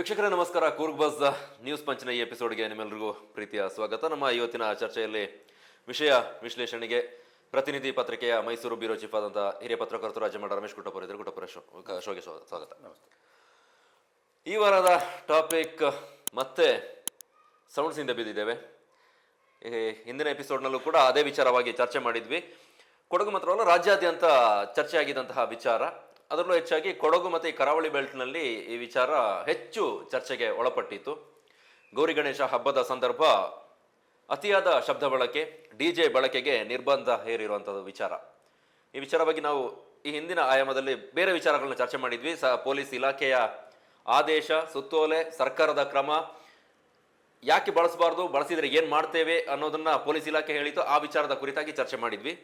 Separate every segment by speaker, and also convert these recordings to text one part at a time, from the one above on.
Speaker 1: ವೀಕ್ಷಕರೇ ನಮಸ್ಕಾರ. Coorg bus news ಪಂಚ್ನ ಈ ಎಪಿಸೋಡ್ಗೆ ನಿಮ್ಮೆಲ್ಲರಿಗೂ ಪ್ರೀತಿಯ ಸ್ವಾಗತ. ನಮ್ಮ ಇವತ್ತಿನ ಚರ್ಚೆಯಲ್ಲಿ ವಿಷಯ ವಿಶ್ಲೇಷಣೆಗೆ ಪ್ರತಿನಿಧಿ ಪತ್ರಿಕೆಯ ಮೈಸೂರು ಬ್ಯೂರೋ ಚೀಫ್ ಆದಂಥ ಹಿರಿಯ ಪತ್ರಕರ್ತರು ರಾಜಮಠ ರಮೇಶ್ ಗುಟ್ಟಪ್ಪರ್ ಇದ್ದಾರೆ. ಗುಟ್ಟಪ್ಪರ ಶೋಗೆ ಸ್ವಾಗತ. ಈ ವಾರದ ಟಾಪಿಕ್ ಮತ್ತೆ ಸೌಂಡ್ಸ್ ಇಂದ ಬಿದ್ದಿದ್ದೇವೆ. ಹಿಂದಿನ ಎಪಿಸೋಡ್ನಲ್ಲೂ ಕೂಡ ಅದೇ ವಿಚಾರವಾಗಿ ಚರ್ಚೆ ಮಾಡಿದ್ವಿ. ಕೊಡಗು ಮಾತ್ರವಲ್ಲ, ರಾಜ್ಯಾದ್ಯಂತ ಚರ್ಚೆ ಆಗಿದ್ದಂತಹ ವಿಚಾರ. ಅದರಲ್ಲೂ ಹೆಚ್ಚಾಗಿ ಕೊಡಗು ಮತ್ತು ಈ ಕರಾವಳಿ ಬೆಲ್ಟ್ನಲ್ಲಿ ಈ ವಿಚಾರ ಹೆಚ್ಚು ಚರ್ಚೆಗೆ ಒಳಪಟ್ಟಿತ್ತು. ಗೌರಿ ಗಣೇಶ ಹಬ್ಬದ ಸಂದರ್ಭ ಅತಿಯಾದ ಶಬ್ದ ಬಳಕೆ, DJ ಬಳಕೆಗೆ ನಿರ್ಬಂಧ ಹೇರಿರುವಂಥದ್ದು ವಿಚಾರ. ಈ ವಿಚಾರ ಬಗ್ಗೆ ನಾವು ಈ ಹಿಂದಿನ ಆಯಾಮದಲ್ಲಿ ಬೇರೆ ವಿಚಾರಗಳನ್ನ ಚರ್ಚೆ ಮಾಡಿದ್ವಿ. ಪೊಲೀಸ್ ಇಲಾಖೆಯ ಆದೇಶ, ಸುತ್ತೋಲೆ, ಸರ್ಕಾರದ ಕ್ರಮ, ಯಾಕೆ ಬಳಸಬಾರ್ದು, ಬಳಸಿದರೆ ಏನು ಮಾಡ್ತೇವೆ ಅನ್ನೋದನ್ನ ಪೊಲೀಸ್ ಇಲಾಖೆ ಹೇಳಿತು. ಆ ವಿಚಾರದ ಕುರಿತಾಗಿ ಚರ್ಚೆ ಮಾಡಿದ್ವಿ.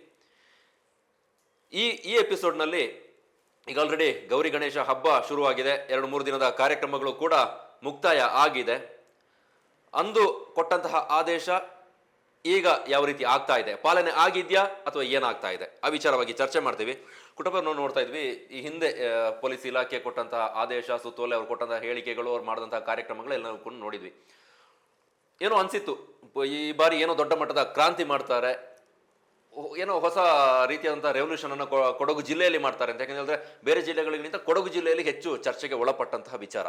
Speaker 1: ಈ ಎಪಿಸೋಡ್ನಲ್ಲಿ ಈಗ ಆಲ್ರೆಡಿ ಗೌರಿ ಗಣೇಶ ಹಬ್ಬ ಶುರುವಾಗಿದೆ. 2-3 ದಿನದ ಕಾರ್ಯಕ್ರಮಗಳು ಕೂಡ ಮುಕ್ತಾಯ ಆಗಿದೆ. ಅಂದು ಕೊಟ್ಟಂತಹ ಆದೇಶ ಈಗ ಯಾವ ರೀತಿ ಆಗ್ತಾ ಇದೆ, ಪಾಲನೆ ಆಗಿದೆಯಾ ಅಥವಾ ಏನಾಗ್ತಾ ಇದೆ, ಆ ವಿಚಾರವಾಗಿ ಚರ್ಚೆ ಮಾಡ್ತೀವಿ. ಕುಟುಂಬ ನಾವು ನೋಡ್ತಾ ಇದ್ವಿ, ಈ ಹಿಂದೆ ಪೊಲೀಸ್ ಇಲಾಖೆ ಕೊಟ್ಟಂತಹ ಆದೇಶ, ಸುತ್ತೋಲೆ, ಅವ್ರು ಕೊಟ್ಟಂತಹ ಹೇಳಿಕೆಗಳು, ಅವ್ರು ಮಾಡಿದಂತಹ ಕಾರ್ಯಕ್ರಮಗಳು ಎಲ್ಲ ಕೂಡ ನೋಡಿದ್ವಿ. ಏನೋ ಅನಿಸಿತ್ತು, ಈ ಬಾರಿ ಏನೋ ದೊಡ್ಡ ಮಟ್ಟದ ಕ್ರಾಂತಿ ಮಾಡ್ತಾರೆ, ಏನೋ ಹೊಸ ರೀತಿಯಾದಂಥ ರೆವಲ್ಯೂಷನ್ ಅನ್ನು ಕೊಡಗು ಜಿಲ್ಲೆಯಲ್ಲಿ ಮಾಡ್ತಾರೆ ಅಂತ. ಯಾಕಂದ್ರೆ ಬೇರೆ ಜಿಲ್ಲೆಗಳಿಗಿಂತ ಕೊಡಗು ಜಿಲ್ಲೆಯಲ್ಲಿ ಹೆಚ್ಚು ಚರ್ಚೆಗೆ ಒಳಪಟ್ಟಂತಹ ವಿಚಾರ.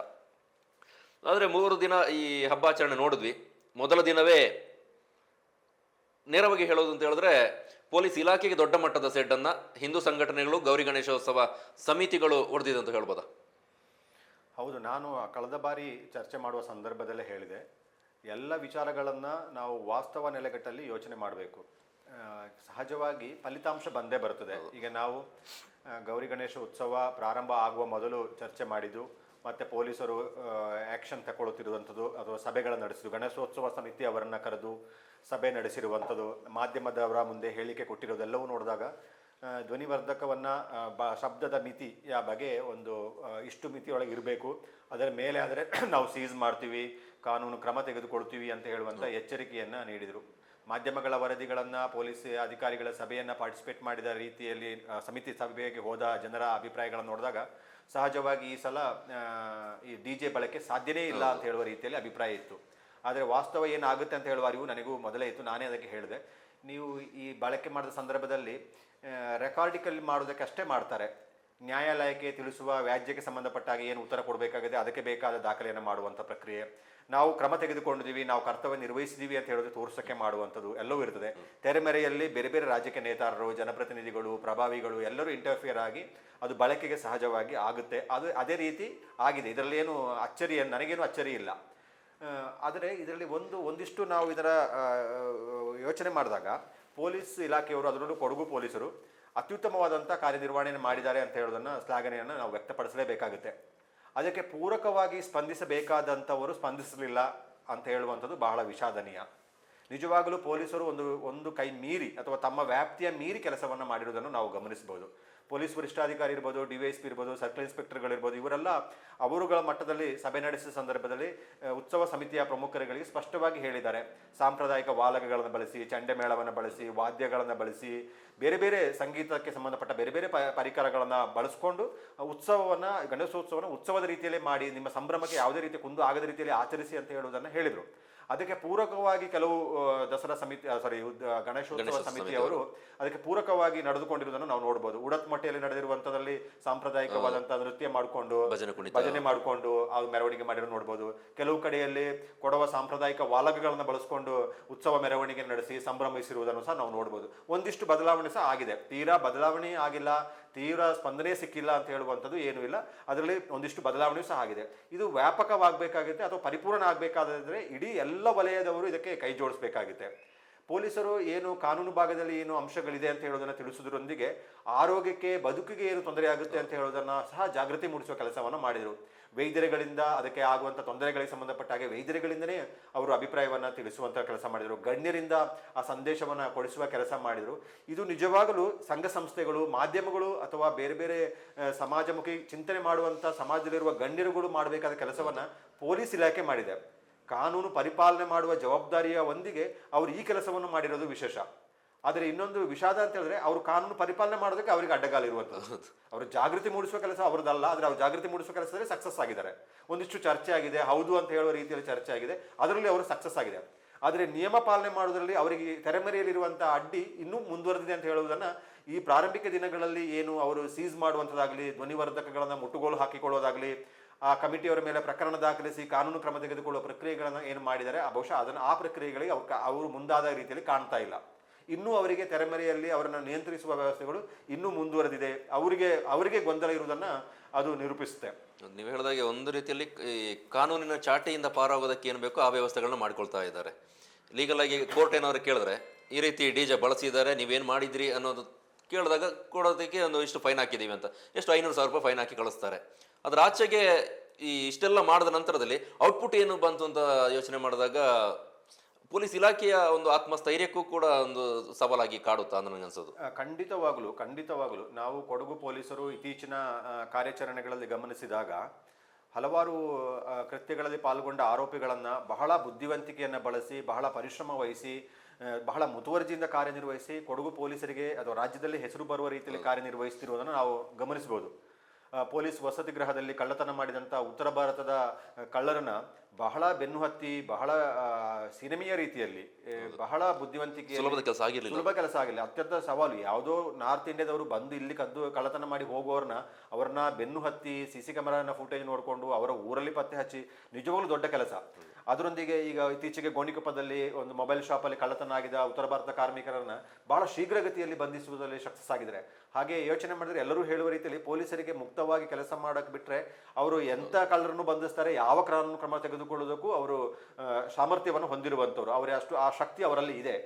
Speaker 1: ಆದರೆ 3 ದಿನ ಈ ಹಬ್ಬಾಚರಣೆ ನೋಡಿದ್ವಿ. ಮೊದಲ ದಿನವೇ ನೇರವಾಗಿ ಹೇಳೋದು ಅಂತ ಹೇಳಿದ್ರೆ, ಪೊಲೀಸ್ ಇಲಾಖೆಗೆ ದೊಡ್ಡ ಮಟ್ಟದ ಸೆಡ್ಡನ್ನ ಹಿಂದೂ ಸಂಘಟನೆಗಳು, ಗೌರಿ ಗಣೇಶೋತ್ಸವ ಸಮಿತಿಗಳು ಹೊಡೆದಿದೆ ಅಂತ ಹೇಳ್ಬೋದಾ?
Speaker 2: ಹೌದು, ನಾನು ಕಳೆದ ಬಾರಿ ಚರ್ಚೆ ಮಾಡುವ ಸಂದರ್ಭದಲ್ಲೇ ಹೇಳಿದೆ, ಎಲ್ಲ ವಿಚಾರಗಳನ್ನು ನಾವು ವಾಸ್ತವ ನೆಲೆಗಟ್ಟಲ್ಲಿ ಯೋಚನೆ ಮಾಡಬೇಕು. ಸಹಜವಾಗಿ ಫಲಿತಾಂಶ ಬಂದೇ ಬರ್ತದೆ. ಈಗ ನಾವು ಗೌರಿ ಗಣೇಶ ಉತ್ಸವ ಪ್ರಾರಂಭ ಆಗುವ ಮೊದಲು ಚರ್ಚೆ ಮಾಡಿದ್ದು, ಮತ್ತು ಪೊಲೀಸರು ಆ್ಯಕ್ಷನ್ ತಗೊಳ್ಳುತ್ತಿರುವಂಥದ್ದು, ಅಥವಾ ಸಭೆಗಳನ್ನು ನಡೆಸಿದ್ದು, ಗಣೇಶೋತ್ಸವ ಸಮಿತಿ ಅವರನ್ನು ಕರೆದು ಸಭೆ ನಡೆಸಿರುವಂಥದ್ದು, ಮಾಧ್ಯಮದವರ ಮುಂದೆ ಹೇಳಿಕೆ ಕೊಟ್ಟಿರೋದೆಲ್ಲವೂ ನೋಡಿದಾಗ ಧ್ವನಿವರ್ಧಕವನ್ನು ಶಬ್ದದ ಮಿತಿಯ ಬಗ್ಗೆ ಒಂದು ಇಷ್ಟು ಮಿತಿಯೊಳಗೆ ಇರಬೇಕು, ಅದರ ಮೇಲೆ ಆದರೆ ನಾವು ಸೀಸ್ ಮಾಡ್ತೀವಿ, ಕಾನೂನು ಕ್ರಮ ತೆಗೆದುಕೊಳ್ತೀವಿ ಅಂತ ಹೇಳುವಂಥ ಎಚ್ಚರಿಕೆಯನ್ನು ನೀಡಿದರು. ಮಾಧ್ಯಮಗಳ ವರದಿಗಳನ್ನು, ಪೊಲೀಸ್ ಅಧಿಕಾರಿಗಳ ಸಭೆಯನ್ನು ಪಾರ್ಟಿಸಿಪೇಟ್ ಮಾಡಿದ ರೀತಿಯಲ್ಲಿ ಸಮಿತಿ ಸಭೆಗೆ ಹೋದ ಜನರ ಅಭಿಪ್ರಾಯಗಳನ್ನು ನೋಡಿದಾಗ ಸಹಜವಾಗಿ ಈ ಸಲ ಈ DJ ಬಳಕೆ ಸಾಧ್ಯನೇ ಇಲ್ಲ ಅಂತ ಹೇಳುವ ರೀತಿಯಲ್ಲಿ ಅಭಿಪ್ರಾಯ ಇತ್ತು. ಆದರೆ ವಾಸ್ತವ ಏನಾಗುತ್ತೆ ಅಂತ ಹೇಳುವ ಅರಿವು ನನಗೂ ಮೊದಲೇ ಇತ್ತು. ನಾನೇ ಅದಕ್ಕೆ ಹೇಳಿದೆ, ನೀವು ಈ ಬಳಕೆ ಮಾಡಿದ ಸಂದರ್ಭದಲ್ಲಿ ರೆಕಾರ್ಡಿಕಲ್ಲಿ ಮಾಡೋದಕ್ಕೆ ಅಷ್ಟೇ ಮಾಡ್ತಾರೆ, ನ್ಯಾಯಾಲಯಕ್ಕೆ ತಿಳಿಸುವ ವ್ಯಾಜ್ಯಕ್ಕೆ ಸಂಬಂಧಪಟ್ಟಾಗ ಏನು ಉತ್ತರ ಕೊಡಬೇಕಾಗಿದೆ ಅದಕ್ಕೆ ಬೇಕಾದ ದಾಖಲೆಯನ್ನು ಮಾಡುವಂಥ ಪ್ರಕ್ರಿಯೆ, ನಾವು ಕ್ರಮ ತೆಗೆದುಕೊಂಡಿದ್ದೀವಿ, ನಾವು ಕರ್ತವ್ಯ ನಿರ್ವಹಿಸಿದ್ದೀವಿ ಅಂತ ಹೇಳೋದು ತೋರಿಸೋಕ್ಕೆ ಮಾಡುವಂಥದ್ದು ಎಲ್ಲವೂ ಇರ್ತದೆ. ತೆರೆಮೆರೆಯಲ್ಲಿ ಬೇರೆ ಬೇರೆ ರಾಜಕೀಯ ನೇತಾರರು, ಜನಪ್ರತಿನಿಧಿಗಳು, ಪ್ರಭಾವಿಗಳು ಎಲ್ಲರೂ ಇಂಟರ್ಫಿಯರ್ ಆಗಿ ಅದು ಬಳಕೆಗೆ ಸಹಜವಾಗಿ ಆಗುತ್ತೆ. ಅದು ಅದೇ ರೀತಿ ಆಗಿದೆ. ಇದರಲ್ಲಿ ಏನು ನನಗೇನು ಅಚ್ಚರಿ ಇಲ್ಲ. ಆದರೆ ಇದರಲ್ಲಿ ಒಂದಿಷ್ಟು ನಾವು ಇದರ ಯೋಚನೆ ಮಾಡಿದಾಗ ಪೊಲೀಸ್ ಇಲಾಖೆಯವರು, ಅದರಲ್ಲೂ ಕೊಡಗು ಪೊಲೀಸರು ಅತ್ಯುತ್ತಮವಾದಂಥ ಕಾರ್ಯನಿರ್ವಹಣೆಯನ್ನು ಮಾಡಿದ್ದಾರೆ ಅಂತ ಹೇಳೋದನ್ನು, ಶ್ಲಾಘನೆಯನ್ನು ನಾವು ವ್ಯಕ್ತಪಡಿಸಲೇಬೇಕಾಗುತ್ತೆ. ಅದಕ್ಕೆ ಪೂರಕವಾಗಿ ಸ್ಪಂದಿಸಬೇಕಾದಂಥವರು ಸ್ಪಂದಿಸಲಿಲ್ಲ ಅಂತ ಹೇಳುವಂಥದ್ದು ಬಹಳ ವಿಷಾದನೀಯ. ನಿಜವಾಗಲೂ ಪೊಲೀಸರು ಒಂದು ಕೈ ಮೀರಿ ಅಥವಾ ತಮ್ಮ ವ್ಯಾಪ್ತಿಯ ಮೀರಿ ಕೆಲಸವನ್ನು ಮಾಡಿರುವುದನ್ನು ನಾವು ಗಮನಿಸಬಹುದು. ಪೊಲೀಸ್ ವರಿಷ್ಠಾಧಿಕಾರಿ ಇರ್ಬೋದು, DYSP ಇರ್ಬೋದು, ಸರ್ಕಲ್ ಇನ್ಸ್ಪೆಕ್ಟರ್ಗಳಿರ್ಬೋದು, ಇವರೆಲ್ಲ ಅವರುಗಳ ಮಟ್ಟದಲ್ಲಿ ಸಭೆ ನಡೆಸಿದ ಸಂದರ್ಭದಲ್ಲಿ ಉತ್ಸವ ಸಮಿತಿಯ ಪ್ರಮುಖರುಗಳಿಗೆ ಸ್ಪಷ್ಟವಾಗಿ ಹೇಳಿದ್ದಾರೆ, ಸಾಂಪ್ರದಾಯಿಕ ವಾಲಕಗಳನ್ನು ಬಳಸಿ, ಚಂಡೆ ಮೇಳವನ್ನು ಬಳಸಿ, ವಾದ್ಯಗಳನ್ನು ಬಳಸಿ, ಬೇರೆ ಬೇರೆ ಸಂಗೀತಕ್ಕೆ ಸಂಬಂಧಪಟ್ಟ ಬೇರೆ ಬೇರೆ ಪರಿಕರಗಳನ್ನು ಬಳಸ್ಕೊಂಡು ಉತ್ಸವವನ್ನು, ಗಣೇಶೋತ್ಸವವನ್ನು ಉತ್ಸವದ ರೀತಿಯಲ್ಲೇ ಮಾಡಿ, ನಿಮ್ಮ ಸಂಭ್ರಮಕ್ಕೆ ಯಾವುದೇ ರೀತಿಯ ಕುಂದು ಆಗದ ರೀತಿಯಲ್ಲಿ ಆಚರಿಸಿ ಅಂತ ಹೇಳುವುದನ್ನು ಹೇಳಿದರು. ಅದಕ್ಕೆ ಪೂರಕವಾಗಿ ಕೆಲವು ಗಣೇಶೋತ್ಸವ ಸಮಿತಿಯವರು ಅದಕ್ಕೆ ಪೂರಕವಾಗಿ ನಡೆದುಕೊಂಡಿರುವುದನ್ನು ನಾವು ನೋಡ್ಬೋದು. ಉಡತ್ಮಟ್ಟೆಯಲ್ಲಿ ನಡೆದಿರುವಂಥದ್ದಲ್ಲಿ ಸಾಂಪ್ರದಾಯಿಕವಾದಂಥ ನೃತ್ಯ ಮಾಡಿಕೊಂಡು, ಭಜನೆ ಮಾಡಿಕೊಂಡು ಅದು ಮೆರವಣಿಗೆ ಮಾಡಿರೋ ನೋಡ್ಬೋದು. ಕೆಲವು ಕಡೆಯಲ್ಲಿ ಕೊಡವ ಸಾಂಪ್ರದಾಯಿಕ ವಾಲಕಗಳನ್ನು ಬಳಸಿಕೊಂಡು ಉತ್ಸವ ಮೆರವಣಿಗೆ ನಡೆಸಿ ಸಂಭ್ರಮಿಸಿರುವುದನ್ನು ಸಹ ನಾವು ನೋಡ್ಬೋದು. ಒಂದಿಷ್ಟು ಬದಲಾವಣೆ ಸಹ ಆಗಿದೆ. ತೀರಾ ಬದಲಾವಣೆ ಆಗಿಲ್ಲ, ತೀವ್ರ ಸ್ಪಂದನೆ ಸಿಕ್ಕಿಲ್ಲ ಅಂತ ಹೇಳುವಂಥದ್ದು ಏನೂ ಇಲ್ಲ. ಅದರಲ್ಲಿ ಒಂದಿಷ್ಟು ಬದಲಾವಣೆಯೂ ಸಹ ಆಗಿದೆ. ಇದು ವ್ಯಾಪಕವಾಗಬೇಕಾಗುತ್ತೆ ಅಥವಾ ಪರಿಪೂರ್ಣ ಆಗಬೇಕಾದ್ರೆ ಇಡೀ ಎಲ್ಲ ವಲಯದವರು ಇದಕ್ಕೆ ಕೈ ಜೋಡಿಸಬೇಕಾಗುತ್ತೆ. ಪೊಲೀಸರು ಏನು ಕಾನೂನು ಭಾಗದಲ್ಲಿ ಏನು ಅಂಶಗಳಿದೆ ಅಂತ ಹೇಳೋದನ್ನು ತಿಳಿಸೋದ್ರೊಂದಿಗೆ ಆರೋಗ್ಯಕ್ಕೆ, ಬದುಕಿಗೆ ಏನು ತೊಂದರೆ ಆಗುತ್ತೆ ಅಂತ ಹೇಳೋದನ್ನು ಸಹ ಜಾಗೃತಿ ಮೂಡಿಸುವ ಕೆಲಸವನ್ನು ಮಾಡಿದರು. ವೈದ್ಯರುಗಳಿಂದ ಅದಕ್ಕೆ ಆಗುವಂಥ ತೊಂದರೆಗಳಿಗೆ ಸಂಬಂಧಪಟ್ಟ ಹಾಗೆ ವೈದ್ಯರುಗಳಿಂದಲೇ ಅವರು ಅಭಿಪ್ರಾಯವನ್ನು ತಿಳಿಸುವಂಥ ಕೆಲಸ ಮಾಡಿದರು. ಗಣ್ಯರಿಂದ ಆ ಸಂದೇಶವನ್ನು ಕೊಡಿಸುವ ಕೆಲಸ ಮಾಡಿದರು. ಇದು ನಿಜವಾಗಲೂ ಸಂಘ ಸಂಸ್ಥೆಗಳು, ಮಾಧ್ಯಮಗಳು ಅಥವಾ ಬೇರೆ ಬೇರೆ ಸಮಾಜಮುಖಿ ಚಿಂತನೆ ಮಾಡುವಂಥ ಸಮಾಜದಲ್ಲಿರುವ ಗಣ್ಯರುಗಳು ಮಾಡಬೇಕಾದ ಕೆಲಸವನ್ನು ಪೊಲೀಸ್ ಇಲಾಖೆ ಮಾಡಿದೆ. ಕಾನೂನು ಪರಿಪಾಲನೆ ಮಾಡುವ ಜವಾಬ್ದಾರಿಯ ಒಂದಿಗೆ ಅವರು ಈ ಕೆಲಸವನ್ನು ಮಾಡಿರೋದು ವಿಶೇಷ. ಆದರೆ ಇನ್ನೊಂದು ವಿಷಾದ ಅಂತ ಹೇಳಿದ್ರೆ ಅವರು ಕಾನೂನು ಪರಿಪಾಲನೆ ಮಾಡೋದಕ್ಕೆ ಅವರಿಗೆ ಅಡ್ಡಗಾಲ ಇರುವಂಥದ್ದು. ಅವರು ಜಾಗೃತಿ ಮೂಡಿಸುವ ಕೆಲಸ ಅವರದಲ್ಲ, ಆದರೆ ಅವ್ರು ಜಾಗೃತಿ ಮೂಡಿಸುವ ಕೆಲಸದಲ್ಲಿ ಸಕ್ಸಸ್ ಆಗಿದ್ದಾರೆ. ಒಂದಿಷ್ಟು ಚರ್ಚೆ ಆಗಿದೆ, ಹೌದು ಅಂತ ಹೇಳುವ ರೀತಿಯಲ್ಲಿ ಚರ್ಚೆ ಆಗಿದೆ, ಅದರಲ್ಲಿ ಅವರು ಸಕ್ಸಸ್ ಆಗಿದೆ. ಆದರೆ ನಿಯಮ ಪಾಲನೆ ಮಾಡೋದ್ರಲ್ಲಿ ಅವರಿಗೆ ತೆರೆಮರೆಯಲ್ಲಿರುವಂಥ ಅಡ್ಡಿ ಇನ್ನೂ ಮುಂದುವರೆದಿದೆ ಅಂತ ಹೇಳುವುದನ್ನು ಈ ಪ್ರಾರಂಭಿಕ ದಿನಗಳಲ್ಲಿ ಏನು ಅವರು ಸೀಸ್ ಮಾಡುವಂಥದ್ದಾಗಲಿ, ಧ್ವನಿವರ್ಧಕಗಳನ್ನು ಮುಟ್ಟುಗೋಲು ಹಾಕಿಕೊಳ್ಳೋದಾಗಲಿ, ಆ ಕಮಿಟಿಯವರ ಮೇಲೆ ಪ್ರಕರಣ ದಾಖಲಿಸಿ ಕಾನೂನು ಕ್ರಮ ತೆಗೆದುಕೊಳ್ಳುವ ಪ್ರಕ್ರಿಯೆಗಳನ್ನು ಏನು ಮಾಡಿದ್ದಾರೆ, ಬಹುಶಃ ಆ ಪ್ರಕ್ರಿಯೆಗಳಿಗೆ ಅವರು ಮುಂದಾದ ರೀತಿಯಲ್ಲಿ ಕಾಣ್ತಾ ಇಲ್ಲ. ಇನ್ನೂ ಅವರಿಗೆ ತೆರೆಮರೆಯಲ್ಲಿ ಅವರನ್ನು ನಿಯಂತ್ರಿಸುವ ವ್ಯವಸ್ಥೆಗಳು ಇನ್ನೂ ಮುಂದುವರೆದಿದೆ, ಅವರಿಗೆ ಗೊಂದಲ ಇರುವುದನ್ನು ಅದು ನಿರೂಪಿಸುತ್ತೆ.
Speaker 1: ನೀವು ಹೇಳಿದಾಗೆ ಒಂದು ರೀತಿಯಲ್ಲಿ ಈ ಕಾನೂನಿನ ಚಾಟಿಯಿಂದ ಪಾರಾಗೋದಕ್ಕೆ ಏನು ಬೇಕೋ ಆ ವ್ಯವಸ್ಥೆಗಳನ್ನ ಮಾಡ್ಕೊಳ್ತಾ ಇದ್ದಾರೆ. ಲೀಗಲ್ ಆಗಿ ಕೋರ್ಟ್ ಏನಾದ್ರು ಕೇಳಿದ್ರೆ ಈ ರೀತಿ ಡಿಜೆ ಬಳಸಿದ್ದಾರೆ, ನೀವೇನು ಮಾಡಿದ್ರಿ ಅನ್ನೋದು ಕೇಳಿದಾಗ ಕೊಡೋದಕ್ಕೆ ಇಷ್ಟು ಫೈನ್ ಹಾಕಿದ್ದೀವಿ ಅಂತ, ಎಷ್ಟು 500,000 ರೂಪಾಯಿ ಫೈನ್ ಹಾಕಿ ಕಳಿಸ್ತಾರೆ. ಅದ್ರ ಆಚೆಗೆ ಇಷ್ಟೆಲ್ಲ ಮಾಡಿದ ನಂತರದಲ್ಲಿ ಔಟ್ಪುಟ್ ಏನು ಬಂತು ಅಂತ ಯೋಚನೆ ಮಾಡಿದಾಗ ಪೊಲೀಸ್ ಇಲಾಖೆಯ ಒಂದು ಆತ್ಮಸ್ಥೈರ್ಯಕ್ಕೂ ಕೂಡ ಒಂದು ಸವಾಲಾಗಿ ಕಾಡುತ್ತಾ ಅಂತ ನನಗನ್ಸೋದು.
Speaker 2: ಖಂಡಿತವಾಗಲು ನಾವು ಕೊಡಗು ಪೊಲೀಸರು ಇತ್ತೀಚಿನ ಕಾರ್ಯಾಚರಣೆಗಳಲ್ಲಿ ಗಮನಿಸಿದಾಗ ಹಲವಾರು ಕೃತ್ಯಗಳಲ್ಲಿ ಪಾಲ್ಗೊಂಡ ಆರೋಪಿಗಳನ್ನು ಬಹಳ ಬುದ್ಧಿವಂತಿಕೆಯನ್ನು ಬಳಸಿ, ಬಹಳ ಪರಿಶ್ರಮ ವಹಿಸಿ, ಬಹಳ ಮುತುವರ್ಜಿಯಿಂದ ಕಾರ್ಯನಿರ್ವಹಿಸಿ ಕೊಡಗು ಪೊಲೀಸರಿಗೆ ಅಥವಾ ರಾಜ್ಯದಲ್ಲಿ ಹೆಸರು ಬರುವ ರೀತಿಯಲ್ಲಿ ಕಾರ್ಯನಿರ್ವಹಿಸ್ತಿರುವುದನ್ನು ನಾವು ಗಮನಿಸಬಹುದು. ಪೊಲೀಸ್ ವಸತಿ ಗೃಹದಲ್ಲಿ ಕಳ್ಳತನ ಮಾಡಿದಂಥ ಉತ್ತರ ಭಾರತದ ಕಳ್ಳರನ್ನ ಬಹಳ ಬೆನ್ನು ಹತ್ತಿ, ಬಹಳ ಸಿನಿಮೆಯ ರೀತಿಯಲ್ಲಿ, ಬಹಳ ಬುದ್ಧಿವಂತಿಕೆ, ಸುಲಭ ಕೆಲಸ ಆಗಿಲ್ಲ, ಅತ್ಯಂತ ಸವಾಲು. ಯಾವುದೋ ನಾರ್ತ್ ಇಂಡಿಯಾದವರು ಬಂದು ಇಲ್ಲಿ ಕಳ್ಳತನ ಮಾಡಿ ಅವ್ರನ್ನ ಬೆನ್ನು ಹತ್ತಿ CC ಕ್ಯಾಮರಾನ ಫುಟೇಜ್ ನೋಡಿಕೊಂಡು ಅವರ ಊರಲ್ಲಿ ಪತ್ತೆ ಹಚ್ಚಿ ನಿಜವಾಗ್ಲೂ ದೊಡ್ಡ ಕೆಲಸ. ಅದರೊಂದಿಗೆ ಈಗ ಇತ್ತೀಚೆಗೆ ಗೋಣಿಕೊಪ್ಪದಲ್ಲಿ ಒಂದು ಮೊಬೈಲ್ ಶಾಪಲ್ಲಿ ಕಳ್ಳತನ ಆಗಿದ ಉತ್ತರ ಭಾರತ ಕಾರ್ಮಿಕರನ್ನ ಬಹಳ ಶೀಘ್ರಗತಿಯಲ್ಲಿ ಬಂಧಿಸುವುದರಲ್ಲಿ ಸಕ್ಸಸ್ ಆಗಿದ್ದಾರೆ. ಹಾಗೆ ಯೋಚನೆ ಮಾಡಿದ್ರೆ ಎಲ್ಲರೂ ಹೇಳುವ ರೀತಿಯಲ್ಲಿ ಪೊಲೀಸರಿಗೆ ಮುಕ್ತವಾಗಿ ಕೆಲಸ ಮಾಡಕ್ಕೆ ಬಿಟ್ರೆ ಅವರು ಎಂಥ ಕಳ್ಳರನ್ನು ಬಂಧಿಸ್ತಾರೆ, ಯಾವ ಕಾನೂನು ಕ್ರಮ ತೆಗೆದುಕೊಳ್ಳೋದಕ್ಕೂ ಅವರು ಸಾಮರ್ಥ್ಯವನ್ನು ಹೊಂದಿರುವಂಥವ್ರು, ಆ ಶಕ್ತಿ ಅವರಲ್ಲಿ ಇದೆ.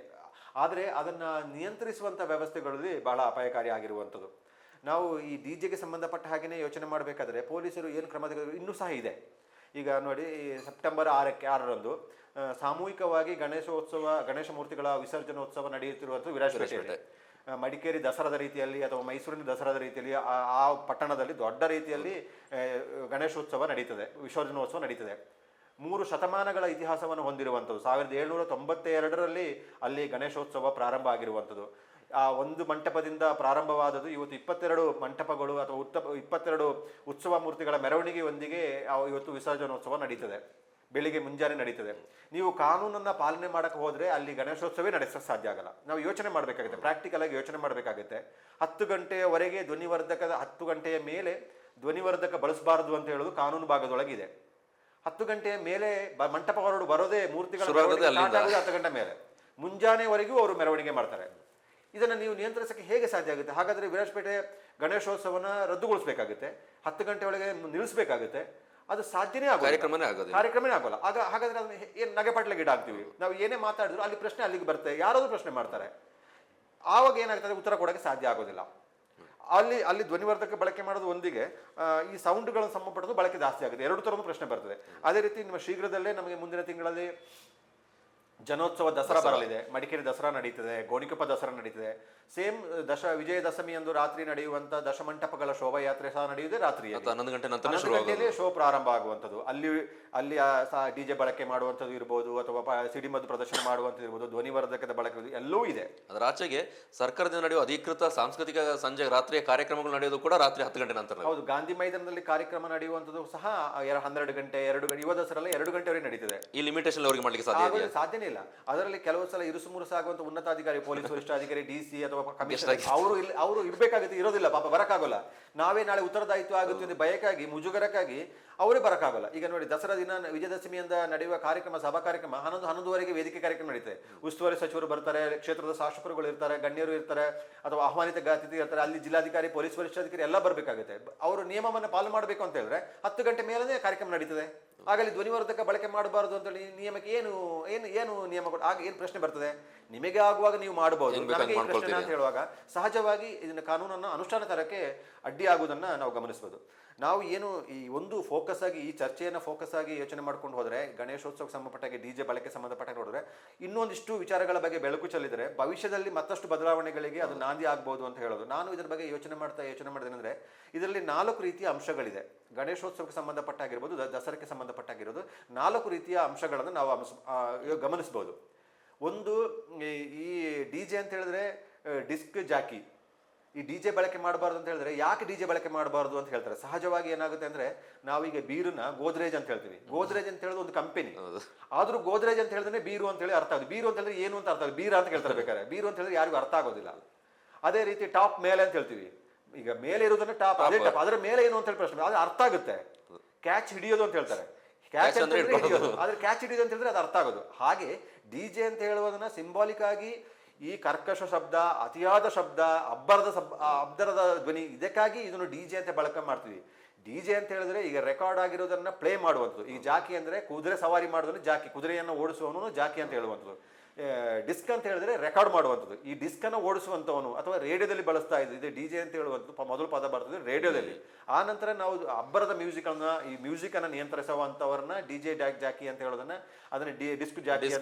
Speaker 2: ಆದರೆ ಅದನ್ನು ನಿಯಂತ್ರಿಸುವಂಥ ವ್ಯವಸ್ಥೆಗಳಲ್ಲಿ ಬಹಳ ಅಪಾಯಕಾರಿ ಆಗಿರುವಂಥದ್ದು. ನಾವು ಈ ಡಿಜೆಗೆ ಸಂಬಂಧಪಟ್ಟ ಹಾಗೆಯೇ ಯೋಚನೆ ಮಾಡಬೇಕಾದ್ರೆ ಪೊಲೀಸರು ಏನು ಕ್ರಮ ತೆಗೆದು ಇನ್ನೂ ಸಹ ಇದೆ. ಈಗ ನೋಡಿ, ಸೆಪ್ಟೆಂಬರ್ 6ರಂದು ಸಾಮೂಹಿಕವಾಗಿ ಗಣೇಶ ಮೂರ್ತಿಗಳ ವಿಸರ್ಜನೋತ್ಸವ ನಡೆಯುತ್ತಿರುವಂಥದ್ದು ವಿರಾಜಪೇಟೆ. ಮಡಿಕೇರಿ ದಸರಾದ ರೀತಿಯಲ್ಲಿ ಅಥವಾ ಮೈಸೂರಿನ ದಸರಾದ ರೀತಿಯಲ್ಲಿ ಆ ಪಟ್ಟಣದಲ್ಲಿ ದೊಡ್ಡ ರೀತಿಯಲ್ಲಿ ಗಣೇಶೋತ್ಸವ ನಡೀತದೆ, ವಿಸರ್ಜನೋತ್ಸವ ನಡೀತದೆ. 3 ಶತಮಾನಗಳ ಇತಿಹಾಸವನ್ನು ಹೊಂದಿರುವಂಥದ್ದು. 1792ರಲ್ಲಿ ಅಲ್ಲಿ ಗಣೇಶೋತ್ಸವ ಪ್ರಾರಂಭ ಆಗಿರುವಂಥದ್ದು. ಆ ಒಂದು ಮಂಟಪದಿಂದ ಪ್ರಾರಂಭವಾದದ್ದು ಇವತ್ತು 22 ಮಂಟಪಗಳು ಅಥವಾ 22 ಉತ್ಸವ ಮೂರ್ತಿಗಳ ಮೆರವಣಿಗೆಯೊಂದಿಗೆ ಇವತ್ತು ವಿಸರ್ಜನೋತ್ಸವ ನಡೀತದೆ. ಬೆಳಿಗ್ಗೆ ಮುಂಜಾನೆ ನಡೀತದೆ. ನೀವು ಕಾನೂನನ್ನು ಪಾಲನೆ ಮಾಡಕ್ಕೆ ಹೋದರೆ ಅಲ್ಲಿ ಗಣೇಶೋತ್ಸವೇ ನಡೆಸೋಕ್ಕೆ ಸಾಧ್ಯ ಆಗಲ್ಲ. ನಾವು ಯೋಚನೆ ಮಾಡಬೇಕಾಗುತ್ತೆ, ಪ್ರಾಕ್ಟಿಕಲ್ ಆಗಿ ಯೋಚನೆ ಮಾಡಬೇಕಾಗುತ್ತೆ. 10 ಗಂಟೆಯವರೆಗೆ ಧ್ವನಿವರ್ಧಕದ 10 ಗಂಟೆಯ ಮೇಲೆ ಧ್ವನಿವರ್ಧಕ ಬಳಸಬಾರದು ಅಂತ ಹೇಳೋದು ಕಾನೂನು ಭಾಗದೊಳಗಿದೆ. 10 ಗಂಟೆಯ ಮೇಲೆ ಮಂಟಪ ಹೊರಡು ಬರೋದೇ ಮೂರ್ತಿಗಳ 10 ಗಂಟೆ ಮೇಲೆ ಮುಂಜಾನೆವರೆಗೂ ಅವರು ಮೆರವಣಿಗೆ ಮಾಡ್ತಾರೆ. ಇದನ್ನು ನೀವು ನಿಯಂತ್ರಿಸಕ್ಕೆ ಹೇಗೆ ಸಾಧ್ಯ ಆಗುತ್ತೆ? ಹಾಗಾದರೆ ವಿರಾಜಪೇಟೆ ಗಣೇಶೋತ್ಸವನ ರದ್ದುಗೊಳಿಸಬೇಕಾಗುತ್ತೆ, 10 ಗಂಟೆ ಒಳಗೆ ನಿಲ್ಲಿಸಬೇಕಾಗುತ್ತೆ. ಅದು ಸಾಧ್ಯನೇ ಕಾರ್ಯಕ್ರಮನೇ ಆಗೋಲ್ಲ. ಹಾಗಾದ್ರೆ ಅದನ್ನ ಏನು ನಗೆಪಟ್ಲೆ ಗಿಡ ಆಗ್ತೀವಿ ನಾವು, ಏನೇ ಮಾತಾಡಿದ್ರು ಅಲ್ಲಿ ಪ್ರಶ್ನೆ ಅಲ್ಲಿಗೆ ಬರುತ್ತೆ, ಯಾರಾದ್ರೂ ಪ್ರಶ್ನೆ ಮಾಡ್ತಾರೆ. ಆವಾಗ ಏನಾಗ್ತದೆ, ಉತ್ತರ ಕೊಡೋಕ್ಕೆ ಸಾಧ್ಯ ಆಗೋದಿಲ್ಲ. ಅಲ್ಲಿ ಧ್ವನಿವರ್ಧಕ ಬಳಕೆ ಮಾಡೋದು ಒಂದಿಗೆ ಈ ಸೌಂಡ್ಗಳನ್ನು ಸಂಬಂಧಪಟ್ಟದ್ದು ಬಳಕೆ ಜಾಸ್ತಿ ಆಗುತ್ತೆ, 2 ಥರದ ಪ್ರಶ್ನೆ ಬರ್ತದೆ. ಅದೇ ರೀತಿ ನಿಮ್ಮ ಶೀಘ್ರದಲ್ಲೇ ನಮಗೆ ಮುಂದಿನ ತಿಂಗಳಲ್ಲಿ ಜನೋತ್ಸವ ದಸರಾ ಬರಲಿದೆ. ಮಡಿಕೇರಿ ದಸರಾ ನಡೀತದೆ, ಗೋಣಿಕೊಪ್ಪ ದಸರಾ ನಡೀತದೆ. ಸೇಮ್ ವಿಜಯದಶಮಿ ಎಂದು ರಾತ್ರಿ ನಡೆಯುವಂತ ದಶಮಂಟಪಗಳ ಶೋಭಾಯಾತ್ರೆ ಸಹ ನಡೆಯುತ್ತೆ. ರಾತ್ರಿ
Speaker 1: 11
Speaker 2: ಗಂಟೆಯಲ್ಲಿ ಶೋ ಪ್ರಾರಂಭ ಆಗುವಂಥದ್ದು. ಅಲ್ಲಿ ಡಿಜೆ ಬಳಕೆ ಮಾಡುವಂಥದ್ದು ಇರ್ಬೋದು, ಅಥವಾ ಸಿಡಿಮದ್ದು ಪ್ರದರ್ಶನ ಮಾಡುವಂಥದ್ದು ಇರ್ಬೋದು, ಧ್ವನಿವರ್ಧಕದ ಬಳಕೆ ಎಲ್ಲವೂ ಇದೆ.
Speaker 1: ಅದರ ಆಚೆಗೆ ಸರ್ಕಾರದಿಂದ ನಡೆಯುವ ಅಧಿಕೃತ ಸಾಂಸ್ಕೃತಿಕ ಸಂಜೆ ರಾತ್ರಿಯ ಕಾರ್ಯಕ್ರಮಗಳು ನಡೆಯೋದು ಕೂಡ ರಾತ್ರಿ 10 ಗಂಟೆ ನಂತರ.
Speaker 2: ಹೌದು, ಗಾಂಧಿ ಮೈದಾನದಲ್ಲಿ ಕಾರ್ಯಕ್ರಮ ನಡೆಯುವಂಥದ್ದು ಸಹ 12 ಗಂಟೆ 2 ಗಂಟೆ ಯುವ ದಸರಲ್ಲಿ 2 ಗಂಟೆವರೆಗೆ ನಡೀತದೆ.
Speaker 1: ಈ ಲಿಮಿಟೇಷನ್ ಅವರಿಗೆ ಮಾಡಲಿಕ್ಕೆ
Speaker 2: ಸಾಧ್ಯನೇ ಇಲ್ಲ. ಅದರಲ್ಲಿ ಕೆಲವು ಸಲ ಇರುಸುಮುರುಸಾಗುವಂತ ಉನ್ನತಾಧಿಕಾರಿ, ಪೊಲೀಸ್ ವರಿಷ್ಠಾಧಿಕಾರಿ, DC ಅಥವಾ ಕಮಿಷನರ್ ಅವರು ಇರಬೇಕಾಗುತ್ತೆ, ಇರೋದಿಲ್ಲ, ಪಾಪ ಬರಕ್ಕಾಗಲ್ಲ. ನಾವೇ ನಾಳೆ ಉತ್ತರದಾಯಿತ್ವ ಆಗುತ್ತೆ ಎಂದು ಭಯಕ್ಕಾಗಿ, ಮುಜುಗರಕ್ಕಾಗಿ ಅವರೇ ಬರಕ್ಕಾಗಲ್ಲ. ಈಗ ನೋಡಿ, ದಸರಾ ದಿನ ವಿಜಯದಶಮಿಯಿಂದ ನಡೆಯುವ ಕಾರ್ಯಕ್ರಮ, ಸಭಾ ಕಾರ್ಯಕ್ರಮ 11-11ವರೆಗೆ ವೇದಿಕೆ ಕಾರ್ಯಕ್ರಮ ನಡೀತದೆ. ಉಸ್ತುವಾರಿ ಸಚಿವರು ಬರ್ತಾರೆ, ಕ್ಷೇತ್ರದ ಶಾಸಕರುಗಳು ಇರ್ತಾರೆ, ಗಣ್ಯರು ಇರ್ತಾರೆ, ಅಥವಾ ಆಹ್ವಾನಿತ ಅತಿಥಿ ಇರ್ತಾರೆ. ಅಲ್ಲಿ ಜಿಲ್ಲಾಧಿಕಾರಿ, ಪೊಲೀಸ್ ವರಿಷ್ಠಾಧಿಕಾರಿ ಎಲ್ಲ ಬರಬೇಕಾಗುತ್ತೆ. ಅವರು ನಿಯಮವನ್ನು ಪಾಲನೆ ಮಾಡಬೇಕು ಅಂತ ಹೇಳಿದ್ರೆ 10 ಗಂಟೆ ಮೇಲೆ ಕಾರ್ಯಕ್ರಮ ನಡೀತದೆ. ಆಗಲಿ ಧ್ವನಿವರ್ಧಕ ಬಳಕೆ ಮಾಡಬಾರದು ಅಂತೇಳಿ ನಿಯಮಕ್ಕೆ ಏನು ನಿಯಮ ಆಗ ಏನು ಪ್ರಶ್ನೆ ಬರ್ತದೆ? ನಿಮಗೆ ಆಗುವಾಗ ನೀವು ಮಾಡಬಹುದು, ನನಗೆ ಈ ಪ್ರಶ್ನೆ ಅಂತ ಹೇಳುವಾಗ ಸಹಜವಾಗಿ ಇದನ್ನ ಕಾನೂನನ್ನು ಅನುಷ್ಠಾನ ತರಕ್ಕೆ ಅಡ್ಡಿ ಆಗುವುದನ್ನು ನಾವು ಗಮನಿಸಬಹುದು. ನಾವು ಏನು ಈ ಒಂದು ಫೋಕಸ್ ಆಗಿ ಈ ಚರ್ಚೆಯನ್ನು ಫೋಕಸ್ ಆಗಿ ಯೋಚನೆ ಮಾಡ್ಕೊಂಡು ಹೋದರೆ, ಗಣೇಶೋತ್ಸವಕ್ಕೆ ಸಂಬಂಧಪಟ್ಟಾಗೆ ಡಿಜೆ ಬಳಕೆ ಸಂಬಂಧಪಟ್ಟಾಗ ನೋಡಿದ್ರೆ ಇನ್ನೊಂದಿಷ್ಟು ವಿಚಾರಗಳ ಬಗ್ಗೆ ಬೆಳಕು ಚೆಲ್ಲಿದರೆ ಭವಿಷ್ಯದಲ್ಲಿ ಮತ್ತಷ್ಟು ಬದಲಾವಣೆಗಳಿಗೆ ಅದು ನಾಂದಿ ಆಗ್ಬೋದು ಅಂತ ಹೇಳೋದು. ನಾನು ಇದರ ಬಗ್ಗೆ ಯೋಚನೆ ಮಾಡಿದ್ದೇನೆಂದ್ರೆ, ಇದರಲ್ಲಿ 4 ರೀತಿಯ ಅಂಶಗಳಿದೆ. ಗಣೇಶೋತ್ಸವಕ್ಕೆ ಸಂಬಂಧಪಟ್ಟಾಗಿರ್ಬೋದು, ದಸರಾಕ್ಕೆ ಸಂಬಂಧಪಟ್ಟಾಗಿರೋದು 4 ರೀತಿಯ ಅಂಶಗಳನ್ನು ನಾವು ಗಮನಿಸಬಹುದು. ಒಂದು ಈ ಡಿ ಜೆ ಅಂತ ಹೇಳಿದ್ರೆ ಡಿಸ್ಕ್ ಜಾಕಿ, ಈ ಡಿ ಜೆ ಬಳಕೆ ಮಾಡಬಾರ್ದು ಅಂತ ಹೇಳಿದ್ರೆ ಯಾಕೆ ಡಿ ಜೆ ಬಳಕೆ ಮಾಡಬಾರ್ದು ಅಂತ ಹೇಳ್ತಾರೆ. ಸಹಜವಾಗಿ ಏನಾಗುತ್ತೆ ಅಂದ್ರೆ ನಾವೀಗ ಬೀರನ್ನ ಗೋದ್ರೇಜ್ ಅಂತ ಹೇಳ್ತೀವಿ. ಗೋದ್ರೇಜ್ ಅಂತ ಹೇಳೋದು ಒಂದು ಕಂಪನಿ, ಆದ್ರೂ ಗೋದ್ರೇಜ್ ಅಂತ ಹೇಳಿದ್ರೆ ಬೀರು ಅಂತ ಹೇಳಿ ಅರ್ಥ ಆಗುತ್ತೆ. ಬೀರು ಅಂತ ಹೇಳಿದ್ರೆ ಏನು ಅಂತ ಅರ್ಥ ಆಗುತ್ತೆ, ಬೀರ ಅಂತ ಕೇಳ್ತಾರೆ ಬೇಕಾದ್ರೆ. ಬೀರು ಅಂತ ಹೇಳಿದ್ರೆ ಯಾರಿಗೂ ಅರ್ಥ ಆಗೋದಿಲ್ಲ. ಅದೇ ರೀತಿ ಟಾಪ್ ಮೇಲೆ ಅಂತ ಹೇಳ್ತೀವಿ. ಈಗ ಮೇಲೆ ಇರೋದನ್ನ ಟಾಪ್, ಅದೇ ಟಾಪ್, ಅದರ ಮೇಲೆ ಏನು ಅಂತ ಹೇಳಿ ಪ್ರಶ್ನೆ, ಅದು ಅರ್ಥ ಆಗುತ್ತೆ. ಕ್ಯಾಚ್ ಹಿಡಿಯೋದು ಅಂತ ಹೇಳ್ತಾರೆ. ಕ್ಯಾಚ್ ಅಂತ ಹೇಳಿದ್ರೆ ಹಿಡಿಯೋದು, ಆದ್ರೆ ಕ್ಯಾಚ್ ಹಿಡಿಯೋದು ಅಂತ ಹೇಳಿದ್ರೆ ಅದು ಅರ್ಥ ಆಗೋದು. ಹಾಗೆ ಡಿ ಜೆ ಅಂತ ಹೇಳುವುದನ್ನ ಸಿಂಬಾಲಿಕ್ ಆಗಿ ಈ ಕರ್ಕಶ ಶಬ್ದ, ಅತಿಯಾದ ಶಬ್ದ, ಅಬ್ಬರದ ಧ್ವನಿ, ಇದಕ್ಕಾಗಿ ಇದನ್ನು ಡಿ ಜೆ ಅಂತ ಬಳಕೆ ಮಾಡ್ತೀವಿ. ಡಿ ಜೆ ಅಂತ ಹೇಳಿದ್ರೆ ಈಗ ರೆಕಾರ್ಡ್ ಆಗಿರೋದನ್ನ ಪ್ಲೇ ಮಾಡುವಂಥದ್ದು. ಈಗ ಜಾಕಿ ಅಂದ್ರೆ ಕುದುರೆ ಸವಾರಿ ಮಾಡೋದನ್ನು ಜಾಕಿ, ಕುದುರೆಯನ್ನು ಓಡಿಸುವವನು ಜಾಕಿ ಅಂತ ಹೇಳುವಂಥದ್ದು. ಡಿಸ್ಕ್ ಅಂತ ಹೇಳಿದ್ರೆ ರೆಕಾರ್ಡ್ ಮಾಡುವಂಥದ್ದು. ಈ ಡಿಸ್ಕ್ ಅನ್ನು ಓಡಿಸುವಂಥವನು ಅಥವಾ ರೇಡಿಯೋದಲ್ಲಿ ಬಳಸ್ತಾ ಇದ್ದು ಡಿ ಜೆ ಅಂತ ಹೇಳುವಂಥದ್ದು ಮೊದಲು ಪದ ಬರ್ತದೆ ರೇಡಿಯೋದಲ್ಲಿ. ಆ ನಂತರ ನಾವು ಅಬ್ಬರದ ಈ ಮ್ಯೂಸಿಕ್ ಅನ್ನ ನಿಯಂತ್ರಿಸುವಂತವರನ್ನ ಡಿ ಜೆ ಜಾಕಿ ಅಂತ ಹೇಳೋದನ್ನ ಅದನ್ನ ಡಿಸ್ಕ್ ಜಾಕಿ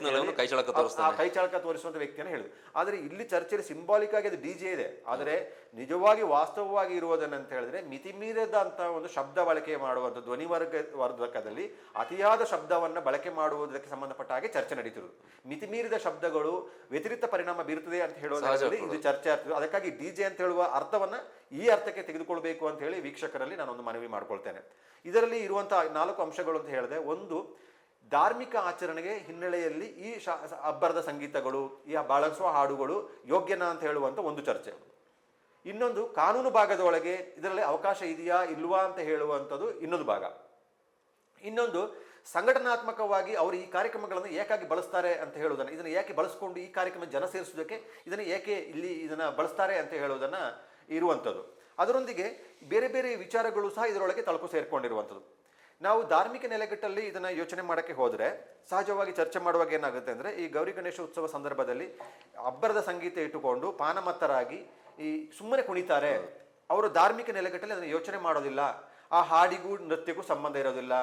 Speaker 2: ಕೈ ಚಾಳಕ ತೋರಿಸುವಂತ ವ್ಯಕ್ತಿಯನ್ನು ಹೇಳುದು. ಆದ್ರೆ ಇಲ್ಲಿ ಚರ್ಚೆಯಲ್ಲಿ ಸಿಂಬಾಲಿಕ್ ಆಗಿ ಅದು ಡಿ ಜೆ ಇದೆ. ಆದರೆ ನಿಜವಾಗಿ ವಾಸ್ತವವಾಗಿ ಇರುವುದನ್ನಂತ ಹೇಳಿದ್ರೆ ಮಿತಿಮೀರಿದಂತ ಒಂದು ಶಬ್ದ ಬಳಕೆ ಮಾಡುವಂಥ ಧ್ವನಿವರ್ಧಕದಲ್ಲಿ ಅತಿಯಾದ ಶಬ್ದವನ್ನ ಬಳಕೆ ಮಾಡುವುದಕ್ಕೆ ಸಂಬಂಧಪಟ್ಟ ಹಾಗೆ ಚರ್ಚೆ ನಡೀತಿರುವುದು. ಮಿತಿಮೀರಿದ ಶಬ್ದಗಳು ವ್ಯತಿರಿಕ್ತ ಪರಿಣಾಮ ಬೀರುತ್ತದೆ ಅಂತ ಹೇಳೋದ್ರಲ್ಲಿ ಇದು ಚರ್ಚೆ ಆಗ್ತದೆ. ಅದಕ್ಕಾಗಿ ಡಿ ಜೆ ಅಂತ ಹೇಳುವ ಅರ್ಥವನ್ನ ಈ ಅರ್ಥಕ್ಕೆ ತೆಗೆದುಕೊಳ್ಬೇಕು ಅಂತ ಹೇಳಿ ವೀಕ್ಷಕರಲ್ಲಿ ನಾನೊಂದು ಮನವಿ ಮಾಡ್ಕೊಳ್ತೇನೆ. ಇದರಲ್ಲಿ ಇರುವಂತಹ 4 ಅಂಶಗಳು ಅಂತ ಹೇಳಿದೆ. ಒಂದು, ಧಾರ್ಮಿಕ ಆಚರಣೆಗೆ ಹಿನ್ನೆಲೆಯಲ್ಲಿ ಈ ಅಬ್ಬರದ ಸಂಗೀತಗಳು, ಈ ಬಳಸುವ ಹಾಡುಗಳು ಯೋಗ್ಯನಾ ಅಂತ ಹೇಳುವಂತ ಒಂದು ಚರ್ಚೆ. ಇನ್ನೊಂದು, ಕಾನೂನು ಭಾಗದ ಒಳಗೆ ಇದರಲ್ಲಿ ಅವಕಾಶ ಇದೆಯಾ ಇಲ್ವಾ ಅಂತ ಹೇಳುವಂಥದ್ದು ಇನ್ನೊಂದು ಭಾಗ. ಇನ್ನೊಂದು, ಸಂಘಟನಾತ್ಮಕವಾಗಿ ಅವರು ಈ ಕಾರ್ಯಕ್ರಮಗಳನ್ನು ಏಕಾಗಿ ಬಳಸ್ತಾರೆ ಅಂತ ಹೇಳುವುದನ್ನು, ಇದನ್ನು ಏಕೆ ಬಳಸ್ಕೊಂಡು ಈ ಕಾರ್ಯಕ್ರಮ ಜನ ಸೇರಿಸುವುದಕ್ಕೆ ಇದನ್ನು ಏಕೆ ಇಲ್ಲಿ ಇದನ್ನು ಬಳಸ್ತಾರೆ ಅಂತ ಹೇಳುವುದನ್ನು ಇರುವಂಥದ್ದು. ಅದರೊಂದಿಗೆ ಬೇರೆ ಬೇರೆ ವಿಚಾರಗಳು ಸಹ ಇದರೊಳಗೆ ತಳಕು ಸೇರ್ಕೊಂಡಿರುವಂಥದ್ದು. ನಾವು ಧಾರ್ಮಿಕ ನೆಲೆಗಟ್ಟಲ್ಲಿ ಇದನ್ನು ಯೋಚನೆ ಮಾಡೋಕ್ಕೆ ಹೋದರೆ ಸಹಜವಾಗಿ ಚರ್ಚೆ ಮಾಡುವಾಗ ಏನಾಗುತ್ತೆ ಅಂದರೆ, ಈ ಗೌರಿ ಗಣೇಶ ಉತ್ಸವ ಸಂದರ್ಭದಲ್ಲಿ ಅಬ್ಬರದ ಸಂಗೀತ ಇಟ್ಟುಕೊಂಡು ಪಾನಮತ್ತರಾಗಿ ಈ ಸುಮ್ಮನೆ ಕುಣಿತಾರೆ. ಅವರು ಧಾರ್ಮಿಕ ನೆಲೆಗಟ್ಟಲ್ಲಿ ಅದನ್ನು ಯೋಚನೆ ಮಾಡೋದಿಲ್ಲ. ಆ ಹಾಡಿಗೂ ನೃತ್ಯಕ್ಕೂ ಸಂಬಂಧ ಇರೋದಿಲ್ಲ.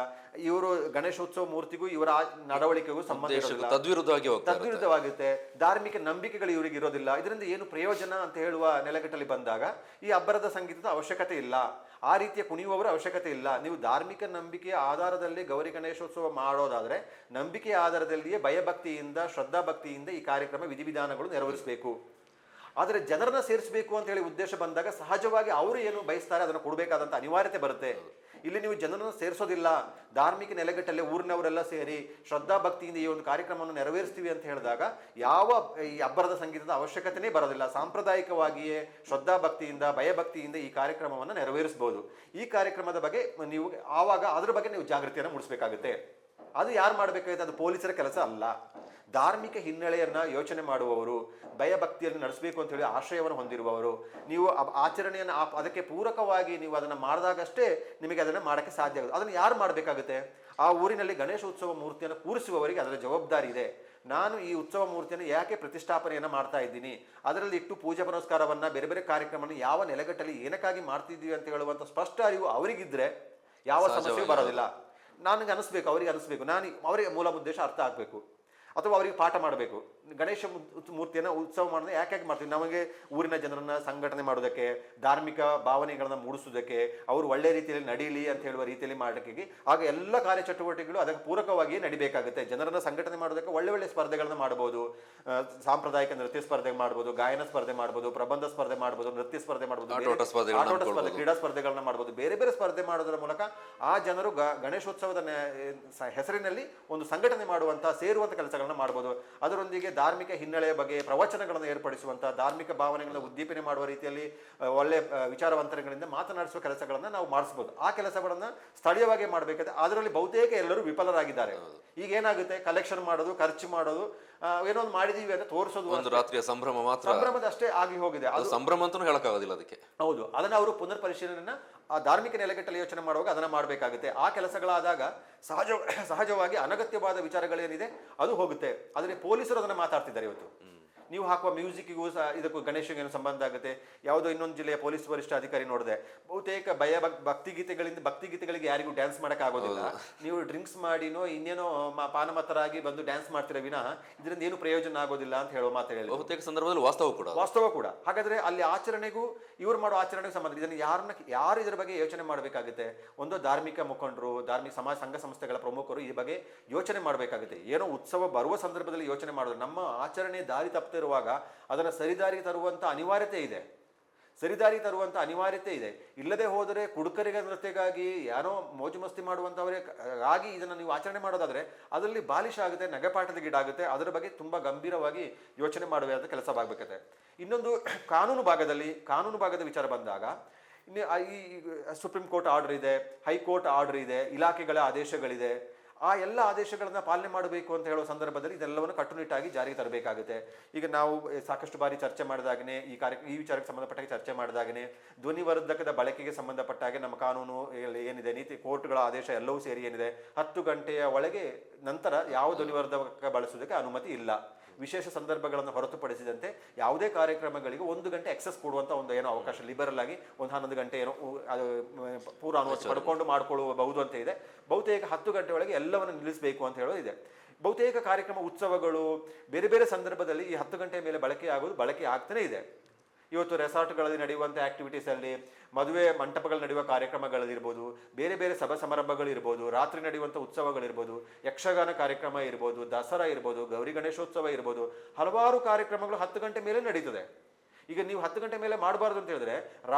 Speaker 2: ಇವರು ಗಣೇಶೋತ್ಸವ ಮೂರ್ತಿಗೂ ಇವರ ನಡವಳಿಕೆಗೂ ಸಂಬಂಧ ಇರೋದಿಲ್ಲ, ತದ್ವಿರುದ್ಧವಾಗುತ್ತೆ. ಧಾರ್ಮಿಕ ನಂಬಿಕೆಗಳು ಇವರಿಗೆ ಇರೋದಿಲ್ಲ. ಇದರಿಂದ ಏನು ಪ್ರಯೋಜನ ಅಂತ ಹೇಳುವ ನೆಲೆಗಟ್ಟಲ್ಲಿ ಬಂದಾಗ ಈ ಅಬ್ಬರದ ಸಂಗೀತದ ಅವಶ್ಯಕತೆ ಇಲ್ಲ, ಆ ರೀತಿಯ ಕುಣಿಯುವವರ ಅವಶ್ಯಕತೆ ಇಲ್ಲ. ನೀವು ಧಾರ್ಮಿಕ ನಂಬಿಕೆಯ ಆಧಾರದಲ್ಲಿ ಗೌರಿ ಗಣೇಶೋತ್ಸವ ಮಾಡೋದಾದ್ರೆ ನಂಬಿಕೆಯ ಆಧಾರದಲ್ಲಿಯೇ ಭಯಭಕ್ತಿಯಿಂದ ಶ್ರದ್ಧಾಭಕ್ತಿಯಿಂದ ಈ ಕಾರ್ಯಕ್ರಮ ವಿಧಿವಿಧಾನಗಳು ನೆರವೇರಿಸಬೇಕು. ಆದರೆ ಜನರನ್ನ ಸೇರಿಸಬೇಕು ಅಂತ ಹೇಳಿ ಉದ್ದೇಶ ಬಂದಾಗ ಸಹಜವಾಗಿ ಅವರು ಏನು ಬಯಸ್ತಾರೆ ಅದನ್ನು ಕೊಡಬೇಕಾದಂಥ ಅನಿವಾರ್ಯತೆ ಬರುತ್ತೆ. ಇಲ್ಲಿ ನೀವು ಜನರನ್ನು ಸೇರಿಸೋದಿಲ್ಲ, ಧಾರ್ಮಿಕ ನೆಲೆಗಟ್ಟಲ್ಲಿ ಊರಿನವರೆಲ್ಲ ಸೇರಿ ಶ್ರದ್ಧಾಭಕ್ತಿಯಿಂದ ಈ ಒಂದು ಕಾರ್ಯಕ್ರಮವನ್ನು ನೆರವೇರಿಸ್ತೀವಿ ಅಂತ ಹೇಳಿದಾಗ ಯಾವ ಈ ಅಬ್ಬರದ ಸಂಗೀತದ ಅವಶ್ಯಕತೆನೇ ಬರೋದಿಲ್ಲ. ಸಾಂಪ್ರದಾಯಿಕವಾಗಿಯೇ ಶ್ರದ್ಧಾಭಕ್ತಿಯಿಂದ ಭಯಭಕ್ತಿಯಿಂದ ಈ ಕಾರ್ಯಕ್ರಮವನ್ನು ನೆರವೇರಿಸಬಹುದು. ಈ ಕಾರ್ಯಕ್ರಮದ ಬಗ್ಗೆ ನೀವು ಆವಾಗ ಅದ್ರ ಬಗ್ಗೆ ನೀವು ಜಾಗೃತಿಯನ್ನು ಮೂಡಿಸಬೇಕಾಗುತ್ತೆ. ಅದು ಯಾರು ಮಾಡಬೇಕಾಗುತ್ತೆ? ಅದು ಪೊಲೀಸರ ಕೆಲಸ ಅಲ್ಲ. ಧಾರ್ಮಿಕ ಹಿನ್ನೆಲೆಯನ್ನ ಯೋಚನೆ ಮಾಡುವವರು, ಭಯಭಕ್ತಿಯನ್ನು ನಡೆಸಬೇಕು ಅಂತ ಹೇಳಿ ಆಶ್ರಯವನ್ನು ಹೊಂದಿರುವವರು, ನೀವು ಆಚರಣೆಯನ್ನು ಅದಕ್ಕೆ ಪೂರಕವಾಗಿ ನೀವು ಅದನ್ನು ಮಾಡಿದಾಗಷ್ಟೇ ನಿಮಗೆ ಅದನ್ನು ಮಾಡೋಕ್ಕೆ ಸಾಧ್ಯ ಆಗುತ್ತೆ. ಅದನ್ನು ಯಾರು ಮಾಡಬೇಕಾಗುತ್ತೆ? ಆ ಊರಿನಲ್ಲಿ ಗಣೇಶ ಉತ್ಸವ ಮೂರ್ತಿಯನ್ನು ಕೂರಿಸುವವರಿಗೆ ಅದರ ಜವಾಬ್ದಾರಿ ಇದೆ. ನಾನು ಈ ಉತ್ಸವ ಮೂರ್ತಿಯನ್ನು ಯಾಕೆ ಪ್ರತಿಷ್ಠಾಪನೆಯನ್ನು ಮಾಡ್ತಾ ಇದ್ದೀನಿ, ಅದರಲ್ಲಿ ಇಟ್ಟು ಪೂಜೆ ಪುನಸ್ಕಾರವನ್ನ ಬೇರೆ ಬೇರೆ ಕಾರ್ಯಕ್ರಮವನ್ನು ಯಾವ ನೆಲೆಗಟ್ಟಲ್ಲಿ ಏನಕ್ಕಾಗಿ ಮಾಡ್ತಿದ್ದೀವಿ ಅಂತ ಹೇಳುವಂಥ ಸ್ಪಷ್ಟ ಅರಿವು ಅವರಿಗಿದ್ರೆ ಯಾವ ಸಮಸ್ಯೆ ಬರೋದಿಲ್ಲ. ನನಗೆ ಅನಿಸ್ಬೇಕು, ಅವರಿಗೆ ಅನಿಸ್ಬೇಕು, ಅವರಿಗೆ ಮೂಲ ಉದ್ದೇಶ ಅರ್ಥ ಆಗಬೇಕು, ಅಥವಾ ಅವರಿಗೆ ಪಾಠ ಮಾಡಬೇಕು. ಗಣೇಶ ಮೂರ್ತಿಯನ್ನು ಉತ್ಸವ ಮಾಡೋದು ಯಾಕೆ ಮಾಡ್ತೀವಿ? ನಮಗೆ ಊರಿನ ಜನರನ್ನ ಸಂಘಟನೆ ಮಾಡೋದಕ್ಕೆ, ಧಾರ್ಮಿಕ ಭಾವನೆಗಳನ್ನ ಮೂಡಿಸೋದಕ್ಕೆ, ಅವರು ಒಳ್ಳೆ ರೀತಿಯಲ್ಲಿ ನಡೀಲಿ ಅಂತ ಹೇಳುವ ರೀತಿಯಲ್ಲಿ ಮಾಡೋದಕ್ಕೆ, ಆಗ ಎಲ್ಲ ಕಾರ್ಯಚಟುವಟಿಕೆಗಳು ಅದಕ್ಕೆ ಪೂರಕವಾಗಿಯೇ ನಡಿಬೇಕಾಗುತ್ತೆ. ಜನರನ್ನ ಸಂಘಟನೆ ಮಾಡೋದಕ್ಕೆ ಒಳ್ಳೆ ಸ್ಪರ್ಧೆಗಳನ್ನ ಮಾಡಬಹುದು. ಸಾಂಪ್ರದಾಯಿಕ ನೃತ್ಯ ಸ್ಪರ್ಧೆ ಮಾಡ್ಬೋದು, ಗಾಯನ ಸ್ಪರ್ಧೆ ಮಾಡ್ಬೋದು, ಪ್ರಬಂಧ ಸ್ಪರ್ಧೆ ಮಾಡ್ಬೋದು, ನೃತ್ಯ ಸ್ಪರ್ಧೆ ಮಾಡ್ಬೋದು, ಆಟೋಟ ಸ್ಪರ್ಧೆ, ಕ್ರೀಡಾ ಸ್ಪರ್ಧೆಗಳನ್ನ ಮಾಡ್ಬೋದು. ಬೇರೆ ಬೇರೆ ಸ್ಪರ್ಧೆ ಮಾಡೋದ್ರ ಮೂಲಕ ಆ ಜನರು ಗಣೇಶೋತ್ಸವದ ಹೆಸರಿನಲ್ಲಿ ಒಂದು ಸಂಘಟನೆ ಮಾಡುವಂತಹ ಸೇರುವಂತ ಕೆಲಸಗಳನ್ನ ಮಾಡಬಹುದು. ಅದರೊಂದಿಗೆ ಧಾರ್ಮಿಕ ಹಿನ್ನೆಲೆಯ ಬಗ್ಗೆ ಪ್ರವಚನಗಳನ್ನು ಏರ್ಪಡಿಸುವಂತಹ, ಧಾರ್ಮಿಕ ಭಾವನೆಗಳನ್ನ ಉದ್ದೀಪನೆ ಮಾಡುವ ರೀತಿಯಲ್ಲಿ ಒಳ್ಳೆ ವಿಚಾರವಂತರಗಳಿಂದ ಮಾತನಾಡಿಸುವ ಕೆಲಸಗಳನ್ನ ನಾವು ಮಾಡಿಸಬಹುದು. ಆ ಕೆಲಸಗಳನ್ನ ಸ್ಥಳೀಯವಾಗಿ ಮಾಡಬೇಕಾದ್ರೆ ಅದರಲ್ಲಿ ಬಹುತೇಕ ಎಲ್ಲರೂ ವಿಫಲರಾಗಿದ್ದಾರೆ. ಈಗ ಏನಾಗುತ್ತೆ, ಕಲೆಕ್ಷನ್ ಮಾಡೋದು, ಖರ್ಚು ಮಾಡೋದು, ಏನೋ ಒಂದು ಮಾಡಿದೀವಿ ಅಂತ ತೋರಿಸೋದು,
Speaker 1: ಒಂದು ರಾತ್ರಿಯ ಸಂಭ್ರಮ ಮಾತ್ರ,
Speaker 2: ಸಂಭ್ರಮದ ಅಷ್ಟೇ ಆಗಿ ಹೋಗಿದೆ. ಅದು
Speaker 1: ಸಂಭ್ರಮ ಅಂತಲೂ ಹೇಳಕ್ಕಾಗೋದಿಲ್ಲ ಅದಕ್ಕೆ.
Speaker 2: ಹೌದು, ಅದನ್ನ ಅವರು ಪುನರ್ ಪರಿಶೀಲನೆಯನ್ನ ಆ ಧಾರ್ಮಿಕ ನೆಲೆಗಟ್ಟಲ್ಲಿ ಯೋಚನೆ ಮಾಡುವಾಗ ಅದನ್ನ ಮಾಡಬೇಕಾಗುತ್ತೆ. ಆ ಕೆಲಸಗಳಾದಾಗ ಸಹಜವಾಗಿ ಅನಗತ್ಯವಾದ ವಿಚಾರಗಳೇನಿದೆ ಅದು ಹೋಗುತ್ತೆ. ಆದರೆ ಪೊಲೀಸರು ಅದನ್ನ ಮಾತಾಡ್ತಿದ್ದಾರೆ ಇವತ್ತು. ನೀವು ಹಾಕುವ ಮ್ಯೂಸಿಕ್ಕಿಗೂ ಸಹ ಇದಕ್ಕೂ ಗಣೇಶನಿಗೆ ಏನು ಸಂಬಂಧ ಆಗುತ್ತೆ. ಯಾವುದೋ ಇನ್ನೊಂದು ಜಿಲ್ಲೆಯ ಪೊಲೀಸ್ ವರಿಷ್ಠಾಧಿಕಾರಿ ನೋಡಿದೆ, ಬಹುತೇಕ ಭಕ್ತಿಗೀತೆಗಳಿಗೆ ಯಾರಿಗೂ ಡ್ಯಾನ್ಸ್ ಮಾಡಕ್ ಆಗೋದಿಲ್ಲ. ನೀವು ಡ್ರಿಂಕ್ಸ್ ಮಾಡಿನೋ ಇನ್ನೇನೋ ಪಾನಮತ್ತರಾಗಿ ಬಂದು ಡ್ಯಾನ್ಸ್ ಮಾಡ್ತೀರ ವಿನಃ ಇದರಿಂದ ಏನು ಪ್ರಯೋಜನ ಆಗೋದಿಲ್ಲ ಅಂತ ಹೇಳೋ ಮಾತು ಹೇಳಿ.
Speaker 1: ಬಹುತೇಕ ಸಂದರ್ಭದಲ್ಲಿ ವಾಸ್ತವ ಕೂಡ.
Speaker 2: ಹಾಗಾದ್ರೆ ಅಲ್ಲಿ ಆಚರಣೆಗೂ ಇವ್ರು ಮಾಡೋ ಆಚರಣೆಗೂ ಸಂಬಂಧ. ಇದನ್ನು ಯಾರು ಇದರ ಬಗ್ಗೆ ಯೋಚನೆ ಮಾಡಬೇಕಾಗುತ್ತೆ? ಒಂದು ಧಾರ್ಮಿಕ ಮುಖಂಡರು, ಧಾರ್ಮಿಕ ಸಮಾಜ ಸಂಘ ಸಂಸ್ಥೆಗಳ ಪ್ರಮುಖರು ಈ ಬಗ್ಗೆ ಯೋಚನೆ ಮಾಡಬೇಕಾಗುತ್ತೆ. ಏನೋ ಉತ್ಸವ ಬರುವ ಸಂದರ್ಭದಲ್ಲಿ ಯೋಚನೆ ಮಾಡೋದು. ನಮ್ಮ ಆಚರಣೆ ದಾರಿ ತಪ್ಪುತ್ತಿರುವಾಗ ಅದನ್ನು ಸರಿದಾರಿ ತರುವಂತ ಅನಿವಾರ್ಯತೆ ಇದೆ. ಇಲ್ಲದೆ ಹೋದರೆ ಕುಡುಕರಿಗೆ ನೃತ್ಯಕ್ಕಾಗಿ ಯಾರೋ ಮೋಜು ಮಸ್ತಿ ಮಾಡುವಂತವರಿಗಾಗಿ ಇದನ್ನು ನೀವು ಆಚರಣೆ ಮಾಡೋದಾದ್ರೆ ಅದರಲ್ಲಿ ಬಾಲಿಶ ಆಗುತ್ತೆ, ನಗೆಪಾಠದಗೀಡಾಗುತ್ತೆ. ಅದರ ಬಗ್ಗೆ ತುಂಬಾ ಗಂಭೀರವಾಗಿ ಯೋಚನೆ ಮಾಡುವ ಕೆಲಸವಾಗಬೇಕತ್ತೆ. ಇನ್ನೊಂದು ಕಾನೂನು ಭಾಗದ ವಿಚಾರ ಬಂದಾಗ ಈ ಸುಪ್ರೀಂ ಕೋರ್ಟ್ ಆರ್ಡರ್ ಇದೆ, ಹೈಕೋರ್ಟ್ ಆರ್ಡರ್ ಇದೆ, ಇಲಾಖೆಗಳ ಆದೇಶಗಳಿದೆ. ಆ ಎಲ್ಲ ಆದೇಶಗಳನ್ನ ಪಾಲನೆ ಮಾಡಬೇಕು ಅಂತ ಹೇಳೋ ಸಂದರ್ಭದಲ್ಲಿ ಇದೆಲ್ಲವನ್ನು ಕಟ್ಟುನಿಟ್ಟಾಗಿ ಜಾರಿಗೆ ತರಬೇಕಾಗುತ್ತೆ. ಈಗ ನಾವು ಸಾಕಷ್ಟು ಬಾರಿ ಚರ್ಚೆ ಮಾಡಿದಾಗನೇ ಈ ವಿಚಾರಕ್ಕೆ ಸಂಬಂಧಪಟ್ಟಾಗೆ ಚರ್ಚೆ ಮಾಡಿದಾಗನೇ ಧ್ವನಿವರ್ಧಕದ ಬಳಕೆಗೆ ಸಂಬಂಧಪಟ್ಟಾಗೆ ನಮ್ಮ ಕಾನೂನು ಏನಿದೆ, ನೀತಿ, ಕೋರ್ಟ್ಗಳ ಆದೇಶ ಎಲ್ಲವೂ ಸೇರಿ ಏನಿದೆ, 10 ಗಂಟೆಯ ಒಳಗೆ ನಂತರ ಯಾವ ಧ್ವನಿವರ್ಧಕ ಬಳಸುವುದಕ್ಕೆ ಅನುಮತಿ ಇಲ್ಲ. ವಿಶೇಷ ಸಂದರ್ಭಗಳನ್ನು ಹೊರತುಪಡಿಸಿದಂತೆ ಯಾವುದೇ ಕಾರ್ಯಕ್ರಮಗಳಿಗೆ 1 ಗಂಟೆ ಎಕ್ಸೆಸ್ ಕೊಡುವಂತ ಒಂದು ಏನೋ ಅವಕಾಶ ಲಿಬರಲ್ ಆಗಿ ಒಂದು 11 ಗಂಟೆ ಏನೋ ಅದು ಪೂರ ಅನುಮತಿ ಪಡ್ಕೊಂಡು ಮಾಡ್ಕೊಳ್ಳಬಹುದು ಅಂತ ಇದೆ. ಬಹುತೇಕ 10 ಗಂಟೆ ಒಳಗೆ ಎಲ್ಲವನ್ನು ನಿಲ್ಲಿಸಬೇಕು ಅಂತ ಹೇಳೋದು ಇದೆ. ಬಹುತೇಕ ಕಾರ್ಯಕ್ರಮ, ಉತ್ಸವಗಳು, ಬೇರೆ ಬೇರೆ ಸಂದರ್ಭದಲ್ಲಿ ಈ 10 ಗಂಟೆ ಮೇಲೆ ಬಳಕೆ ಆಗ್ತಾನೆ ಇದೆ. ಇವತ್ತು ರೆಸಾರ್ಟ್ಗಳಲ್ಲಿ ನಡೆಯುವಂಥ ಆಕ್ಟಿವಿಟೀಸ್ ಅಲ್ಲಿ, ಮದುವೆ ಮಂಟಪಗಳಲ್ಲಿ ನಡೆಯುವ ಕಾರ್ಯಕ್ರಮಗಳಿರ್ಬೋದು, ಬೇರೆ ಬೇರೆ ಸಭಾ ಸಮಾರಂಭಗಳಿರ್ಬೋದು, ರಾತ್ರಿ ನಡೆಯುವಂಥ ಉತ್ಸವಗಳಿರ್ಬೋದು, ಯಕ್ಷಗಾನ ಕಾರ್ಯಕ್ರಮ ಇರ್ಬೋದು, ದಸರಾ ಇರ್ಬೋದು, ಗೌರಿ ಗಣೇಶೋತ್ಸವ ಇರ್ಬೋದು, ಹಲವಾರು ಕಾರ್ಯಕ್ರಮಗಳು 10 ಗಂಟೆ ಮೇಲೆ ನಡೀತದೆ. ಈಗ ನೀವು 10 ಗಂಟೆ ಮೇಲೆ ಮಾಡಬಾರ್ದು ಅಂತ ಹೇಳಿದ್ರೆ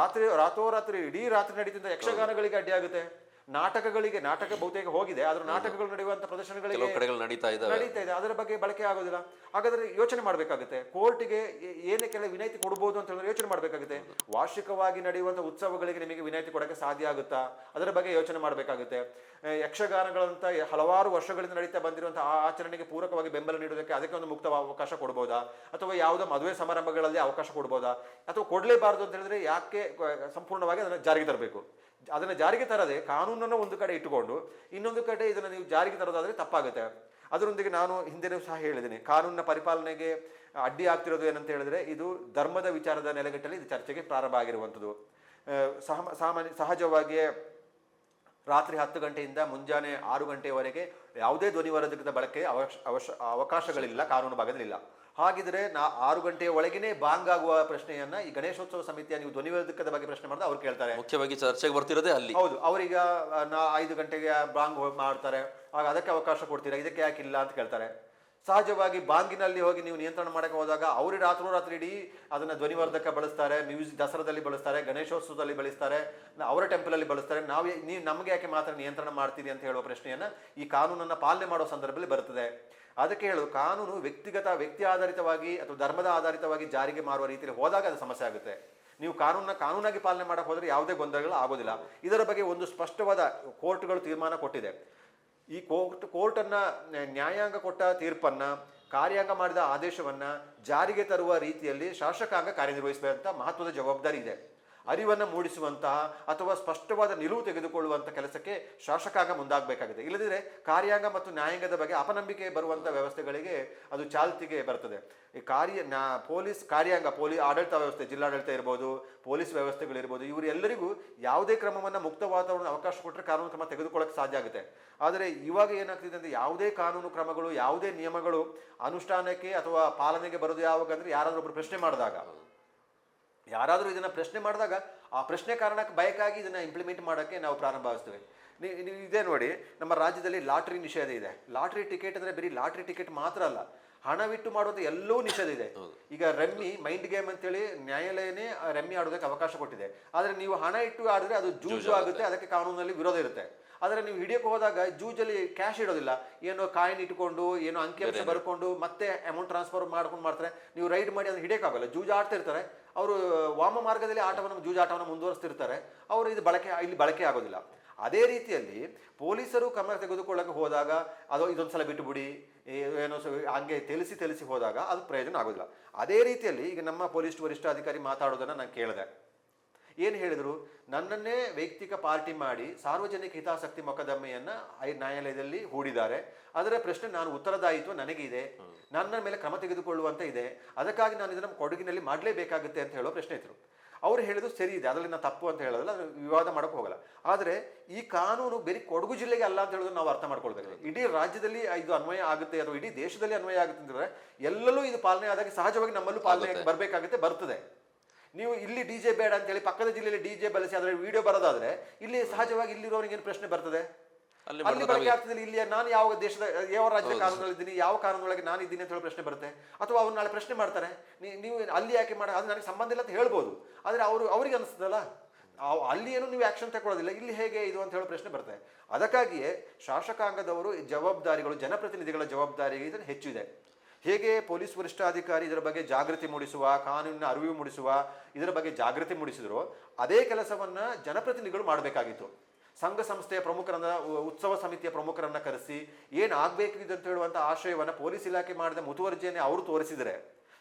Speaker 2: ರಾತ್ರೋರಾತ್ರಿ ಇಡೀ ರಾತ್ರಿ ನಡೀತಿದ್ದ ಯಕ್ಷಗಾನಗಳಿಗೆ ಅಡ್ಡಿ ಆಗುತ್ತೆ. ನಾಟಕ ಬಹುತೇಕ ಹೋಗಿದೆ, ಆದ್ರೂ ನಾಟಕಗಳು ನಡೆಯುವಂತ ಪ್ರದರ್ಶನಗಳಿಗೆ ನಡೀತಾ ಇದೆ. ಅದರ ಬಗ್ಗೆ ಬಳಕೆ ಆಗೋದಿಲ್ಲ. ಹಾಗಾದ್ರೆ ಯೋಚನೆ ಮಾಡಬೇಕಾಗುತ್ತೆ. ಕೋರ್ಟಿಗೆ ಏನಕ್ಕೆಲ್ಲ ವಿನಾಯಿತಿ ಕೊಡಬಹುದು ಅಂತ ಹೇಳಿದ್ರೆ ಯೋಚನೆ ಮಾಡಬೇಕಾಗುತ್ತೆ. ವಾರ್ಷಿಕವಾಗಿ ನಡೆಯುವಂತ ಉತ್ಸವಗಳಿಗೆ ನಿಮಗೆ ವಿನಾಯಿತಿ ಕೊಡಕ್ಕೆ ಸಾಧ್ಯ ಆಗುತ್ತಾ? ಅದರ ಬಗ್ಗೆ ಯೋಚನೆ ಮಾಡಬೇಕಾಗುತ್ತೆ. ಯಕ್ಷಗಾನಗಳಂತ ಹಲವಾರು ವರ್ಷಗಳಿಂದ ನಡೀತಾ ಬಂದಿರುವಂತಹ ಆಚರಣೆಗೆ ಪೂರಕವಾಗಿ ಬೆಂಬಲ ನೀಡುವುದಕ್ಕೆ ಅದಕ್ಕೆ ಒಂದು ಮುಕ್ತ ಅವಕಾಶ ಕೊಡ್ಬೋದಾ? ಅಥವಾ ಯಾವುದೋ ಮದುವೆ ಸಮಾರಂಭಗಳಲ್ಲಿ ಅವಕಾಶ ಕೊಡ್ಬೋದಾ? ಅಥವಾ ಕೊಡ್ಲೇಬಾರದು ಅಂತ ಹೇಳಿದ್ರೆ ಯಾಕೆ ಸಂಪೂರ್ಣವಾಗಿ ಅದನ್ನು ಜಾರಿಗೆ ತರಬೇಕು? ಅದನ್ನು ಜಾರಿಗೆ ತರದೆ ಕಾನೂನನ್ನು ಒಂದು ಕಡೆ ಇಟ್ಟುಕೊಂಡು ಇನ್ನೊಂದು ಕಡೆ ಇದನ್ನು ನೀವು ಜಾರಿಗೆ ತರೋದಾದ್ರೆ ತಪ್ಪಾಗುತ್ತೆ. ಅದರೊಂದಿಗೆ ನಾನು ಹಿಂದೆನೂ ಸಹ ಹೇಳಿದ್ದೀನಿ, ಕಾನೂನಿನ ಪರಿಪಾಲನೆಗೆ ಅಡ್ಡಿ ಆಗ್ತಿರೋದು ಏನಂತ ಹೇಳಿದ್ರೆ ಇದು ಧರ್ಮದ ವಿಚಾರದ ನೆಲೆಗಟ್ಟಲ್ಲಿ ಇದು ಚರ್ಚೆಗೆ ಪ್ರಾರಂಭ ಆಗಿರುವಂಥದ್ದು. ಸಹಜವಾಗಿ ರಾತ್ರಿ 10 ಗಂಟೆಯಿಂದ ಮುಂಜಾನೆ 6 ಗಂಟೆಯವರೆಗೆ ಯಾವುದೇ ಧ್ವನಿವರ್ಧಕದ ಬಳಕೆ ಅವಕಾಶಗಳಿಲ್ಲ, ಕಾನೂನು ಭಾಗದಲ್ಲಿಲ್ಲ. ಹಾಗಿದ್ರೆ 6 ಗಂಟೆಯ ಒಳಗೇನೆ ಬಾಂಗ್ ಆಗುವ ಪ್ರಶ್ನೆಯನ್ನ ಈ ಗಣೇಶೋತ್ಸವ ಸಮಿತಿಯ ನೀವು ಧ್ವನಿವರ್ಧಕದ ಬಗ್ಗೆ ಪ್ರಶ್ನೆ ಮಾಡಿದ್ರೆ ಅವ್ರು ಕೇಳ್ತಾರೆ.
Speaker 1: ಮುಖ್ಯವಾಗಿ ಚರ್ಚೆಗೆ ಬರ್ತಿರೋದೇ ಅಲ್ಲಿ.
Speaker 2: ಹೌದು, ಅವರೀಗ 5 ಗಂಟೆಗೆ ಬಾಂಗ್ ಮಾಡ್ತಾರೆ, ಆಗ ಅದಕ್ಕೆ ಅವಕಾಶ ಕೊಡ್ತೀರಾ, ಇದಕ್ಕೆ ಯಾಕಿಲ್ಲ ಅಂತ ಕೇಳ್ತಾರೆ. ಸಹಜವಾಗಿ ಬಾಂಗಿನಲ್ಲಿ ಹೋಗಿ ನೀವು ನಿಯಂತ್ರಣ ಮಾಡಕ್ಕೆ ಹೋದಾಗ ಅವರು ರಾತ್ರಿ ಇಡೀ ಅದನ್ನ ಧ್ವನಿವರ್ಧಕ ಬಳಸ್ತಾರೆ, ಮ್ಯೂಸಿಕ್ ದಸರಾದಲ್ಲಿ ಬಳಸ್ತಾರೆ, ಗಣೇಶೋತ್ಸವದಲ್ಲಿ ಬಳಸ್ತಾರೆ, ಅವರ ಟೆಂಪಲ್ ಅಲ್ಲಿ ಬಳಸ್ತಾರೆ. ನೀವು ನಮಗೆ ಯಾಕೆ ಮಾತ್ರ ನಿಯಂತ್ರಣ ಮಾಡ್ತೀರಿ ಅಂತ ಹೇಳುವ ಪ್ರಶ್ನೆಯನ್ನ ಈ ಕಾನೂನನ್ನ ಪಾಲನೆ ಮಾಡೋ ಸಂದರ್ಭದಲ್ಲಿ ಬರ್ತದೆ. ಅದಕ್ಕೆ ಹೇಳೋದು, ಕಾನೂನು ವ್ಯಕ್ತಿ ಆಧಾರಿತವಾಗಿ ಅಥವಾ ಧರ್ಮದ ಆಧಾರಿತವಾಗಿ ಜಾರಿಗೆ ಮಾರುವ ರೀತಿಯಲ್ಲಿ ಹೋದಾಗ ಅದು ಸಮಸ್ಯೆ ಆಗುತ್ತೆ. ನೀವು ಕಾನೂನಾಗಿ ಪಾಲನೆ ಮಾಡಕ್ಕೆ ಹೋದ್ರೆ ಯಾವುದೇ ಗೊಂದಲಗಳು ಆಗೋದಿಲ್ಲ. ಇದರ ಬಗ್ಗೆ ಒಂದು ಸ್ಪಷ್ಟವಾದ ಕೋರ್ಟ್ಗಳು ತೀರ್ಮಾನ ಕೊಟ್ಟಿದೆ. ಈ ಕೋರ್ಟನ್ನ ನ್ಯಾಯಾಂಗ ಕೊಟ್ಟ ತೀರ್ಪನ್ನ, ಕಾರ್ಯಾಂಗ ಮಾಡಿದ ಆದೇಶವನ್ನ ಜಾರಿಗೆ ತರುವ ರೀತಿಯಲ್ಲಿ ಶಾಸಕಾಂಗ ಕಾರ್ಯನಿರ್ವಹಿಸುವಂತ ಮಹತ್ವದ ಜವಾಬ್ದಾರಿ ಇದೆ. ಅರಿವನ್ನ ಮೂಡಿಸುವಂತಹ ಅಥವಾ ಸ್ಪಷ್ಟವಾದ ನಿಲುವು ತೆಗೆದುಕೊಳ್ಳುವಂತ ಕೆಲಸಕ್ಕೆ ಶಾಸಕಾಂಗ ಮುಂದಾಗಬೇಕಾಗಿದೆ. ಇಲ್ಲದಿದ್ರೆ ಕಾರ್ಯಾಂಗ ಮತ್ತು ನ್ಯಾಯಾಂಗದ ಬಗ್ಗೆ ಅಪನಂಬಿಕೆ ಬರುವಂತ ವ್ಯವಸ್ಥೆಗಳಿಗೆ ಅದು ಚಾಲ್ತಿಗೆ ಬರ್ತದೆ. ಈ ಪೊಲೀಸ್ ಆಡಳಿತ ವ್ಯವಸ್ಥೆ, ಜಿಲ್ಲಾಡಳಿತ ಇರ್ಬೋದು, ಪೊಲೀಸ್ ವ್ಯವಸ್ಥೆಗಳಿರ್ಬೋದು, ಇವರೆಲ್ಲರಿಗೂ ಯಾವುದೇ ಕ್ರಮವನ್ನ ಮುಕ್ತ ವಾತಾವರಣ ಅವಕಾಶ ಕೊಟ್ಟರೆ ಕಾನೂನು ಕ್ರಮ ತೆಗೆದುಕೊಳ್ಳಕ್ಕೆ ಸಾಧ್ಯ ಆಗುತ್ತೆ. ಆದರೆ ಇವಾಗ ಏನಾಗ್ತಿದೆ ಅಂದ್ರೆ ಯಾವುದೇ ಕಾನೂನು ಕ್ರಮಗಳು, ಯಾವುದೇ ನಿಯಮಗಳು ಅನುಷ್ಠಾನಕ್ಕೆ ಅಥವಾ ಪಾಲನೆಗೆ ಬರೋದು ಯಾವಾಗ ಅಂದ್ರೆ ಯಾರಾದ್ರೂ ಒಬ್ರು ಪ್ರಶ್ನೆ ಮಾಡಿದಾಗ ಆ ಪ್ರಶ್ನೆ ಕಾರಣಕ್ಕೆ ಬಯಕಾಗಿ ಇದನ್ನ ಇಂಪ್ಲಿಮೆಂಟ್ ಮಾಡೋಕ್ಕೆ ನಾವು ಪ್ರಾರಂಭಿಸ್ತೇವೆ. ನೀವು ಇದೇ ನೋಡಿ, ನಮ್ಮ ರಾಜ್ಯದಲ್ಲಿ ಲಾಟ್ರಿ ನಿಷೇಧ ಇದೆ. ಲಾಟ್ರಿ ಟಿಕೆಟ್ ಅಂದ್ರೆ ಬರೀ ಲಾಟ್ರಿ ಟಿಕೆಟ್ ಮಾತ್ರ ಅಲ್ಲ, ಹಣವಿಟ್ಟು ಮಾಡುವಂತ ಎಲ್ಲವೂ ನಿಷೇಧ ಇದೆ. ಈಗ ರಮ್ಮಿ ಮೈಂಡ್ ಗೇಮ್ ಅಂತೇಳಿ ನ್ಯಾಯಾಲಯನೇ ರಮ್ಮಿ ಆಡೋದಕ್ಕೆ ಅವಕಾಶ ಕೊಟ್ಟಿದೆ. ಆದ್ರೆ ನೀವು ಹಣ ಇಟ್ಟು ಆಡಿದ್ರೆ ಅದು ಜೂಜು ಆಗುತ್ತೆ, ಅದಕ್ಕೆ ಕಾನೂನಲ್ಲಿ ವಿರೋಧ ಇರುತ್ತೆ. ಆದ್ರೆ ನೀವು ಹಿಡಿಯಕ್ಕೆ ಹೋದಾಗ ಜೂಜಲ್ಲಿ ಕ್ಯಾಶ್ ಇಡೋದಿಲ್ಲ, ಏನೋ ಕಾಯಿನ್ ಇಟ್ಕೊಂಡು ಏನೋ ಅಂಕಿ ಬರ್ಕೊಂಡು ಮತ್ತೆ ಅಮೌಂಟ್ ಟ್ರಾನ್ಸ್ಫರ್ ಮಾಡ್ತಾರೆ. ನೀವು ರೈಡ್ ಮಾಡಿ ಅದನ್ನ ಹಿಡಿಯಕ್ಕಾಗಲ್ಲ, ಜೂಜು ಆಡ್ತಾ ಇರ್ತಾರೆ ಅವರು. ವಾಮ ಮಾರ್ಗದಲ್ಲಿ ಜೂಜಾಟವನ್ನು ಮುಂದುವರಿಸ್ತಿರ್ತಾರೆ ಅವರು. ಇಲ್ಲಿ ಬಳಕೆ ಆಗೋದಿಲ್ಲ. ಅದೇ ರೀತಿಯಲ್ಲಿ ಪೊಲೀಸರು ಕ್ರಮ ತೆಗೆದುಕೊಳ್ಳಕ್ಕೆ ಹೋದಾಗ ಇದೊಂದ್ಸಲ ಬಿಟ್ಟುಬಿಡಿ ಏನೋ ಹಂಗೆ ತಿಳಿಸಿ ಹೋದಾಗ ಅದು ಪ್ರಯೋಜನ ಆಗೋದಿಲ್ಲ. ಅದೇ ರೀತಿಯಲ್ಲಿ ಈಗ ನಮ್ಮ ಪೊಲೀಸ್ ವರಿಷ್ಠಾಧಿಕಾರಿ ಮಾತಾಡೋದನ್ನ ನಾನು ಕೇಳಿದೆ. ಏನು ಹೇಳಿದರು, ನನ್ನನ್ನೇ ವೈಯಕ್ತಿಕ ಪಾರ್ಟಿ ಮಾಡಿ ಸಾರ್ವಜನಿಕ ಹಿತಾಸಕ್ತಿ ಮೊಕದ್ದಮೆಯನ್ನ ನ್ಯಾಯಾಲಯದಲ್ಲಿ ಹೂಡಿದ್ದಾರೆ. ಅದರ ಪ್ರಶ್ನೆ ನಾನು ಉತ್ತರದಾಯಿತ್ವ ನನಗಿದೆ, ನನ್ನ ಮೇಲೆ ಕ್ರಮ ತೆಗೆದುಕೊಳ್ಳುವಂತ ಇದೆ, ಅದಕ್ಕಾಗಿ ನಾನು ಇದನ್ನು ಕೊಡಗಿನಲ್ಲಿ ಮಾಡಲೇಬೇಕಾಗುತ್ತೆ ಅಂತ ಹೇಳೋ ಪ್ರಶ್ನೆ ಇದ್ರು. ಅವ್ರು ಹೇಳಿದ್ರು ಸರಿ ಇದೆ, ಅದರಲ್ಲಿ ನಾನು ತಪ್ಪು ಅಂತ ಹೇಳೋದಿಲ್ಲ, ವಿವಾದ ಮಾಡಕ್ಕೆ ಹೋಗಲ್ಲ. ಆದರೆ ಈ ಕಾನೂನು ಬರೀ ಕೊಡಗು ಜಿಲ್ಲೆಗೆ ಅಲ್ಲ ಅಂತ ಹೇಳೋದು ನಾವು ಅರ್ಥ ಮಾಡ್ಕೊಳ್ಬೇಕು. ಇಡೀ ರಾಜ್ಯದಲ್ಲಿ ಇದು ಅನ್ವಯ ಆಗುತ್ತೆ ಅಥವಾ ಇಡೀ ದೇಶದಲ್ಲಿ ಅನ್ವಯ ಆಗುತ್ತೆ ಅಂತಂದ್ರೆ ಎಲ್ಲರೂ ಇದು ಪಾಲನೆ ಆದಾಗ ಸಹಜವಾಗಿ ನಮ್ಮಲ್ಲೂ ಪಾಲನೆ ಬರಬೇಕಾಗುತ್ತೆ, ಬರ್ತದೆ. ನೀವು ಇಲ್ಲಿ ಡಿಜೆ ಬೇಡ ಅಂತ ಹೇಳಿ ಪಕ್ಕದ ಜಿಲ್ಲೆಯಲ್ಲಿ ಡಿಜೆ ಬಳಸಿ ಅದರ ವಿಡಿಯೋ ಬರೋದಾದ್ರೆ ಇಲ್ಲಿ ಸಹಜವಾಗಿ ಇಲ್ಲಿರೋರಿಗೆ ಏನು ಪ್ರಶ್ನೆ ಬರ್ತದೆ, ಅಲ್ಲಿ ಬಳಕೆ ಆಗ್ತದೆ. ಇಲ್ಲಿ ನಾನು ಯಾವ ದೇಶದ ಯಾವ ರಾಜ್ಯದ ಕಾನೂನಲ್ಲಿದ್ದೀನಿ, ಯಾವ ಕಾನೂನೊಳಗೆ ನಾನು ಇದ್ದೀನಿ ಅಂತ ಹೇಳೋ ಪ್ರಶ್ನೆ ಬರುತ್ತೆ. ಅಥವಾ ಅವ್ರು ನಾಳೆ ಪ್ರಶ್ನೆ ಮಾಡ್ತಾರೆ, ನೀವು ಅಲ್ಲಿ ಯಾಕೆ ಮಾಡ, ಅದು ನನಗೆ ಸಂಬಂಧ ಇಲ್ಲ ಅಂತ ಹೇಳ್ಬೋದು. ಆದರೆ ಅವ್ರಿಗೆ ಅನಿಸ್ತದಲ್ಲ, ಅಲ್ಲಿ ಏನು ನೀವು ಆಕ್ಷನ್ ತಗೊಳ್ಳೋದಿಲ್ಲ, ಇಲ್ಲಿ ಹೇಗೆ ಇದು ಅಂತ ಹೇಳೋ ಪ್ರಶ್ನೆ ಬರ್ತದೆ. ಅದಕ್ಕಾಗಿಯೇ ಶಾಸಕಾಂಗದವರು ಜವಾಬ್ದಾರಿಗಳು, ಜನಪ್ರತಿನಿಧಿಗಳ ಜವಾಬ್ದಾರಿ ಇದನ್ನು ಹೆಚ್ಚಿದೆ. ಹೇಗೆ ಪೊಲೀಸ್ ವರಿಷ್ಠಾಧಿಕಾರಿ ಇದರ ಬಗ್ಗೆ ಜಾಗೃತಿ ಮೂಡಿಸುವ, ಕಾನೂನಿನ ಅರಿವು ಮೂಡಿಸುವ, ಇದರ ಬಗ್ಗೆ ಜಾಗೃತಿ ಮೂಡಿಸಿದ್ರು, ಅದೇ ಕೆಲಸವನ್ನ ಜನಪ್ರತಿನಿಧಿಗಳು ಮಾಡಬೇಕಾಗಿತ್ತು. ಸಂಘ ಸಂಸ್ಥೆಯ ಪ್ರಮುಖರನ್ನ, ಉತ್ಸವ ಸಮಿತಿಯ ಪ್ರಮುಖರನ್ನ ಕರೆಸಿ ಏನಾಗಬೇಕು ಇದು ಅಂತ ಹೇಳುವಂಥ ಆಶಯವನ್ನ ಪೊಲೀಸ್ ಇಲಾಖೆ ಮಾಡಿದ ಮುತುವರ್ಜಿಯನ್ನೇ ಅವರು ತೋರಿಸಿದರೆ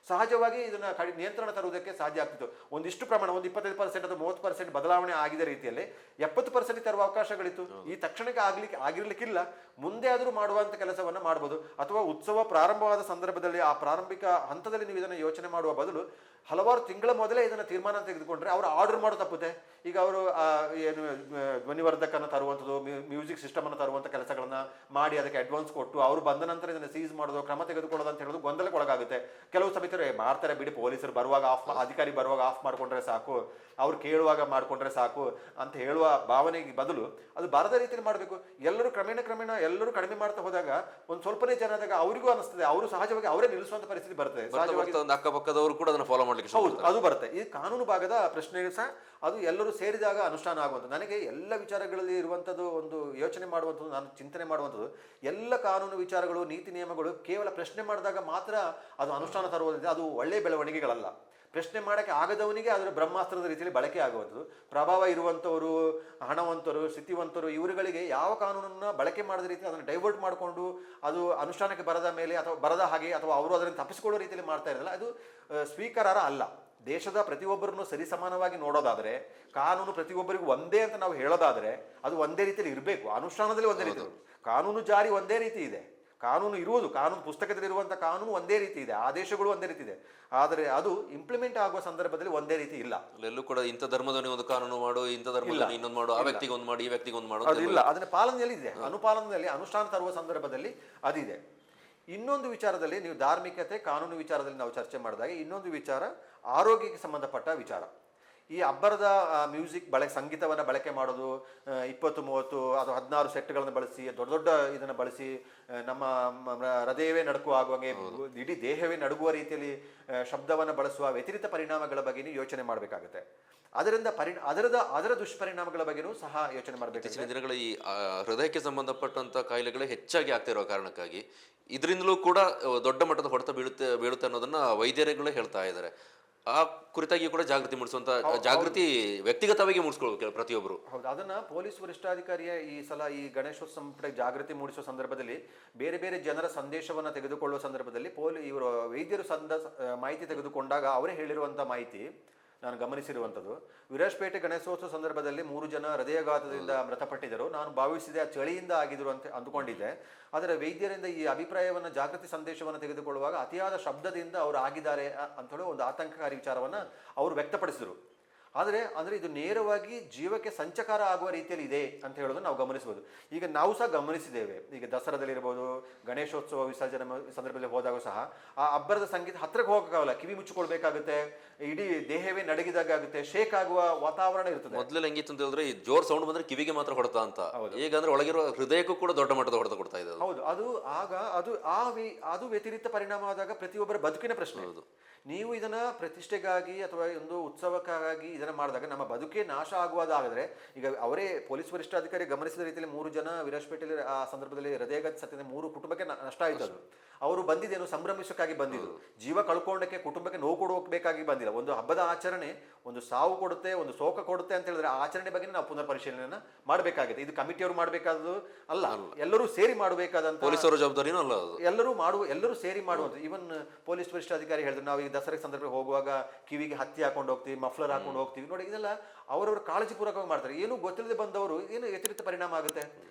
Speaker 2: ಸಹಜವಾಗಿ ಇದನ್ನ ನಿಯಂತ್ರಣ ತರುವುದಕ್ಕೆ ಸಾಧ್ಯ ಆಗ್ತಿತ್ತು. ಒಂದಿಷ್ಟು ಪ್ರಮಾಣ, ಒಂದು 25% ಅಥವಾ 30% ಬದಲಾವಣೆ ಆಗಿದ ರೀತಿಯಲ್ಲಿ 70% ತರುವ ಅವಕಾಶಗಳಿತ್ತು. ಈ ತಕ್ಷಣಕ್ಕೆ ಆಗಿರ್ಲಿಕ್ಕಿಲ್ಲ, ಮುಂದೆ ಆದರೂ ಮಾಡುವಂತ ಕೆಲಸವನ್ನ ಮಾಡ್ಬೋದು. ಅಥವಾ ಉತ್ಸವ ಪ್ರಾರಂಭವಾದ ಸಂದರ್ಭದಲ್ಲಿ ಆ ಪ್ರಾರಂಭಿಕ ಹಂತದಲ್ಲಿ ನೀವು ಇದನ್ನು ಯೋಚನೆ ಮಾಡುವ ಬದಲು ಹಲವಾರು ತಿಂಗಳ ಮೊದಲೇ ಇದನ್ನು ತೀರ್ಮಾನ ತೆಗೆದುಕೊಂಡ್ರೆ ಅವರು ಆರ್ಡರ್ ಮಾಡೋ ತಪ್ಪುತ್ತೆ. ಈಗ ಅವರು ಏನು ಧ್ವನಿವರ್ಧಕನ ತರುವಂಥದ್ದು, ಮ್ಯೂಸಿಕ್ ಸಿಸ್ಟಮ್ ಅನ್ನು ತರುವಂಥ ಕೆಲಸಗಳನ್ನ ಮಾಡಿ ಅದಕ್ಕೆ ಅಡ್ವಾನ್ಸ್ ಕೊಟ್ಟು ಅವರು ಬಂದ ನಂತರ ಇದನ್ನು ಸೀಸ್ ಮಾಡೋದು, ಕ್ರಮ ತೆಗೆದುಕೊಳ್ಳೋದು ಅಂತ ಹೇಳೋದು ಗೊಂದಲಕ್ಕೆ ಒಳಗಾಗುತ್ತೆ. ಕೆಲವು ಸಮಿತಿಯರು ಮಾಡ್ತಾರೆ ಬಿಡಿ, ಪೊಲೀಸರು ಬರುವಾಗ ಅಧಿಕಾರಿ ಬರುವಾಗ ಆಫ್ ಮಾಡ್ಕೊಂಡ್ರೆ ಸಾಕು, ಅವ್ರು ಕೇಳುವಾಗ ಮಾಡ್ಕೊಂಡ್ರೆ ಸಾಕು ಅಂತ ಹೇಳುವ ಭಾವನೆಗೆ ಬದಲು ಅದು ಬಾರದ ರೀತಿಯಲ್ಲಿ ಮಾಡಬೇಕು. ಎಲ್ಲರೂ ಕ್ರಮೇಣ ಎಲ್ಲರೂ ಕಡಿಮೆ ಮಾಡ್ತಾ ಹೋದಾಗ ಒಂದು ಸ್ವಲ್ಪನೇ ಜನ ಆದಾಗ ಅವರಿಗೂ ಅನಿಸ್ತದೆ, ಅವರು ಸಹಜವಾಗಿ ಅವರೇ ನಿಲ್ಲಿಸುವಂತ ಪರಿಸ್ಥಿತಿ ಬರ್ತದೆ.
Speaker 1: ಅಕ್ಕಪಕ್ಕದವರು ಕೂಡ ಅದನ್ನು ಫಾಲೋ ಮಾಡ್ಲಿಕ್ಕೆ
Speaker 2: ಹೌದು, ಅದು ಬರುತ್ತೆ. ಈ ಕಾನೂನು ಭಾಗದ ಪ್ರಶ್ನೆ ಸಹ ಅದು ಎಲ್ಲರೂ ಸೇರಿದಾಗ ಅನುಷ್ಠಾನ ಆಗುವಂಥದ್ದು. ನನಗೆ ಎಲ್ಲ ವಿಚಾರಗಳಲ್ಲಿ ಇರುವಂಥದ್ದು ಒಂದು ಯೋಚನೆ ಮಾಡುವಂಥದ್ದು, ನಾನು ಚಿಂತನೆ ಮಾಡುವಂಥದ್ದು, ಎಲ್ಲ ಕಾನೂನು ವಿಚಾರಗಳು, ನೀತಿ ನಿಯಮಗಳು ಕೇವಲ ಪ್ರಶ್ನೆ ಮಾಡಿದಾಗ ಮಾತ್ರ ಅದು ಅನುಷ್ಠಾನ ತರುವುದಿಲ್ಲ, ಅದು ಒಳ್ಳೆಯ ಬೆಳವಣಿಗೆಗಳಲ್ಲ. ಪ್ರಶ್ನೆ ಮಾಡೋಕ್ಕೆ ಆಗದವನಿಗೆ ಅದರ ಬ್ರಹ್ಮಾಸ್ತ್ರದ ರೀತಿಯಲ್ಲಿ ಬಳಕೆ ಆಗುವಂಥದ್ದು. ಪ್ರಭಾವ ಇರುವಂಥವರು, ಹಣವಂತರು, ಸ್ಥಿತಿವಂತರು, ಇವರುಗಳಿಗೆ ಯಾವ ಕಾನೂನನ್ನು ಬಳಕೆ ಮಾಡಿದ ರೀತಿ ಅದನ್ನು ಡೈವರ್ಟ್ ಮಾಡಿಕೊಂಡು ಅದು ಅನುಷ್ಠಾನಕ್ಕೆ ಬರದ ಮೇಲೆ ಅಥವಾ ಬರದ ಹಾಗೆ ಅಥವಾ ಅವರು ಅದನ್ನು ತಪ್ಪಿಸಿಕೊಳ್ಳೋ ರೀತಿಯಲ್ಲಿ ಮಾಡ್ತಾ ಇರಲ್ಲ, ಅದು ಸ್ವೀಕಾರಾರ್ಹ ಅಲ್ಲ. ದೇಶದ ಪ್ರತಿಯೊಬ್ಬರನ್ನು ಸರಿಸಮಾನವಾಗಿ ನೋಡೋದಾದರೆ, ಕಾನೂನು ಪ್ರತಿಯೊಬ್ಬರಿಗೂ ಒಂದೇ ಅಂತ ನಾವು ಹೇಳೋದಾದರೆ ಅದು ಒಂದೇ ರೀತಿಯಲ್ಲಿ ಇರಬೇಕು. ಅನುಷ್ಠಾನದಲ್ಲಿ ಒಂದೇ ರೀತಿ, ಕಾನೂನು ಜಾರಿ ಒಂದೇ ರೀತಿ ಇದೆ, ಕಾನೂನು ಇರುವುದು, ಕಾನೂನು ಪುಸ್ತಕದಲ್ಲಿ ಇರುವಂಥ ಕಾನೂನು ಒಂದೇ ರೀತಿ ಇದೆ, ಆದೇಶಗಳು ಒಂದೇ ರೀತಿ ಇದೆ. ಆದರೆ ಅದು ಇಂಪ್ಲಿಮೆಂಟ್ ಆಗುವ ಸಂದರ್ಭದಲ್ಲಿ ಒಂದೇ ರೀತಿ ಇಲ್ಲ.
Speaker 1: ಎಲ್ಲೂ ಕೂಡ ಇಂಥ ಧರ್ಮದಲ್ಲಿ ಒಂದು ಕಾನೂನು ಮಾಡು, ಇಂಥ ಧರ್ಮದಲ್ಲಿ ಇನ್ನೊಂದು ಮಾಡು, ಆ ವ್ಯಕ್ತಿಗೆ ಒಂದು ಮಾಡಿ, ಈ ವ್ಯಕ್ತಿಗೆ ಒಂದು ಮಾಡು,
Speaker 2: ಅದಿಲ್ಲ. ಅದನ್ನ ಪಾಲನೆಯಲ್ಲಿ ಇದೆ, ಅನುಪಾಲನೆಯಲ್ಲಿ ಅನುಷ್ಠಾನ ತರುವ ಸಂದರ್ಭದಲ್ಲಿ ಅದಿದೆ. ಇನ್ನೊಂದು ವಿಚಾರದಲ್ಲಿ, ನೀವು ಧಾರ್ಮಿಕತೆ ಕಾನೂನು ವಿಚಾರದಲ್ಲಿ ನಾವು ಚರ್ಚೆ ಮಾಡಿದಾಗ ಇನ್ನೊಂದು ವಿಚಾರ ಆರೋಗ್ಯಕ್ಕೆ ಸಂಬಂಧಪಟ್ಟ ವಿಚಾರ. ಈ ಅಬ್ಬರದ ಮ್ಯೂಸಿಕ್ ಸಂಗೀತವನ್ನು ಬಳಕೆ ಮಾಡೋದು, 20-30 ಅಥವಾ 16 ಸೆಟ್ಗಳನ್ನು ಬಳಸಿ ದೊಡ್ಡ ಇದನ್ನು ಬಳಸಿ ನಮ್ಮ ಹೃದಯವೇ ನಡುಕು ಆಗುವಂಗೆ, ಇಡೀ ದೇಹವೇ ನಡುಗುವ ರೀತಿಯಲ್ಲಿ ಶಬ್ದವನ್ನು ಬಳಸುವ ವ್ಯತಿರಿಕ್ತ ಪರಿಣಾಮಗಳ ಬಗ್ಗೆಯೂ ಯೋಚನೆ ಮಾಡಬೇಕಾಗುತ್ತೆ. ಅದರಿಂದ ಅದರ ದುಷ್ಪರಿಣಾಮಗಳ ಬಗ್ಗೆಯೂ ಸಹ ಯೋಚನೆ ಮಾಡಬೇಕು.
Speaker 1: ಇತ್ತೀಚಿನ ದಿನಗಳ ಈ ಹೃದಯಕ್ಕೆ ಸಂಬಂಧಪಟ್ಟಂತ ಕಾಯಿಲೆಗಳೇ ಹೆಚ್ಚಾಗಿ ಆಗ್ತಾ ಇರೋ ಕಾರಣಕ್ಕಾಗಿ ಇದರಿಂದಲೂ ಕೂಡ ದೊಡ್ಡ ಮಟ್ಟದ ಹೊಡೆತ ಬೀಳುತ್ತೆ ಅನ್ನೋದನ್ನ ವೈದ್ಯರುಗಳೇ ಹೇಳ್ತಾ ಇದ್ದಾರೆ. ಆ ಕುರಿತಾಗಿ ಕೂಡ ಜಾಗೃತಿ ಮೂಡಿಸುವಂತ, ಜಾಗೃತಿ ವ್ಯಕ್ತಿಗತವಾಗಿ ಮೂಡಿಸ್ಕೊಳ್ಬೇಕು ಪ್ರತಿಯೊಬ್ಬರು.
Speaker 2: ಹೌದು, ಅದನ್ನ ಪೊಲೀಸ್ ವರಿಷ್ಠಾಧಿಕಾರಿಯ ಈ ಸಲ ಈ ಗಣೇಶೋತ್ಸವ ಜಾಗೃತಿ ಮೂಡಿಸುವ ಸಂದರ್ಭದಲ್ಲಿ ಬೇರೆ ಬೇರೆ ಜನರ ಸಂದೇಶವನ್ನ ತೆಗೆದುಕೊಳ್ಳುವ ಸಂದರ್ಭದಲ್ಲಿ ಇವರು ವೈದ್ಯರು ಮಾಹಿತಿ ತೆಗೆದುಕೊಂಡಾಗ ಅವರೇ ಹೇಳಿರುವಂತ ಮಾಹಿತಿ ನಾನು ಗಮನಿಸಿರುವಂಥದ್ದು, ವಿರಾಜಪೇಟೆ ಗಣೇಶೋತ್ಸವ ಸಂದರ್ಭದಲ್ಲಿ 3 ಜನ ಹೃದಯಾಘಾತದಿಂದ ಮೃತಪಟ್ಟಿದ್ದರು. ನಾನು ಭಾವಿಸಿದೆ ಆ ಚಳಿಯಿಂದ ಆಗಿದ್ರು ಅಂತ ಅಂದುಕೊಂಡಿದ್ದೆ. ಆದರೆ ವೈದ್ಯರಿಂದ ಈ ಅಭಿಪ್ರಾಯವನ್ನು, ಜಾಗೃತಿ ಸಂದೇಶವನ್ನು ತೆಗೆದುಕೊಳ್ಳುವಾಗ ಅತಿಯಾದ ಶಬ್ದದಿಂದ ಅವರು ಆಗಿದ್ದಾರೆ ಅಂತ ಹೇಳಿ ಒಂದು ಆತಂಕಕಾರಿ ವಿಚಾರವನ್ನು ಅವರು ವ್ಯಕ್ತಪಡಿಸಿದರು. ಆದರೆ ಇದು ನೇರವಾಗಿ ಜೀವಕ್ಕೆ ಸಂಚಕಾರ ಆಗುವ ರೀತಿಯಲ್ಲಿ ಇದೆ ಅಂತ ಹೇಳೋದನ್ನು ನಾವು ಗಮನಿಸಬಹುದು. ಈಗ ನಾವು ಸಹ ಗಮನಿಸಿದ್ದೇವೆ, ಈಗ ದಸರಾದಲ್ಲಿರ್ಬೋದು, ಗಣೇಶೋತ್ಸವ ವಿಸರ್ಜನೆ ಸಂದರ್ಭದಲ್ಲಿ ಹೋದಾಗ ಸಹ ಆ ಅಬ್ಬರದ ಸಂಗೀತ ಹತ್ರಕ್ಕೆ ಹೋಗಕ್ಕಾಗಲ್ಲ, ಕಿವಿ ಮುಚ್ಚಿಕೊಳ್ಬೇಕಾಗುತ್ತೆ, ಇಡೀ ದೇಹವೇ ನಡಗಿದಾಗ ಆಗುತ್ತೆ, ಶೇಕ್ ಆಗುವ ವಾತಾವರಣ ಇರ್ತದೆ.
Speaker 1: ಮೊದಲೆಲ್ಲ ಹೆಂಗಿತ್ತು ಅಂತ ಹೇಳಿದ್ರೆ ಈ ಜೋರ್ ಸೌಂಡ್ ಬಂದ್ರೆ ಕಿವಿಗೆ ಮಾತ್ರ ಹೊಡೆತ ಅಂತ, ಈಗ ಅಂದ್ರೆ ಒಳಗಿರುವ ಹೃದಯಕ್ಕೂ ಕೂಡ ದೊಡ್ಡ ಮಟ್ಟದ ಹೊಡೆತ ಕೊಡ್ತಾ ಇದೆ.
Speaker 2: ಹೌದು, ಅದು ವ್ಯತಿರಿಕ್ತ ಪರಿಣಾಮ ಆದಾಗ ಪ್ರತಿಯೊಬ್ಬರ ಬದುಕಿನ ಪ್ರಶ್ನೆ. ನೀವು ಇದನ್ನ ಪ್ರತಿಷ್ಠೆಗಾಗಿ ಅಥವಾ ಒಂದು ಉತ್ಸವಕ್ಕಾಗಿ ಇದನ್ನ ಮಾಡಿದಾಗ ನಮ್ಮ ಬದುಕೇ ನಾಶ ಆಗುವುದಾದರೆ, ಈಗ ಅವರೇ ಪೊಲೀಸ್ ವರಿಷ್ಠಾಧಿಕಾರಿ ಗಮನಿಸಿದ ರೀತಿಯಲ್ಲಿ 3 ಜನ ವಿರಾಜಪೇಟೆಯಲ್ಲಿ ಆ ಸಂದರ್ಭದಲ್ಲಿ ಹೃದಯಾಘಾತ ಸತ್ಯದ 3 ಕುಟುಂಬಕ್ಕೆ ನಷ್ಟ ಆಯ್ತು. ಅದು ಅವರು ಬಂದಿದ್ದೇನು ಸಂಭ್ರಮಿಸಕ್ಕಾಗಿ ಬಂದಿದ್ದು, ಜೀವ ಕಳ್ಕೊಂಡಕ್ಕೆ ಕುಟುಂಬಕ್ಕೆ ನೋವು ಕೊಡಬೇಕಾಗಿ ಬಂದಿಲ್ಲ. ಒಂದು ಹಬ್ಬದ ಆಚರಣೆ ಒಂದು ಸಾವು ಕೊಡುತ್ತೆ, ಒಂದು ಶೋಕ ಕೊಡುತ್ತೆ ಅಂತ ಹೇಳಿದ್ರೆ ಆ ಆಚರಣೆ ಬಗ್ಗೆ ನಾವು ಪುನರ್ ಪರಿಶೀಲನೆ ಮಾಡಬೇಕಾಗಿದೆ. ಇದು ಕಮಿಟಿಯವರು ಮಾಡಬೇಕಾದದ್ದು ಅಲ್ಲ, ಎಲ್ಲರೂ ಸೇರಿ ಮಾಡಬೇಕಾದಂತ,
Speaker 1: ಪೊಲೀಸರ ಜವಾಬ್ದಾರಿನೂ ಅಲ್ಲ,
Speaker 2: ಎಲ್ಲರೂ ಸೇರಿ ಮಾಡುವಂತ. ಇವನ್ ಪೊಲೀಸ್ ವರಿಷ್ಠಾಧಿಕಾರಿ ಹೇಳಿದ್ರು, ನಾವು ಈ ದಸರಾ ಸಂದರ್ಭ ಹೋಗುವಾಗ ಕಿವಿಗೆ ಹತ್ತಿ ಹಾಕೊಂಡು ಹೋಗ್ತೀವಿ, ಮಫ್ಲರ್ ಹಾಕೊಂಡು ಹೋಗ್ತೀವಿ ಹೋಗ್ತೀವಿ ನೋಡಿ. ಇದೆಲ್ಲ ಅವರವರು ಕಾಳಜಿಪೂರ್ವಕವಾಗಿ ಮಾಡ್ತಾರೆ. ಏನು ಗೊತ್ತಿಲ್ಲದೆ ಬಂದವರು ಏನು ವ್ಯತಿರಿಕ್ತ ಪರಿಣಾಮ ಆಗುತ್ತೆ.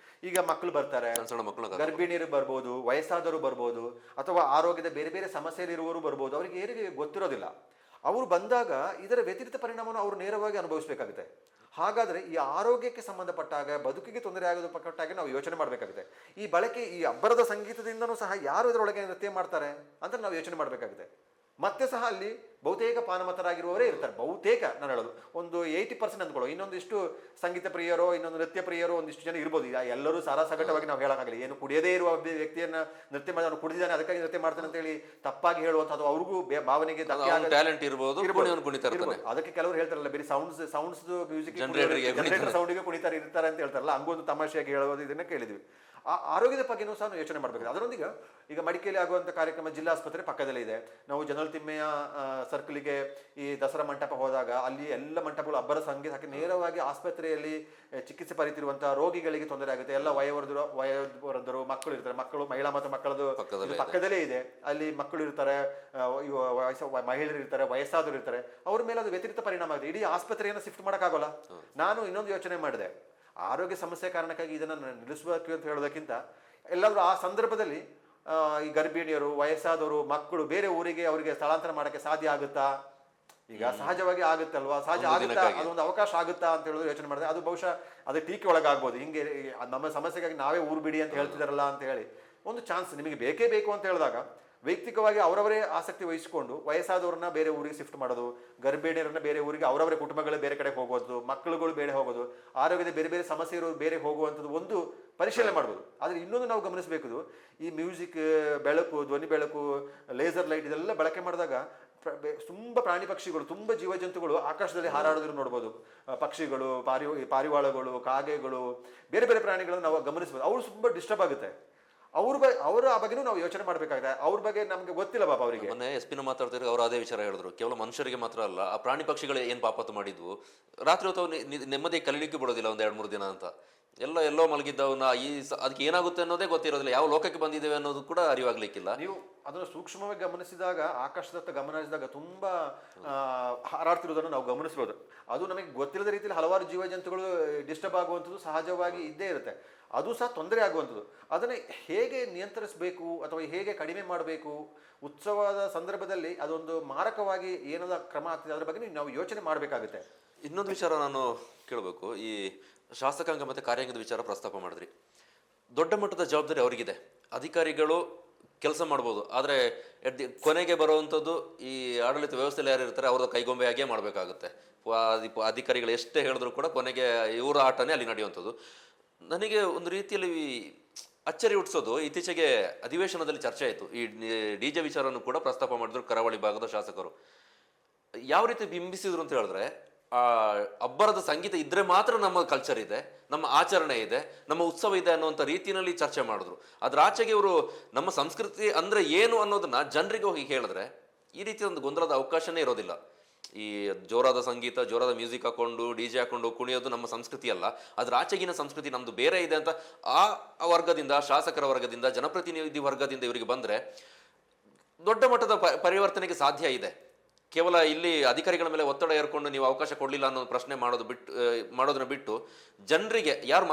Speaker 2: ಈಗ ಮಕ್ಕಳು ಬರ್ತಾರೆ,
Speaker 1: ಸಣ್ಣ ಮಕ್ಕಳು,
Speaker 2: ಗರ್ಭಿಣಿಯರು ಬರ್ಬೋದು, ವಯಸ್ಸಾದವರು ಬರ್ಬೋದು, ಅಥವಾ ಆರೋಗ್ಯದ ಬೇರೆ ಬೇರೆ ಸಮಸ್ಯೆಯಲ್ಲಿರುವವರು ಬರ್ಬೋದು. ಅವರಿಗೆ ಏನಿಗೆ ಗೊತ್ತಿರೋದಿಲ್ಲ. ಅವರು ಬಂದಾಗ ಇದರ ವ್ಯತಿರಿಕ್ತ ಪರಿಣಾಮವನ್ನು ಅವರು ನೇರವಾಗಿ ಅನುಭವಿಸಬೇಕಾಗುತ್ತೆ. ಹಾಗಾದರೆ ಈ ಆರೋಗ್ಯಕ್ಕೆ ಸಂಬಂಧಪಟ್ಟಾಗ, ಬದುಕಿಗೆ ತೊಂದರೆ ಆಗೋದು ಪಟ್ಟಾಗ ನಾವು ಯೋಚನೆ ಮಾಡಬೇಕಾಗುತ್ತೆ. ಈ ಬಳಕೆ, ಈ ಅಬ್ಬರದ ಸಂಗೀತದಿಂದನೂ ಸಹ ಯಾರು ಇದರೊಳಗೆ ನೃತ್ಯ ಮಾಡ್ತಾರೆ ಅಂತ ನಾವು ಯೋಚನೆ ಮಾಡಬೇಕಾಗುತ್ತೆ. ಮತ್ತೆ ಸಹ ಅಲ್ಲಿ ಬಹುತೇಕ ಪಾನಮತರಾಗಿರುವವರೇ ಇರ್ತಾರೆ. ಬಹುತೇಕ ನಾನು ಹೇಳೋದು ಒಂದು 80% ಅಂದ್ಕೊಳ್ಳೋ. ಇನ್ನೊಂದಿಷ್ಟು ಸಂಗೀತ ಪ್ರಿಯರೋ, ಇನ್ನೊಂದು ನೃತ್ಯ ಪ್ರಿಯರೋ ಒಂದಿಷ್ಟು ಜನ ಇರ್ಬೋದು. ಎಲ್ಲರೂ ಸಾರಾಸಗಟವಾಗಿ ನಾವು ಹೇಳೋಕ್ಕಾಗಲಿ. ಏನು ಕುಡಿಯದೇ ಇರುವ ವ್ಯಕ್ತಿಯನ್ನ ನೃತ್ಯ ಮಾಡಿ ಅವನು ಕುಡಿದಿದ್ದಾನೆ ಅದಕ್ಕಾಗಿ ನೃತ್ಯ ಮಾಡ್ತಾನೆ ಅಂತ ಹೇಳಿ ತಪ್ಪಾಗಿ ಹೇಳುವಂಥದ್ದು ಅವ್ರಿಗೂ ಭಾವನೆಗೆ
Speaker 1: ಟ್ಯಾಲೆಂಟ್ ಇರ್ಬೋದು.
Speaker 2: ಅದಕ್ಕೆ ಕೆಲವರು ಹೇಳ್ತಾರಲ್ಲ, ಬರೀ ಸೌಂಡ್ಸ್ ಮ್ಯೂಸಿಕ್ ಜನರೇಟರ್ ಸೌಂಡಿಗೆ ಕುಣಿತಾರೆ ಇರ್ತಾರೆ ಅಂತ ಹೇಳ್ತಾರಲ್ಲ, ಹಂಗೊಂದು ತಮಾಷೆಯಾಗಿ ಹೇಳೋದು ಇದನ್ನ ಕೇಳಿದ್ವಿ. ಆ ಆರೋಗ್ಯದ ಬಗ್ಗೆನೂ ಸಹ ನಾವು ಯೋಚನೆ ಮಾಡಬೇಕು. ಅದರೊಂದಿಗೆ ಈಗ ಮಡಿಕೇಲಿ ಆಗುವಂಥ ಕಾರ್ಯಕ್ರಮ ಜಿಲ್ಲಾ ಆಸ್ಪತ್ರೆ ಪಕ್ಕದಲ್ಲೇ ಇದೆ. ನಾವು ಜನರಲ್ ತಿಮ್ಮೆಯ ಸರ್ಕಲ್ಗೆ ಈ ದಸರಾ ಮಂಟಪ ಹೋದಾಗ ಅಲ್ಲಿ ಎಲ್ಲ ಮಂಟಪಗಳು ಅಬ್ಬರ ಸಂಗೀತ ಹಾಕಿ ನೇರವಾಗಿ ಆಸ್ಪತ್ರೆಯಲ್ಲಿ ಚಿಕಿತ್ಸೆ ಪರೀತಿರುವಂತಹ ರೋಗಿಗಳಿಗೆ ತೊಂದರೆ ಆಗುತ್ತೆ. ಎಲ್ಲ ವಯೋವೃದ್ಧರು ಮಕ್ಕಳು ಇರ್ತಾರೆ. ಮಕ್ಕಳು, ಮಹಿಳಾ ಮತ್ತು ಮಕ್ಕಳದು ಪಕ್ಕದಲ್ಲೇ ಇದೆ. ಅಲ್ಲಿ ಮಕ್ಕಳು ಇರ್ತಾರೆ, ಮಹಿಳೆಯರು ಇರ್ತಾರೆ, ವಯಸ್ಸಾದರು ಇರ್ತಾರೆ. ಅವ್ರ ಮೇಲೆ ಅದು ವ್ಯತಿರಿಕ್ತ ಪರಿಣಾಮ ಆಗುತ್ತೆ. ಇಡೀ ಆಸ್ಪತ್ರೆಯನ್ನು ಶಿಫ್ಟ್ ಮಾಡೋಕ್ಕಾಗೋಲ್ಲ. ನಾನು ಇನ್ನೊಂದು ಯೋಚನೆ ಮಾಡಿದೆ, ಆರೋಗ್ಯ ಸಮಸ್ಯೆ ಕಾರಣಕ್ಕಾಗಿ ಇದನ್ನು ನಿಲ್ಲಿಸಬೇಕು ಅಂತ ಹೇಳೋದಕ್ಕಿಂತ ಎಲ್ಲಾದ್ರೂ ಆ ಸಂದರ್ಭದಲ್ಲಿ ಈ ಗರ್ಭಿಣಿಯರು, ವಯಸ್ಸಾದವರು, ಮಕ್ಕಳು ಬೇರೆ ಊರಿಗೆ ಅವರಿಗೆ ಸ್ಥಳಾಂತರ ಮಾಡೋಕ್ಕೆ ಸಾಧ್ಯ ಆಗುತ್ತಾ? ಈಗ ಸಹಜವಾಗಿ ಆಗುತ್ತಲ್ವಾ, ಸಹಜ ಆಗುತ್ತಾ, ಅದೊಂದು ಅವಕಾಶ ಆಗುತ್ತಾ ಅಂತ ಹೇಳೋದು ಯೋಚನೆ ಮಾಡಿದೆ. ಅದು ಬಹುಶಃ ಅದು ಟೀಕೆ ಒಳಗಾಗ್ಬೋದು. ಹಿಂಗೆ ನಮ್ಮ ಸಮಸ್ಯೆಗಾಗಿ ನಾವೇ ಊರು ಬಿಡಿ ಅಂತ ಹೇಳ್ತಿದಾರಲ್ಲ ಅಂತ ಹೇಳಿ ಒಂದು ಚಾನ್ಸ್ ನಿಮಗೆ ಬೇಕೇ ಬೇಕು ಅಂತ ಹೇಳಿದಾಗ ವೈಯಕ್ತಿಕವಾಗಿ ಅವರವರೇ ಆಸಕ್ತಿ ವಹಿಸಿಕೊಂಡು ವಯಸ್ಸಾದವ್ರನ್ನ ಬೇರೆ ಊರಿಗೆ ಶಿಫ್ಟ್ ಮಾಡೋದು, ಗರ್ಭಿಣಿಯರನ್ನ ಬೇರೆ ಊರಿಗೆ, ಅವರವರೇ ಕುಟುಂಬಗಳು ಬೇರೆ ಕಡೆ ಹೋಗೋದು, ಮಕ್ಕಳುಗಳು ಬೇರೆ ಹೋಗೋದು, ಆರೋಗ್ಯದ ಬೇರೆ ಬೇರೆ ಸಮಸ್ಯೆ ಇರೋದು ಬೇರೆ ಹೋಗುವಂಥದ್ದು ಒಂದು ಪರಿಶೀಲನೆ ಮಾಡ್ಬೋದು. ಆದರೆ ಇನ್ನೊಂದು ನಾವು ಗಮನಿಸಬೇಕು, ಈ ಮ್ಯೂಸಿಕ್, ಬೆಳಕು, ಧ್ವನಿ ಬೆಳಕು, ಲೇಸರ್ ಲೈಟ್ ಇದೆಲ್ಲ ಬಳಕೆ ಮಾಡಿದಾಗ ತುಂಬ ಪ್ರಾಣಿ ಪಕ್ಷಿಗಳು, ತುಂಬ ಜೀವಜಂತುಗಳು ಆಕಾಶದಲ್ಲಿ ಹಾರಾಡೋದನ್ನು ನೋಡ್ಬೋದು. ಪಕ್ಷಿಗಳು, ಪಾರಿವಾಳಗಳು, ಕಾಗೆಗಳು, ಬೇರೆ ಬೇರೆ ಪ್ರಾಣಿಗಳನ್ನು ನಾವು ಗಮನಿಸ್ಬೋದು. ಅವರು ತುಂಬ ಡಿಸ್ಟರ್ಬ್ ಆಗುತ್ತೆ. ಅವರ ಬಗ್ಗೆನೂ ನಾವು ಯೋಚನೆ ಮಾಡಬೇಕಾಗಿದೆ. ಅವ್ರ ಬಗ್ಗೆ ನಮ್ಗೆ ಗೊತ್ತಿಲ್ಲ ಪಾಪ ಅವರಿಗೆ.
Speaker 1: ಮೊನ್ನೆ SP ಮಾತಾಡ್ತಿದ್ರು, ಅವ್ರು ಅದೇ ವಿಚಾರ ಹೇಳಿದ್ರು. ಕೇವಲ ಮನುಷ್ಯರಿಗೆ ಮಾತ್ರ ಅಲ್ಲ, ಆ ಪ್ರಾಣಿ ಪಕ್ಷಿಗಳು ಏನ್ ಪಾಪತ್ತು ಮಾಡಿದ್ವು, ರಾತ್ರಿ ಹೊತ್ತು ನೆಮ್ಮದಿ ಕಲೀಲಿಕ್ಕೆ ಬಿಡೋದಿಲ್ಲ ಒಂದ್ 2-3 ದಿನ ಅಂತ. ಎಲ್ಲೋ ಮಲಗಿದ್ದವನ್ನ ಅದಕ್ಕೆ ಏನಾಗುತ್ತೆ ಅನ್ನೋದೇ ಗೊತ್ತಿರೋದಿಲ್ಲ. ಯಾವ ಲೋಕಕ್ಕೆ ಬಂದಿದ್ದೇವೆ ಅನ್ನೋದು ಕೂಡ ಅರಿವಾಗ್ಲಿಕ್ಕಿಲ್ಲ.
Speaker 2: ನೀವು ಅದನ್ನು ಸೂಕ್ಷ್ಮವಾಗಿ ಗಮನಿಸಿದಾಗ, ಆಕಾಶದತ್ತ ಗಮನ ಹರಿಸಿದಾಗ ತುಂಬಾ ಹಾರಾಡ್ತಿರೋದನ್ನು ನಾವು ಗಮನಿಸಬಹುದು. ಅದು ನಮಗೆ ಗೊತ್ತಿಲ್ಲದ ರೀತಿಯಲ್ಲಿ ಹಲವಾರು ಜೀವಜಂತುಗಳು ಡಿಸ್ಟರ್ಬ್ ಆಗುವಂಥದ್ದು ಸಹಜವಾಗಿ ಇದ್ದೇ ಇರುತ್ತೆ. ಅದು ಸಹ ತೊಂದರೆ ಆಗುವಂಥದ್ದು. ಅದನ್ನು ಹೇಗೆ ನಿಯಂತ್ರಿಸಬೇಕು ಅಥವಾ ಹೇಗೆ ಕಡಿಮೆ ಮಾಡಬೇಕು, ಉತ್ಸವದ ಸಂದರ್ಭದಲ್ಲಿ ಅದೊಂದು ಮಾರಕವಾಗಿ ಏನಾದ ಕ್ರಮ ಆಗ್ತದೆ, ಅದರ ಬಗ್ಗೆ ನಾವು ಯೋಚನೆ ಮಾಡಬೇಕಾಗುತ್ತೆ.
Speaker 1: ಇನ್ನೊಂದು ವಿಚಾರ ನಾನು ಕೇಳಬೇಕು. ಈ ಶಾಸಕಾಂಗ ಮತ್ತು ಕಾರ್ಯಾಂಗದ ವಿಚಾರ ಪ್ರಸ್ತಾಪ ಮಾಡಿದ್ರಿ. ದೊಡ್ಡ ಮಟ್ಟದ ಜವಾಬ್ದಾರಿ ಅವರಿಗಿದೆ. ಅಧಿಕಾರಿಗಳು ಕೆಲಸ ಮಾಡ್ಬೋದು, ಆದರೆ ಕೊನೆಗೆ ಬರುವಂಥದ್ದು ಈ ಆಡಳಿತ ವ್ಯವಸ್ಥೆಯಲ್ಲಿ ಯಾರು ಇರ್ತಾರೆ ಅವ್ರದ್ದು ಕೈಗೊಂಬೆಯಾಗಿಯೇ ಮಾಡಬೇಕಾಗುತ್ತೆ. ಅಧಿಕಾರಿಗಳು ಎಷ್ಟೇ ಹೇಳಿದ್ರು ಕೂಡ ಕೊನೆಗೆ ಇವರ ಆಟನೇ ಅಲ್ಲಿ ನಡೆಯುವಂಥದ್ದು. ನನಗೆ ಒಂದು ರೀತಿಯಲ್ಲಿ ಅಚ್ಚರಿ ಹುಟ್ಟಿಸೋದು, ಇತ್ತೀಚೆಗೆ ಅಧಿವೇಶನದಲ್ಲಿ ಚರ್ಚೆ ಆಯಿತು. ಈ DJ ವಿಚಾರವನ್ನು ಕೂಡ ಪ್ರಸ್ತಾಪ ಮಾಡಿದ್ರು ಕರಾವಳಿ ಭಾಗದ ಶಾಸಕರು. ಯಾವ ರೀತಿ ಬಿಂಬಿಸಿದ್ರು ಅಂತ ಹೇಳಿದ್ರೆ, ಅಬ್ಬರದ ಸಂಗೀತ ಇದ್ರೆ ಮಾತ್ರ ನಮ್ಮ ಕಲ್ಚರ್ ಇದೆ, ನಮ್ಮ ಆಚರಣೆ ಇದೆ, ನಮ್ಮ ಉತ್ಸವ ಇದೆ ಅನ್ನುವಂಥ ರೀತಿಯಲ್ಲಿ ಚರ್ಚೆ ಮಾಡಿದ್ರು. ಅದ್ರ ಆಚೆಗೆ ಇವರು ನಮ್ಮ ಸಂಸ್ಕೃತಿ ಅಂದ್ರೆ ಏನು ಅನ್ನೋದನ್ನ ಜನರಿಗೆ ಹೋಗಿ ಹೇಳಿದ್ರೆ ಈ ರೀತಿ ಒಂದು ಗೊಂದಲದ ಅವಕಾಶನೇ ಇರೋದಿಲ್ಲ. ಈ ಜೋರಾದ ಸಂಗೀತ, ಜೋರಾದ ಮ್ಯೂಸಿಕ್ ಹಾಕೊಂಡು DJ ಹಾಕೊಂಡು ಕುಣಿಯೋದು ನಮ್ಮ ಸಂಸ್ಕೃತಿ ಅಲ್ಲ, ಅದ್ರ ಆಚೆಗಿನ ಸಂಸ್ಕೃತಿ ನಮ್ದು ಬೇರೆ ಇದೆ ಅಂತ ಆ ವರ್ಗದಿಂದ, ಶಾಸಕರ ವರ್ಗದಿಂದ, ಜನಪ್ರತಿನಿಧಿ ವರ್ಗದಿಂದ ಇವರಿಗೆ ಬಂದ್ರೆ ದೊಡ್ಡ ಮಟ್ಟದ ಪರಿವರ್ತನೆಗೆ ಸಾಧ್ಯ ಇದೆ. ಕೇವಲ ಇಲ್ಲಿ ಅಧಿಕಾರಿಗಳ ಮೇಲೆ ಒತ್ತಡ ಏರ್ಕೊಂಡು ನೀವು ಅವಕಾಶ ಕೊಡಲಿಲ್ಲ ಅನ್ನೋ ಪ್ರಶ್ನೆ ಮಾಡೋದನ್ನ ಬಿಟ್ಟು ಜನರಿಗೆ ಯಾರು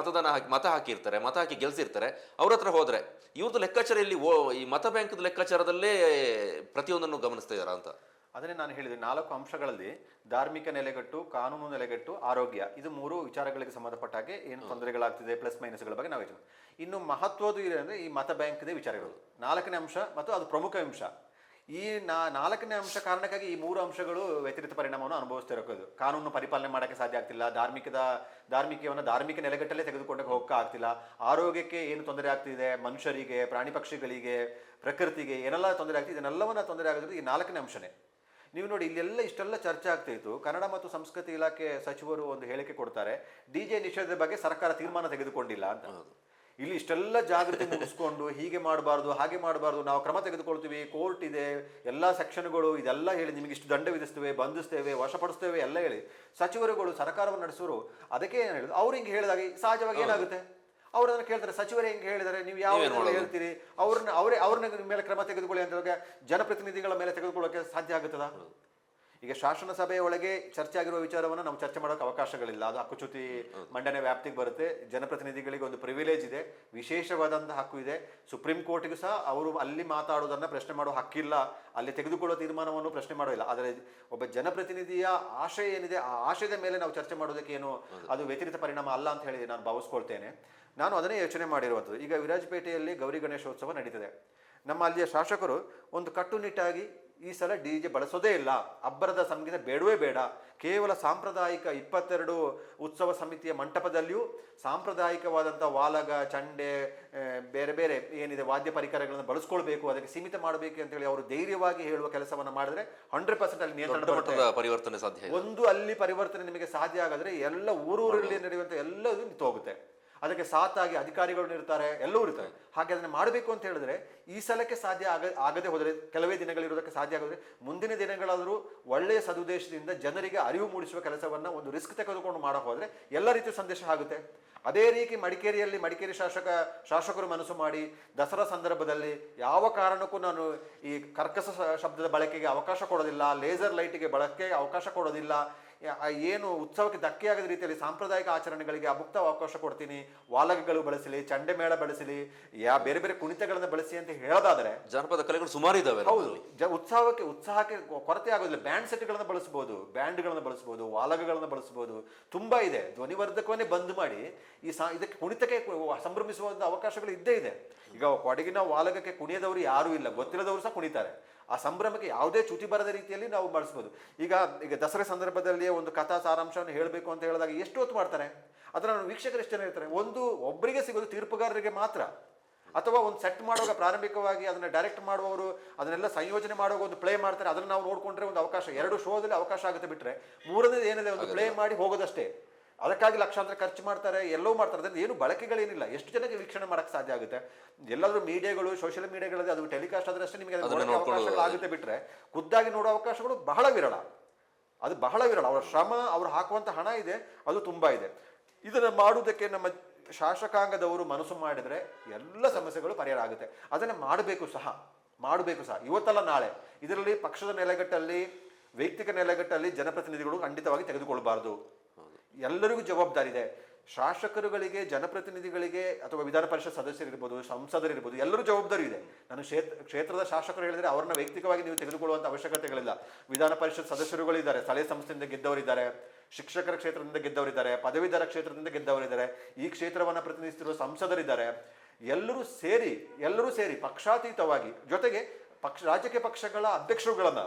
Speaker 1: ಮತ ಹಾಕಿ ಗೆಲ್ಸಿರ್ತಾರೆ ಅವ್ರ ಹತ್ರ ಹೋದ್ರೆ ಇವ್ರದ್ದು ಲೆಕ್ಕಾಚಾರ ಇಲ್ಲಿ ಈ ಮತ ಬ್ಯಾಂಕ್ದ ಲೆಕ್ಕಾಚಾರದಲ್ಲೇ ಪ್ರತಿಯೊಂದನ್ನು ಗಮನಿಸ್ತಾ ಇದಾರ ಅಂತ.
Speaker 2: ಅದನ್ನೇ ನಾನು ಹೇಳಿದೆ, 4 ಅಂಶಗಳಲ್ಲಿ ಧಾರ್ಮಿಕ ನೆಲೆಗಟ್ಟು, ಕಾನೂನು ನೆಲೆಗಟ್ಟು, ಆರೋಗ್ಯ, ಇದು 3 ವಿಚಾರಗಳಿಗೆ ಸಂಬಂಧಪಟ್ಟ ಹಾಗೆ ಏನು ತೊಂದರೆಗಳಾಗ್ತಿದೆ, ಪ್ಲಸ್ ಮೈನಸ್ಗಳ ಬಗ್ಗೆ ನಾವು ಯೋಚನೆ. ಇನ್ನು ಮಹತ್ವದ್ದು ಇದೆ ಅಂದರೆ ಈ ಮತ ಬ್ಯಾಂಕ್ದೇ ವಿಚಾರ ಇರೋದು 4ನೇ ಅಂಶ, ಮತ್ತು ಅದು ಪ್ರಮುಖ ಅಂಶ. ಈ 4ನೇ ಅಂಶ ಕಾರಣಕ್ಕಾಗಿ ಈ 3 ಅಂಶಗಳು ವ್ಯತಿರಿಕ್ತ ಪರಿಣಾಮವನ್ನು ಅನುಭವಿಸ್ತಾ ಇರೋದು. ಕಾನೂನು ಪರಿಪಾಲನೆ ಮಾಡೋಕ್ಕೆ ಸಾಧ್ಯ ಆಗ್ತಿಲ್ಲ, ಧಾರ್ಮಿಕವನ್ನು ಧಾರ್ಮಿಕ ನೆಲೆಗಟ್ಟಲ್ಲೇ ತೆಗೆದುಕೊಂಡು ಹೋಗಕ್ಕೆ ಆಗ್ತಿಲ್ಲ, ಆರೋಗ್ಯಕ್ಕೆ ಏನು ತೊಂದರೆ ಆಗ್ತಿದೆ, ಮನುಷ್ಯರಿಗೆ, ಪ್ರಾಣಿ ಪಕ್ಷಿಗಳಿಗೆ, ಪ್ರಕೃತಿಗೆ ಏನೆಲ್ಲ ತೊಂದರೆ ಆಗ್ತಿದೆ, ಇದನ್ನೆಲ್ಲವನ್ನ ತೊಂದರೆ ಆಗೋದು ಈ 4ನೇ ಅಂಶನೇ. ನೀವು ನೋಡಿ, ಇಲ್ಲೆಲ್ಲ ಇಷ್ಟೆಲ್ಲ ಚರ್ಚೆ ಆಗ್ತಾ ಇತ್ತು. ಕನ್ನಡ ಮತ್ತು ಸಂಸ್ಕೃತಿ ಇಲಾಖೆ ಸಚಿವರು ಒಂದು ಹೇಳಿಕೆ ಕೊಡ್ತಾರೆ, DJ ನಿಷೇಧದ ಬಗ್ಗೆ ಸರ್ಕಾರ ತೀರ್ಮಾನ ತೆಗೆದುಕೊಂಡಿಲ್ಲ ಅಂತ. ಇಲ್ಲಿ ಇಷ್ಟೆಲ್ಲ ಜಾಗೃತಿ ಮುಗಿಸ್ಕೊಂಡು ಹೀಗೆ ಮಾಡಬಾರ್ದು, ಹಾಗೆ ಮಾಡಬಾರ್ದು, ನಾವು ಕ್ರಮ ತೆಗೆದುಕೊಳ್ತೀವಿ, ಕೋರ್ಟ್ ಇದೆ, ಎಲ್ಲ ಸೆಕ್ಷನ್ಗಳು, ಇದೆಲ್ಲ ಹೇಳಿ ನಿಮಗೆ ಇಷ್ಟು ದಂಡ ವಿಧಿಸ್ತೇವೆ, ಬಂಧಿಸ್ತೇವೆ, ವಶಪಡಿಸ್ತೇವೆ ಎಲ್ಲ ಹೇಳಿ ಸಚಿವರುಗಳು ಸರ್ಕಾರವನ್ನು ನಡೆಸೋರು. ಅದಕ್ಕೆ ಏನು ಹೇಳಿದ್ರು, ಅವ್ರು ಹಿಂಗೆ ಹೇಳಿದಾಗ ಸಹಜವಾಗಿ ಏನಾಗುತ್ತೆ, ಅವ್ರು ಅದನ್ನು ಕೇಳ್ತಾರೆ, ಸಚಿವರೇ ಹಿಂಗೆ ಹೇಳಿದ್ದಾರೆ, ನೀವು ಯಾವ ಹೇಳ್ತೀರಿ, ಅವ್ರ ಮೇಲೆ ಕ್ರಮ ತೆಗೆದುಕೊಳ್ಳಿ ಅಂತ ಜನಪ್ರತಿನಿಧಿಗಳ ಮೇಲೆ ತೆಗೆದುಕೊಳ್ಳೋಕೆ ಸಾಧ್ಯ ಆಗುತ್ತದ? ಈಗ ಶಾಸನ ಸಭೆಯ ಒಳಗೆ ಚರ್ಚೆ ಆಗಿರುವ ವಿಚಾರವನ್ನು ನಾವು ಚರ್ಚೆ ಮಾಡೋಕೆ ಅವಕಾಶಗಳಿಲ್ಲ. ಅದು ಹಕ್ಕುಚ್ಯುತಿ ಮಂಡನೆ ವ್ಯಾಪ್ತಿಗೆ ಬರುತ್ತೆ. ಜನಪ್ರತಿನಿಧಿಗಳಿಗೆ ಒಂದು ಪ್ರಿವಿಲೇಜ್ ಇದೆ, ವಿಶೇಷವಾದಂತಹ ಹಕ್ಕು ಇದೆ. ಸುಪ್ರೀಂ ಕೋರ್ಟ್ಗೂ ಸಹ ಅವರು ಅಲ್ಲಿ ಮಾತಾಡೋದನ್ನ ಪ್ರಶ್ನೆ ಮಾಡೋ ಹಕ್ಕಿಲ್ಲ, ಅಲ್ಲಿ ತೆಗೆದುಕೊಳ್ಳುವ ತೀರ್ಮಾನವನ್ನು ಪ್ರಶ್ನೆ ಮಾಡೋಲ್ಲ. ಆದರೆ ಒಬ್ಬ ಜನಪ್ರತಿನಿಧಿಯ ಆಶಯ ಏನಿದೆ ಆ ಆಶಯದ ಮೇಲೆ ನಾವು ಚರ್ಚೆ ಮಾಡೋದಕ್ಕೆ ಏನು ಅದು ವ್ಯತಿರಿಕ್ತ ಪರಿಣಾಮ ಅಲ್ಲ ಅಂತ ಹೇಳಿ ನಾನು ಭಾವಿಸ್ಕೊಳ್ತೇನೆ. ನಾನು ಅದನ್ನೇ ಯೋಚನೆ ಮಾಡಿರುವಂಥದ್ದು. ಈಗ ವಿರಾಜಪೇಟೆಯಲ್ಲಿ ಗೌರಿ ಗಣೇಶೋತ್ಸವ ನಡೀತದೆ. ನಮ್ಮ ಅಲ್ಲಿಯ ಶಾಸಕರು ಒಂದು ಕಟ್ಟುನಿಟ್ಟಾಗಿ ಈ ಸಲ DJ ಬಳಸೋದೇ ಇಲ್ಲ, ಅಬ್ಬರದ ಸಂಗೀತ ಬೇಡವೇ ಬೇಡ, ಕೇವಲ ಸಾಂಪ್ರದಾಯಿಕ 22 ಉತ್ಸವ ಸಮಿತಿಯ ಮಂಟಪದಲ್ಲಿಯೂ ಸಾಂಪ್ರದಾಯಿಕವಾದಂಥ ವಾಲಗ, ಚಂಡೆ, ಬೇರೆ ಬೇರೆ ಏನಿದೆ ವಾದ್ಯ ಪರಿಕರಗಳನ್ನು ಬಳಸ್ಕೊಳ್ಬೇಕು, ಅದಕ್ಕೆ ಸೀಮಿತ ಮಾಡಬೇಕು ಅಂತೇಳಿ ಅವರು ಧೈರ್ಯವಾಗಿ ಹೇಳುವ ಕೆಲಸವನ್ನು ಮಾಡಿದ್ರೆ 100% ಅಲ್ಲಿ ನಿಯಂತ್ರಣ
Speaker 1: ಪರಿವರ್ತನೆ ಸಾಧ್ಯ.
Speaker 2: ಒಂದು ಅಲ್ಲಿ ಪರಿವರ್ತನೆ ನಿಮಗೆ ಸಾಧ್ಯ ಆಗಾದ್ರೆ ಎಲ್ಲ ಊರೂರಲ್ಲಿ ನಡೆಯುವಂಥ ಎಲ್ಲದೂ ನಿಂತು ಹೋಗುತ್ತೆ. ಅದಕ್ಕೆ ಸಾತಾಗಿ ಅಧಿಕಾರಿಗಳು ಇರ್ತಾರೆ, ಎಲ್ಲರೂ ಇರ್ತಾರೆ. ಹಾಗೆ ಅದನ್ನು ಮಾಡಬೇಕು ಅಂತ ಹೇಳಿದ್ರೆ ಈ ಸಲಕ್ಕೆ ಸಾಧ್ಯ ಆಗದೆ ಹೋದರೆ, ಕೆಲವೇ ದಿನಗಳಿರೋದಕ್ಕೆ ಸಾಧ್ಯ ಆಗೋದ್ರೆ ಮುಂದಿನ ದಿನಗಳಾದರೂ ಒಳ್ಳೆಯ ಸದುದ್ದೇಶದಿಂದ ಜನರಿಗೆ ಅರಿವು ಮೂಡಿಸುವ ಕೆಲಸವನ್ನ ಒಂದು ರಿಸ್ಕ್ ತೆಗೆದುಕೊಂಡು ಮಾಡಕ್ಕೆ ಹೋದ್ರೆ ಎಲ್ಲ ರೀತಿಯ ಸಂದೇಶ ಆಗುತ್ತೆ. ಅದೇ ರೀತಿ ಮಡಿಕೇರಿ ಶಾಸಕರು ಮನಸ್ಸು ಮಾಡಿ ದಸರಾ ಸಂದರ್ಭದಲ್ಲಿ ಯಾವ ಕಾರಣಕ್ಕೂ ನಾನು ಈ ಕರ್ಕಶ ಶಬ್ದದ ಬಳಕೆಗೆ ಅವಕಾಶ ಕೊಡೋದಿಲ್ಲ, ಲೇಸರ್ ಲೈಟಿಗೆ ಬಳಕೆಗೆ ಅವಕಾಶ ಕೊಡೋದಿಲ್ಲ, ಏನು ಉತ್ಸವಕ್ಕೆ ಧಕ್ಕೆ ಆಗದ ರೀತಿಯಲ್ಲಿ ಸಾಂಪ್ರದಾಯಿಕ ಆಚರಣೆಗಳಿಗೆ ಮುಕ್ತ ಅವಕಾಶ ಕೊಡ್ತೀನಿ, ವಾಲಗಗಳು ಬಳಸಲಿ, ಚಂಡೆ ಮೇಳ ಬಳಸಲಿ, ಬೇರೆ ಬೇರೆ ಕುಣಿತಗಳನ್ನು ಬಳಸಿ ಅಂತ ಹೇಳೋದಾದ್ರೆ
Speaker 1: ಜಾನಪದ ಕಲೆಗಳು ಸುಮಾರು ಇದಾವೆ.
Speaker 2: ಹೌದು, ಉತ್ಸಾಹಕ್ಕೆ ಕೊರತೆ ಆಗೋದಿಲ್ಲ. ಬ್ಯಾಂಡ್ ಸೆಟ್ಗಳನ್ನು ಬಳಸಬಹುದು, ಬ್ಯಾಂಡ್ಗಳನ್ನು ಬಳಸಬಹುದು, ವಾಲಗಗಳನ್ನು ಬಳಸಬಹುದು, ತುಂಬಾ ಇದೆ. ಧ್ವನಿವರ್ಧಕವನ್ನೇ ಬಂದ್ ಮಾಡಿ ಇದಕ್ಕೆ ಕುಣಿತಕ್ಕೆ ಸಂಭ್ರಮಿಸುವಂತ ಅವಕಾಶಗಳು ಇದ್ದೇ ಇದೆ. ಈಗ ಕೊಡಗಿನ ವಾಲಗಕ್ಕೆ ಕುಣಿಯದವರು ಯಾರೂ ಇಲ್ಲ, ಗೊತ್ತಿಲ್ಲದವರು ಸಹ ಕುಣಿತಾರೆ. ಆ ಸಂಭ್ರಮಕ್ಕೆ ಯಾವುದೇ ಚ್ಯುತಿ ಬರದ ರೀತಿಯಲ್ಲಿ ನಾವು ಬಳಸ್ಬೋದು. ಈಗ ದಸರಾ ಸಂದರ್ಭದಲ್ಲಿ ಒಂದು ಕಥಾ ಸಾರಾಂಶವನ್ನು ಹೇಳಬೇಕು ಅಂತ ಹೇಳಿದಾಗ ಎಷ್ಟು ಹೊತ್ತು ಮಾಡ್ತಾರೆ, ಅದನ್ನ ವೀಕ್ಷಕರು ಎಷ್ಟು ಜನ ಇರ್ತಾರೆ? ಒಬ್ಬರಿಗೆ ಸಿಗೋದು ತೀರ್ಪುಗಾರರಿಗೆ ಮಾತ್ರ. ಅಥವಾ ಒಂದು ಸೆಟ್ ಮಾಡುವಾಗ ಪ್ರಾರಂಭಿಕವಾಗಿ ಅದನ್ನ ಡೈರೆಕ್ಟ್ ಮಾಡುವವರು ಅದನ್ನೆಲ್ಲ ಸಂಯೋಜನೆ ಮಾಡುವಾಗ ಒಂದು ಪ್ಲೇ ಮಾಡ್ತಾರೆ, ಅದನ್ನ ನಾವು ನೋಡ್ಕೊಂಡ್ರೆ ಒಂದು ಅವಕಾಶ, 2 ಶೋದಲ್ಲಿ ಅವಕಾಶ ಆಗುತ್ತೆ. ಬಿಟ್ರೆ ಮೂರನೇದು ಏನಿದೆ, ಒಂದು ಪ್ಲೇ ಮಾಡಿ ಹೋಗೋದಷ್ಟೇ. ಅದಕ್ಕಾಗಿ ಲಕ್ಷಾಂತರ ಖರ್ಚು ಮಾಡ್ತಾರೆ, ಎಲ್ಲೋ ಮಾಡ್ತಾರೆ. ಅದರಿಂದ ಏನು ಬಳಕೆಗಳೇನಿಲ್ಲ. ಎಷ್ಟು ಜನಕ್ಕೆ ವೀಕ್ಷಣೆ ಮಾಡಕ್ಕೆ ಸಾಧ್ಯ ಆಗುತ್ತೆ? ಎಲ್ಲಾದ್ರೂ ಮೀಡಿಯಾಗಳು, ಸೋಷಿಯಲ್ ಮೀಡಿಯಾಗಳಲ್ಲಿ ಅದು ಟೆಲಿಕಾಸ್ಟ್ ಆದ್ರೆ ಅಷ್ಟೇ ನಿಮಗೆ ಅವಕಾಶಗಳಾಗುತ್ತೆ. ಬಿಟ್ರೆ ಖುದ್ದಾಗಿ ನೋಡೋ ಅವಕಾಶಗಳು ಬಹಳ ವಿರಳ. ಅದು ಬಹಳ ವಿರಳ. ಅವರ ಶ್ರಮ, ಅವ್ರು ಹಾಕುವಂತ ಹಣ ಇದೆ, ಅದು ತುಂಬಾ ಇದೆ. ಇದನ್ನ ಮಾಡುವುದಕ್ಕೆ ನಮ್ಮ ಶಾಸಕಾಂಗದವರು ಮನಸ್ಸು ಮಾಡಿದ್ರೆ ಎಲ್ಲ ಸಮಸ್ಯೆಗಳು ಪರಿಹಾರ ಆಗುತ್ತೆ. ಅದನ್ನ ಮಾಡಬೇಕು ಸಹ. ಇವತ್ತಲ್ಲ ನಾಳೆ. ಇದರಲ್ಲಿ ಪಕ್ಷದ ನೆಲೆಗಟ್ಟಲ್ಲಿ, ವೈಯಕ್ತಿಕ ನೆಲೆಗಟ್ಟಲ್ಲಿ ಜನಪ್ರತಿನಿಧಿಗಳು ಖಂಡಿತವಾಗಿ ತೆಗೆದುಕೊಳ್ಬಾರ್ದು. ಎಲ್ಲರಿಗೂ ಜವಾಬ್ದಾರಿ ಇದೆ. ಶಾಸಕರುಗಳಿಗೆ, ಜನಪ್ರತಿನಿಧಿಗಳಿಗೆ, ಅಥವಾ ವಿಧಾನ ಪರಿಷತ್ ಸದಸ್ಯರಿರ್ಬೋದು, ಸಂಸದರಿರ್ಬೋದು, ಎಲ್ಲರೂ ಜವಾಬ್ದಾರಿ ಇದೆ. ನಾನು ಕ್ಷೇತ್ರದ ಶಾಸಕರು ಹೇಳಿದ್ರೆ ಅವ್ರನ್ನ ವೈಯಕ್ತಿಕವಾಗಿ ನೀವು ತೆಗೆದುಕೊಳ್ಳುವಂತ ಅವಶ್ಯಕತೆಗಳಿಲ್ಲ. ವಿಧಾನ ಪರಿಷತ್ ಸದಸ್ಯರುಗಳಿದ್ದಾರೆ, ಸ್ಥಳೀಯ ಸಂಸ್ಥೆಯಿಂದ ಗೆದ್ದವರಿದ್ದಾರೆ, ಶಿಕ್ಷಕರ ಕ್ಷೇತ್ರದಿಂದ ಗೆದ್ದವರಿದ್ದಾರೆ, ಪದವೀಧರ ಕ್ಷೇತ್ರದಿಂದ ಗೆದ್ದವರಿದ್ದಾರೆ, ಈ ಕ್ಷೇತ್ರವನ್ನ ಪ್ರತಿನಿಧಿಸಿರುವ ಸಂಸದರಿದ್ದಾರೆ. ಎಲ್ಲರೂ ಸೇರಿ ಪಕ್ಷಾತೀತವಾಗಿ, ಜೊತೆಗೆ ರಾಜಕೀಯ ಪಕ್ಷಗಳ ಅಧ್ಯಕ್ಷರುಗಳನ್ನ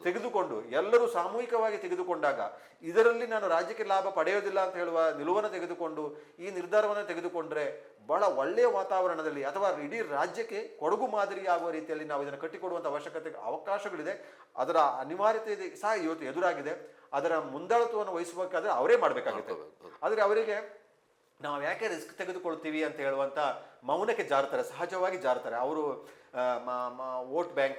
Speaker 2: ತೆಗೆದುಕೊಂಡು ಎಲ್ಲರೂ ಸಾಮೂಹಿಕವಾಗಿ ತೆಗೆದುಕೊಂಡಾಗ, ಇದರಲ್ಲಿ ನಾನು ರಾಜ್ಯಕ್ಕೆ ಲಾಭ ಪಡೆಯೋದಿಲ್ಲ ಅಂತ ಹೇಳುವ ನಿಲುವನ್ನು ತೆಗೆದುಕೊಂಡು ಈ ನಿರ್ಧಾರವನ್ನು ತೆಗೆದುಕೊಂಡ್ರೆ ಬಹಳ ಒಳ್ಳೆಯ ವಾತಾವರಣದಲ್ಲಿ, ಅಥವಾ ಇಡೀ ರಾಜ್ಯಕ್ಕೆ ಕೊಡಗು ಮಾದರಿಯಾಗುವ ರೀತಿಯಲ್ಲಿ ನಾವು ಇದನ್ನು ಕಟ್ಟಿಕೊಡುವಂತ ಅವಕಾಶಗಳಿದೆ. ಅದರ ಅನಿವಾರ್ಯತೆ ಸಹ ಇವತ್ತು ಎದುರಾಗಿದೆ. ಅದರ ಮುಂದಾಳತ್ವವನ್ನು ವಹಿಸಬೇಕಾದ್ರೆ ಅವರೇ ಮಾಡಬೇಕಾಗುತ್ತೆ. ಆದ್ರೆ ಅವರಿಗೆ ನಾವು ಯಾಕೆ ರಿಸ್ಕ್ ತೆಗೆದುಕೊಳ್ತೀವಿ ಅಂತ ಹೇಳುವಂತ ಮೌನಕ್ಕೆ ಜಾರ್ತಾರೆ, ಸಹಜವಾಗಿ ಜಾರ್ತಾರೆ. ಅವರು ವೋಟ್ ಬ್ಯಾಂಕ್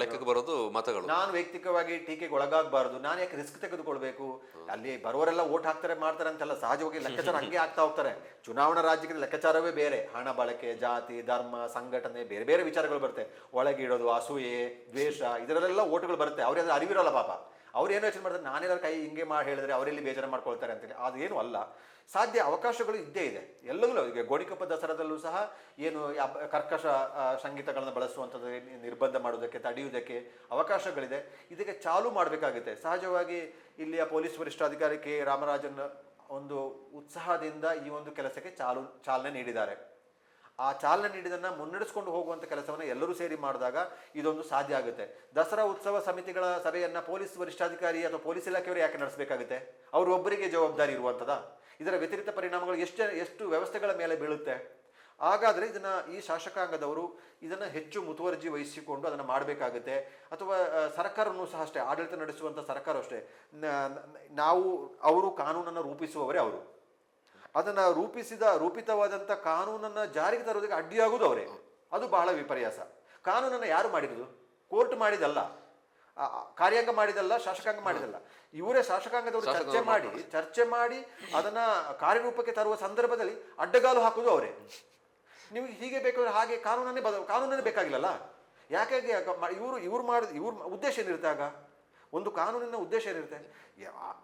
Speaker 1: ಲೆಕ್ಕಕ್ಕೆ ಬರೋದು ಮತಗಳು.
Speaker 2: ನಾನು ವೈಯಕ್ತಿಕವಾಗಿ ಟೀಕೆಗೆ ಒಳಗಾಗಬಾರದು, ನಾನು ಯಾಕೆ ರಿಸ್ಕ್ ತೆಗೆದುಕೊಳ್ಬೇಕು, ಅಲ್ಲಿ ಬರುವವರೆಲ್ಲ ವೋಟ್ ಹಾಕ್ತಾರೆ ಮಾಡ್ತಾರೆ ಅಂತೆಲ್ಲ ಸಹಜವಾಗಿ ಲೆಕ್ಕಾಚಾರ ಹಂಗೆ ಆಗ್ತಾ ಹೋಗ್ತಾರೆ. ಚುನಾವಣಾ ರಾಜ್ಯಕ್ಕೆ ಲೆಕ್ಕಾಚಾರವೇ ಬೇರೆ. ಹಣ ಬಳಕೆ, ಜಾತಿ, ಧರ್ಮ, ಸಂಘಟನೆ, ಬೇರೆ ಬೇರೆ ವಿಚಾರಗಳು ಬರುತ್ತೆ. ಒಳಗಿಡೋದು, ಅಸೂಯೆ, ದ್ವೇಷ, ಇದರಲ್ಲೆಲ್ಲ ಓಟ್ಗಳು ಬರುತ್ತೆ. ಅವ್ರಿಗೆ ಅರಿವಿರಲ್ಲ ಪಾಪ. ಅವ್ರು ಏನು ಯೋಚನೆ ಮಾಡ್ತಾರೆ, ನಾನೇನಾದ್ರು ಕೈ ಹಿಂಗೆ ಹೇಳಿದ್ರೆ ಅವರೆಲ್ಲಿ ಬೇಜಾರು ಮಾಡ್ಕೊಳ್ತಾರೆ ಅಂತೇಳಿ. ಅದೇನು ಅಲ್ಲ, ಸಾಧ್ಯ ಅವಕಾಶಗಳು ಇದ್ದೇ ಇದೆ ಎಲ್ಲದೂ. ಈಗ ಗೋಣಿಕೊಪ್ಪ ದಸರಾದಲ್ಲೂ ಸಹ ಏನು ಕರ್ಕಶ ಸಂಗೀತಗಳನ್ನು ಬಳಸುವಂಥದ್ದು ನಿರ್ಬಂಧ ಮಾಡುವುದಕ್ಕೆ, ತಡೆಯುವುದಕ್ಕೆ ಅವಕಾಶಗಳಿದೆ. ಇದಕ್ಕೆ ಚಾಲು ಮಾಡಬೇಕಾಗುತ್ತೆ. ಸಹಜವಾಗಿ ಇಲ್ಲಿಯ ಪೊಲೀಸ್ ವರಿಷ್ಠಾಧಿಕಾರಿ ಕೆ ರಾಮರಾಜನ್ ಒಂದು ಉತ್ಸಾಹದಿಂದ ಈ ಒಂದು ಕೆಲಸಕ್ಕೆ ಚಾಲನೆ ನೀಡಿದ್ದಾರೆ. ಆ ಚಾಲನೆ ನೀಡಿದನ್ನ ಮುನ್ನಡೆಸ್ಕೊಂಡು ಹೋಗುವಂತ ಕೆಲಸವನ್ನ ಎಲ್ಲರೂ ಸೇರಿ ಮಾಡಿದಾಗ ಇದೊಂದು ಸಾಧ್ಯ ಆಗುತ್ತೆ. ದಸರಾ ಉತ್ಸವ ಸಮಿತಿಗಳ ಸಭೆಯನ್ನ ಪೊಲೀಸ್ ವರಿಷ್ಠಾಧಿಕಾರಿ ಅಥವಾ ಪೊಲೀಸ್ ಇಲಾಖೆಯವರು ಯಾಕೆ ನಡೆಸಬೇಕಾಗುತ್ತೆ? ಅವರು ಒಬ್ಬರಿಗೆ ಜವಾಬ್ದಾರಿ ಇರುವಂತದ? ಇದರ ವ್ಯತಿರಿಕ್ತ ಪರಿಣಾಮಗಳು ಎಷ್ಟು ವ್ಯವಸ್ಥೆಗಳ ಮೇಲೆ ಬೀಳುತ್ತೆ? ಹಾಗಾದ್ರೆ ಈ ಶಾಸಕಾಂಗದವರು ಇದನ್ನ ಹೆಚ್ಚು ಮುತುವರ್ಜಿ ವಹಿಸಿಕೊಂಡು ಅದನ್ನ ಮಾಡಬೇಕಾಗುತ್ತೆ. ಅಥವಾ ಸರ್ಕಾರನೂ ಸಹ ಅಷ್ಟೇ, ಆಡಳಿತ ನಡೆಸುವಂತ ಸರ್ಕಾರ ಅಷ್ಟೇ. ಅವರು ಕಾನೂನನ್ನು ರೂಪಿಸುವವರೇ. ಅವರು ಅದನ್ನ ರೂಪಿತವಾದಂಥ ಕಾನೂನನ್ನ ಜಾರಿಗೆ ತರುವುದಕ್ಕೆ ಅಡ್ಡಿಯಾಗುವುದು ಅವರೇ. ಅದು ಬಹಳ ವಿಪರ್ಯಾಸ. ಕಾನೂನನ್ನ ಯಾರು ಮಾಡಿರುವುದು? ಕೋರ್ಟ್ ಮಾಡಿದಲ್ಲ, ಕಾರ್ಯಾಂಗ ಮಾಡಿದಲ್ಲ, ಶಾಸಕಾಂಗ ಮಾಡಿದಲ್ಲ. ಇವರೇ ಶಾಸಕಾಂಗದವರು ಚರ್ಚೆ ಮಾಡಿ ಅದನ್ನ ಕಾರ್ಯರೂಪಕ್ಕೆ ತರುವ ಸಂದರ್ಭದಲ್ಲಿ ಅಡ್ಡಗಾಲು ಹಾಕುವುದು ಅವರೇ. ನೀವು ಹೀಗೆ ಬೇಕಾದ್ರೆ ಹಾಗೆ ಕಾನೂನನ್ನೇ ಬೇಕಾಗಿಲ್ಲಲ್ಲ. ಯಾಕೆ ಇವ್ರ ಉದ್ದೇಶ ಏನಿರುತ್ತೆ? ಆಗ ಒಂದು ಕಾನೂನಿನ ಉದ್ದೇಶ ಏನಿರುತ್ತೆ,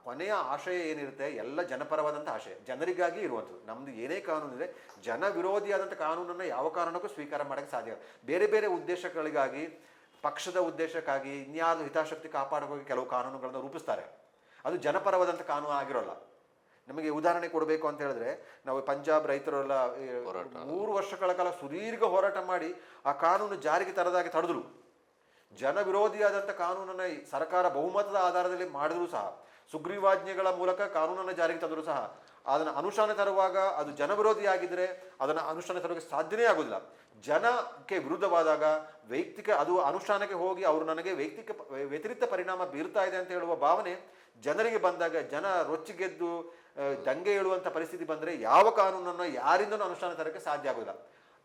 Speaker 2: ಕೊನೆಯ ಆಶಯ ಏನಿರುತ್ತೆ, ಎಲ್ಲ ಜನಪರವಾದಂಥ ಆಶಯ, ಜನರಿಗಾಗಿ ಇರುವಂಥದ್ದು. ನಮ್ಮದು ಏನೇ ಕಾನೂನಿದೆ, ಜನ ವಿರೋಧಿಯಾದಂಥ ಕಾನೂನನ್ನು ಯಾವ ಕಾರಣಕ್ಕೂ ಸ್ವೀಕಾರ ಮಾಡೋಕ್ಕೆ ಸಾಧ್ಯ. ಬೇರೆ ಬೇರೆ ಉದ್ದೇಶಗಳಿಗಾಗಿ, ಪಕ್ಷದ ಉದ್ದೇಶಕ್ಕಾಗಿ, ಇನ್ಯಾರು ಹಿತಾಸಕ್ತಿ ಕಾಪಾಡೋಕೆ ಕೆಲವು ಕಾನೂನುಗಳನ್ನು ರೂಪಿಸ್ತಾರೆ. ಅದು ಜನಪರವಾದಂಥ ಕಾನೂನು ಆಗಿರೋಲ್ಲ. ನಮಗೆ ಉದಾಹರಣೆ ಕೊಡಬೇಕು ಅಂತ ಹೇಳಿದ್ರೆ, ನಾವು ಪಂಜಾಬ್ ರೈತರೆಲ್ಲ 3 ವರ್ಷಗಳ ಕಾಲ ಸುದೀರ್ಘ ಹೋರಾಟ ಮಾಡಿ ಆ ಕಾನೂನು ಜಾರಿಗೆ ತರದಾಗಿ ತಡೆದ್ರು. ಜನ ವಿರೋಧಿಯಾದಂಥ ಕಾನೂನನ್ನು ಸರ್ಕಾರ ಬಹುಮತದ ಆಧಾರದಲ್ಲಿ ಮಾಡಿದ್ರು ಸಹ, ಸುಗ್ರೀವಾಜ್ಞೆಗಳ ಮೂಲಕ ಕಾನೂನನ್ನು ಜಾರಿಗೆ ತಂದರೂ ಸಹ ಅದನ್ನು ಅನುಷ್ಠಾನ ತರುವಾಗ ಅದು ಜನವಿರೋಧಿಯಾಗಿದ್ದರೆ ಅದನ್ನು ಅನುಷ್ಠಾನ ತರೋಕ್ಕೆ ಸಾಧ್ಯನೇ ಆಗೋದಿಲ್ಲ. ಜನಕ್ಕೆ ವಿರುದ್ಧವಾದಾಗ ಅದು ಅನುಷ್ಠಾನಕ್ಕೆ ಹೋಗಿ ಅವರು ನನಗೆ ವ್ಯತಿರಿಕ್ತ ಪರಿಣಾಮ ಬೀರ್ತಾ ಇದೆ ಅಂತ ಹೇಳುವ ಭಾವನೆ ಜನರಿಗೆ ಬಂದಾಗ, ಜನ ರೊಚ್ಚಿಗೆದ್ದು ದಂಗೆ ಏಳುವಂಥ ಪರಿಸ್ಥಿತಿ ಬಂದರೆ ಯಾವ ಕಾನೂನನ್ನು ಯಾರಿಂದನೂ ಅನುಷ್ಠಾನ ತರೋಕ್ಕೆ ಸಾಧ್ಯ ಆಗೋದಿಲ್ಲ.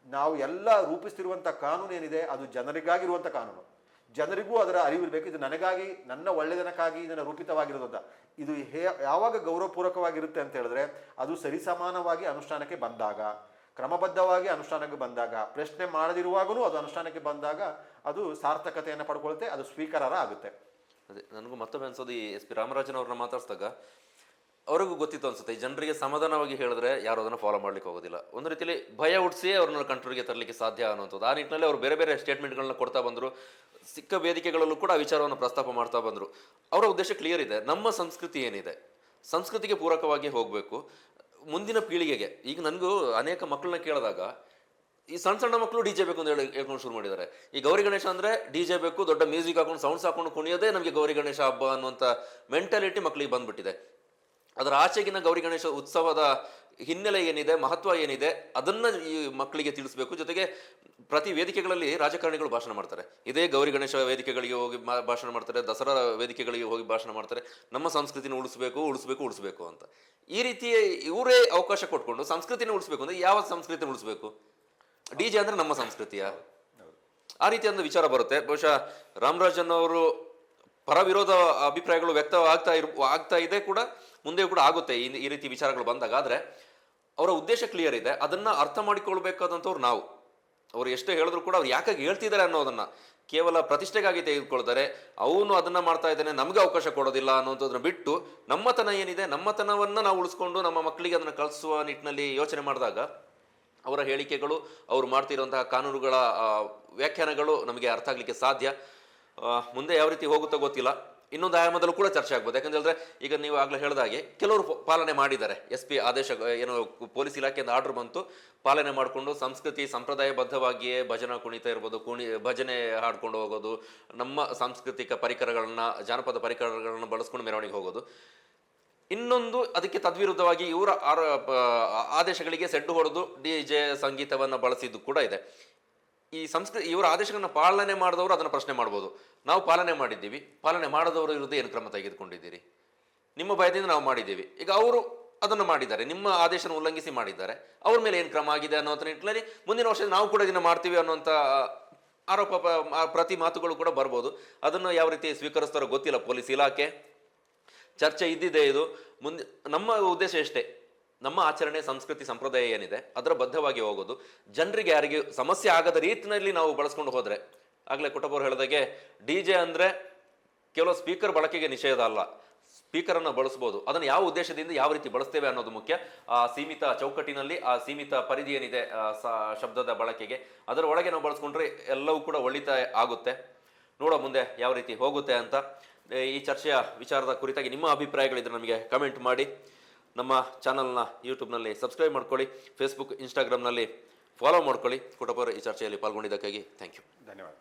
Speaker 2: ನಾವು ಎಲ್ಲ ರೂಪಿಸ್ತಿರುವಂಥ ಕಾನೂನು ಏನಿದೆ ಅದು ಜನರಿಗಾಗಿರುವಂಥ ಕಾನೂನು. ಜನರಿಗೂ ಅದರ ಅರಿವಿರಬೇಕು, ಇದು ನನಗಾಗಿ, ನನ್ನ ಒಳ್ಳೆಯದನಕ್ಕಾಗಿ ಇದನ್ನು ರೂಪಿತವಾಗಿರೋದು ಅಂತ. ಇದು ಯಾವಾಗ ಗೌರವಪೂರ್ವಕವಾಗಿರುತ್ತೆ ಅಂತ ಹೇಳಿದ್ರೆ, ಅದು ಸರಿಸಮಾನವಾಗಿ ಅನುಷ್ಠಾನಕ್ಕೆ ಬಂದಾಗ, ಕ್ರಮಬದ್ಧವಾಗಿ ಅನುಷ್ಠಾನಕ್ಕೆ ಬಂದಾಗ, ಪ್ರಶ್ನೆ ಮಾಡದಿರುವಾಗೂ ಅದು ಅನುಷ್ಠಾನಕ್ಕೆ ಬಂದಾಗ ಅದು ಸಾರ್ಥಕತೆಯನ್ನು ಪಡ್ಕೊಳುತ್ತೆ, ಅದು ಸ್ವೀಕಾರಾರ್ಹ ಆಗುತ್ತೆ.
Speaker 1: ಅದೇ ನನಗೂ ಮತ್ತೊಮ್ಮೆ ಅನ್ಸೋದು, ಈ ಎಸ್ ಪಿ ರಾಮರಾಜನ್ ಅವ್ರನ್ನ ಮಾತಾಡ್ಸಿದಾಗ ಅವ್ರಿಗೂ ಗೊತ್ತಿತ್ತು ಅನ್ಸುತ್ತೆ, ಈ ಜನರಿಗೆ ಸಮಾಧಾನವಾಗಿ ಹೇಳಿದ್ರೆ ಯಾರು ಅದನ್ನು ಫಾಲೋ ಮಾಡ್ಲಿಕ್ಕೆ ಹೋಗೋದಿಲ್ಲ. ಒಂದು ರೀತಿಯಲ್ಲಿ ಭಯ ಹುಟ್ಟಿಸಿ ಅವ್ರನ್ನ ಕಂಟ್ರೋಲ್ಗೆ ತರಲಿಕ್ಕೆ ಸಾಧ್ಯ ಅನ್ನೋಂಥದ್ದು. ಆ ನಿಟ್ಟಿನಲ್ಲಿ ಅವರು ಬೇರೆ ಬೇರೆ ಸ್ಟೇಟ್ಮೆಂಟ್ಗಳನ್ನ ಕೊಡ್ತಾ ಬಂದರು. ಸಿಕ್ಕ ವೇದಿಕೆಗಳಲ್ಲೂ ಕೂಡ ಆ ವಿಚಾರವನ್ನು ಪ್ರಸ್ತಾಪ ಮಾಡ್ತಾ ಬಂದರು. ಅವರ ಉದ್ದೇಶ ಕ್ಲಿಯರ್ ಇದೆ. ನಮ್ಮ ಸಂಸ್ಕೃತಿ ಏನಿದೆ, ಸಂಸ್ಕೃತಿಗೆ ಪೂರಕವಾಗಿ ಹೋಗಬೇಕು. ಮುಂದಿನ ಪೀಳಿಗೆಗೆ, ಈಗ ನನಗೂ ಅನೇಕ ಮಕ್ಕಳನ್ನ ಕೇಳಿದಾಗ ಈ ಸಣ್ಣ ಸಣ್ಣ ಮಕ್ಕಳು ಡಿ ಜೆ ಬೇಕು ಅಂತ ಹೇಳ್ಕೊಂಡು ಶುರು ಮಾಡಿದ್ದಾರೆ. ಈ ಗೌರಿ ಗಣೇಶ ಅಂದರೆ ಡಿ ಜೆ ಬೇಕು, ದೊಡ್ಡ ಮ್ಯೂಸಿಕ್ ಹಾಕೊಂಡು ಸೌಂಡ್ಸ್ ಹಾಕೊಂಡು ಕುಣಿಯೋದೇ ನಮಗೆ ಗೌರಿ ಗಣೇಶ ಹಬ್ಬ ಅನ್ನುವಂಥ ಮೆಂಟಾಲಿಟಿ ಮಕ್ಕಳಿಗೆ ಬಂದ್ಬಿಟ್ಟಿದೆ. ಅದರ ಆಚೆಗಿನ ಗೌರಿ ಗಣೇಶ ಉತ್ಸವದ ಹಿನ್ನೆಲೆ ಏನಿದೆ, ಮಹತ್ವ ಏನಿದೆ, ಅದನ್ನ ಈ ಮಕ್ಕಳಿಗೆ ತಿಳಿಸ್ಬೇಕು. ಜೊತೆಗೆ ಪ್ರತಿ ವೇದಿಕೆಗಳಲ್ಲಿ ರಾಜಕಾರಣಿಗಳು ಭಾಷಣ ಮಾಡ್ತಾರೆ. ಇದೇ ಗೌರಿ ಗಣೇಶ ವೇದಿಕೆಗಳಿಗೆ ಹೋಗಿ ಭಾಷಣ ಮಾಡ್ತಾರೆ, ದಸರಾ ವೇದಿಕೆಗಳಿಗೆ ಹೋಗಿ ಭಾಷಣ ಮಾಡ್ತಾರೆ. ನಮ್ಮ ಸಂಸ್ಕೃತಿನ ಉಳಿಸ್ಬೇಕು ಅಂತ. ಈ ರೀತಿ ಇವರೇ ಅವಕಾಶ ಕೊಟ್ಕೊಂಡು ಸಂಸ್ಕೃತಿನ ಉಳಿಸ್ಬೇಕು ಅಂದ್ರೆ ಯಾವ ಸಂಸ್ಕೃತಿ ಉಳಿಸ್ಬೇಕು? ಡಿ ಜೆ ಅಂದ್ರೆ ನಮ್ಮ ಸಂಸ್ಕೃತಿಯ? ಆ ರೀತಿಯಾದ ವಿಚಾರ ಬರುತ್ತೆ. ಬಹುಶಃ ರಾಮರಾಜನ್ ಅವರು ಪರ ವಿರೋಧ ಅಭಿಪ್ರಾಯಗಳು ವ್ಯಕ್ತ ಆಗ್ತಾ ಇದೆ ಕೂಡ, ಮುಂದೆ ಕೂಡ ಆಗುತ್ತೆ ಈ ರೀತಿ ವಿಚಾರಗಳು ಬಂದಾಗ. ಆದರೆ ಅವರ ಉದ್ದೇಶ ಕ್ಲಿಯರ್ ಇದೆ. ಅದನ್ನ ಅರ್ಥ ಮಾಡಿಕೊಳ್ಬೇಕಾದಂಥವ್ರು ನಾವು. ಅವ್ರು ಎಷ್ಟೇ ಹೇಳಿದ್ರು ಕೂಡ ಅವ್ರು ಯಾಕಾಗಿ ಹೇಳ್ತಿದ್ದಾರೆ ಅನ್ನೋದನ್ನ ಕೇವಲ ಪ್ರತಿಷ್ಠೆಗಾಗಿ ತೆಗೆದುಕೊಳ್ತಾರೆ. ಅವನು ಅದನ್ನ ಮಾಡ್ತಾ ಇದ್ದಾನೆ, ನಮ್ಗೆ ಅವಕಾಶ ಕೊಡೋದಿಲ್ಲ ಅನ್ನೋದನ್ನ ಬಿಟ್ಟು ನಮ್ಮತನ ಏನಿದೆ, ನಮ್ಮತನವನ್ನ ನಾವು ಉಳಿಸ್ಕೊಂಡು ನಮ್ಮ ಮಕ್ಕಳಿಗೆ ಅದನ್ನ ಕಲಿಸುವ ನಿಟ್ಟಿನಲ್ಲಿ ಯೋಚನೆ ಮಾಡಿದಾಗ ಅವರ ಹೇಳಿಕೆಗಳು, ಅವರು ಮಾಡ್ತಿರುವಂತಹ ಕಾನೂನುಗಳ ವ್ಯಾಖ್ಯಾನಗಳು ನಮಗೆ ಅರ್ಥ ಆಗ್ಲಿಕ್ಕೆ ಸಾಧ್ಯ. ಮುಂದೆ ಯಾವ ರೀತಿ ಹೋಗುತ್ತೋ ಗೊತ್ತಿಲ್ಲ. ಇನ್ನೊಂದು ಆಯಾಮದಲ್ಲೂ ಕೂಡ ಚರ್ಚೆ ಆಗ್ಬೋದು. ಯಾಕಂತ ಹೇಳಿದ್ರೆ, ಈಗ ನೀವು ಆಗಲೇ ಹೇಳಿದಾಗೆ ಕೆಲವರು ಪಾಲನೆ ಮಾಡಿದ್ದಾರೆ. ಎಸ್ ಪಿ ಆದೇಶ, ಏನು ಪೊಲೀಸ್ ಇಲಾಖೆಯಿಂದ ಆರ್ಡರ್ ಬಂತು, ಪಾಲನೆ ಮಾಡಿಕೊಂಡು ಸಂಸ್ಕೃತಿ ಸಂಪ್ರದಾಯಬದ್ಧವಾಗಿಯೇ ಭಜನಾ ಕುಣಿತ ಇರ್ಬೋದು, ಭಜನೆ ಹಾಡ್ಕೊಂಡು ಹೋಗೋದು, ನಮ್ಮ ಸಾಂಸ್ಕೃತಿಕ ಪರಿಕರಗಳನ್ನ, ಜಾನಪದ ಪರಿಕರಗಳನ್ನ ಬಳಸ್ಕೊಂಡು ಮೆರವಣಿಗೆ ಹೋಗೋದು. ಇನ್ನೊಂದು ಅದಕ್ಕೆ ತದ್ವಿರುದ್ಧವಾಗಿ ಇವರ ಆದೇಶಗಳಿಗೆ ಸೆಡ್ಡು ಹೊಡೆದು ಡಿ ಜೆ ಸಂಗೀತವನ್ನು ಬಳಸಿದ್ದು ಕೂಡ ಇದೆ. ಈ ಇವರ ಆದೇಶಗಳನ್ನ ಪಾಲನೆ ಮಾಡಿದವರು ಅದನ್ನು ಪ್ರಶ್ನೆ ಮಾಡ್ಬೋದು. ನಾವು ಪಾಲನೆ ಮಾಡಿದ್ದೀವಿ, ಪಾಲನೆ ಮಾಡದವರು ವಿರುದ್ಧ ಏನು ಕ್ರಮ ತೆಗೆದುಕೊಂಡಿದ್ದೀರಿ? ನಿಮ್ಮ ಭಯದಿಂದ ನಾವು ಮಾಡಿದ್ದೀವಿ. ಈಗ ಅವರು ಅದನ್ನು ಮಾಡಿದ್ದಾರೆ, ನಿಮ್ಮ ಆದೇಶನ ಉಲ್ಲಂಘಿಸಿ ಮಾಡಿದ್ದಾರೆ, ಅವ್ರ ಮೇಲೆ ಏನು ಕ್ರಮ ಆಗಿದೆ ಅನ್ನೋಂಥ ನಿಟ್ಟಿನಲ್ಲಿ ಮುಂದಿನ ವರ್ಷ ನಾವು ಕೂಡ ಇದನ್ನು ಮಾಡ್ತೀವಿ ಅನ್ನೋಂಥ ಆರೋಪ ಪ್ರತಿ ಮಾತುಗಳು ಕೂಡ ಬರ್ಬೋದು. ಅದನ್ನು ಯಾವ ರೀತಿ ಸ್ವೀಕರಿಸ್ತಾರೋ ಗೊತ್ತಿಲ್ಲ ಪೊಲೀಸ್ ಇಲಾಖೆ. ಚರ್ಚೆ ಇದ್ದಿದೆ ಇದು. ಮುಂದೆ ನಮ್ಮ ಉದ್ದೇಶ ಎಷ್ಟೇ, ನಮ್ಮ ಆಚರಣೆ, ಸಂಸ್ಕೃತಿ, ಸಂಪ್ರದಾಯ ಏನಿದೆ ಅದರ ಬದ್ಧವಾಗಿ ಹೋಗೋದು. ಜನರಿಗೆ ಯಾರಿಗೆ ಸಮಸ್ಯೆ ಆಗದ ರೀತಿಯಲ್ಲಿ ನಾವು ಬಳಸ್ಕೊಂಡು ಹೋದ್ರೆ, ಆಗಲೇ ಕುಟುಂಬರು ಹೇಳಿದಾಗೆ ಡಿ ಜೆ ಅಂದರೆ ಕೇವಲ ಸ್ಪೀಕರ್ ಬಳಕೆಗೆ ನಿಷೇಧ ಅಲ್ಲ, ಸ್ಪೀಕರನ್ನು ಬಳಸ್ಬೋದು. ಅದನ್ನು ಯಾವ ಉದ್ದೇಶದಿಂದ ಯಾವ ರೀತಿ ಬಳಸ್ತೇವೆ ಅನ್ನೋದು ಮುಖ್ಯ. ಆ ಸೀಮಿತ ಚೌಕಟ್ಟಿನಲ್ಲಿ, ಆ ಸೀಮಿತ ಪರಿಧಿ ಏನಿದೆ ಶಬ್ದದ ಬಳಕೆಗೆ, ಅದರ ಒಳಗೆ ನಾವು ಬಳಸ್ಕೊಂಡ್ರೆ ಎಲ್ಲವೂ ಕೂಡ ಒಳಿತ ಆಗುತ್ತೆ. ನೋಡೋ ಮುಂದೆ ಯಾವ ರೀತಿ ಹೋಗುತ್ತೆ ಅಂತ. ಈ ಚರ್ಚೆಯ ವಿಚಾರದ ಕುರಿತಾಗಿ ನಿಮ್ಮ ಅಭಿಪ್ರಾಯಗಳಿದ್ರೆ ನಮಗೆ ಕಮೆಂಟ್ ಮಾಡಿ. ನಮ್ಮ ಚಾನಲ್ನ ಯೂಟ್ಯೂಬ್ನಲ್ಲಿ ಸಬ್ಸ್ಕ್ರೈಬ್ ಮಾಡ್ಕೊಳ್ಳಿ, ಫೇಸ್ಬುಕ್, ಇನ್ಸ್ಟಾಗ್ರಾಮ್ನಲ್ಲಿ ಫಾಲೋ ಮಾಡ್ಕೊಳ್ಳಿ. ಕುಟುಂಬರು ಈ ಚರ್ಚೆಯಲ್ಲಿ ಪಾಲ್ಗೊಂಡಿದ್ದಕ್ಕಾಗಿ ಥ್ಯಾಂಕ್ ಯು.
Speaker 2: ಧನ್ಯವಾದ.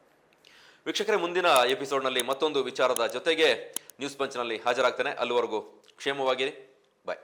Speaker 1: ವೀಕ್ಷಕರೇ, ಮುಂದಿನ ಎಪಿಸೋಡ್ನಲ್ಲಿ ಮತ್ತೊಂದು ವಿಚಾರದ ಜೊತೆಗೆ ನ್ಯೂಸ್ ಪಂಚ್ನಲ್ಲಿ ಹಾಜರಾಗ್ತೇನೆ. ಅಲ್ಲಿವರೆಗೂ ಕ್ಷೇಮವಾಗಿರಿ. ಬಾಯ್.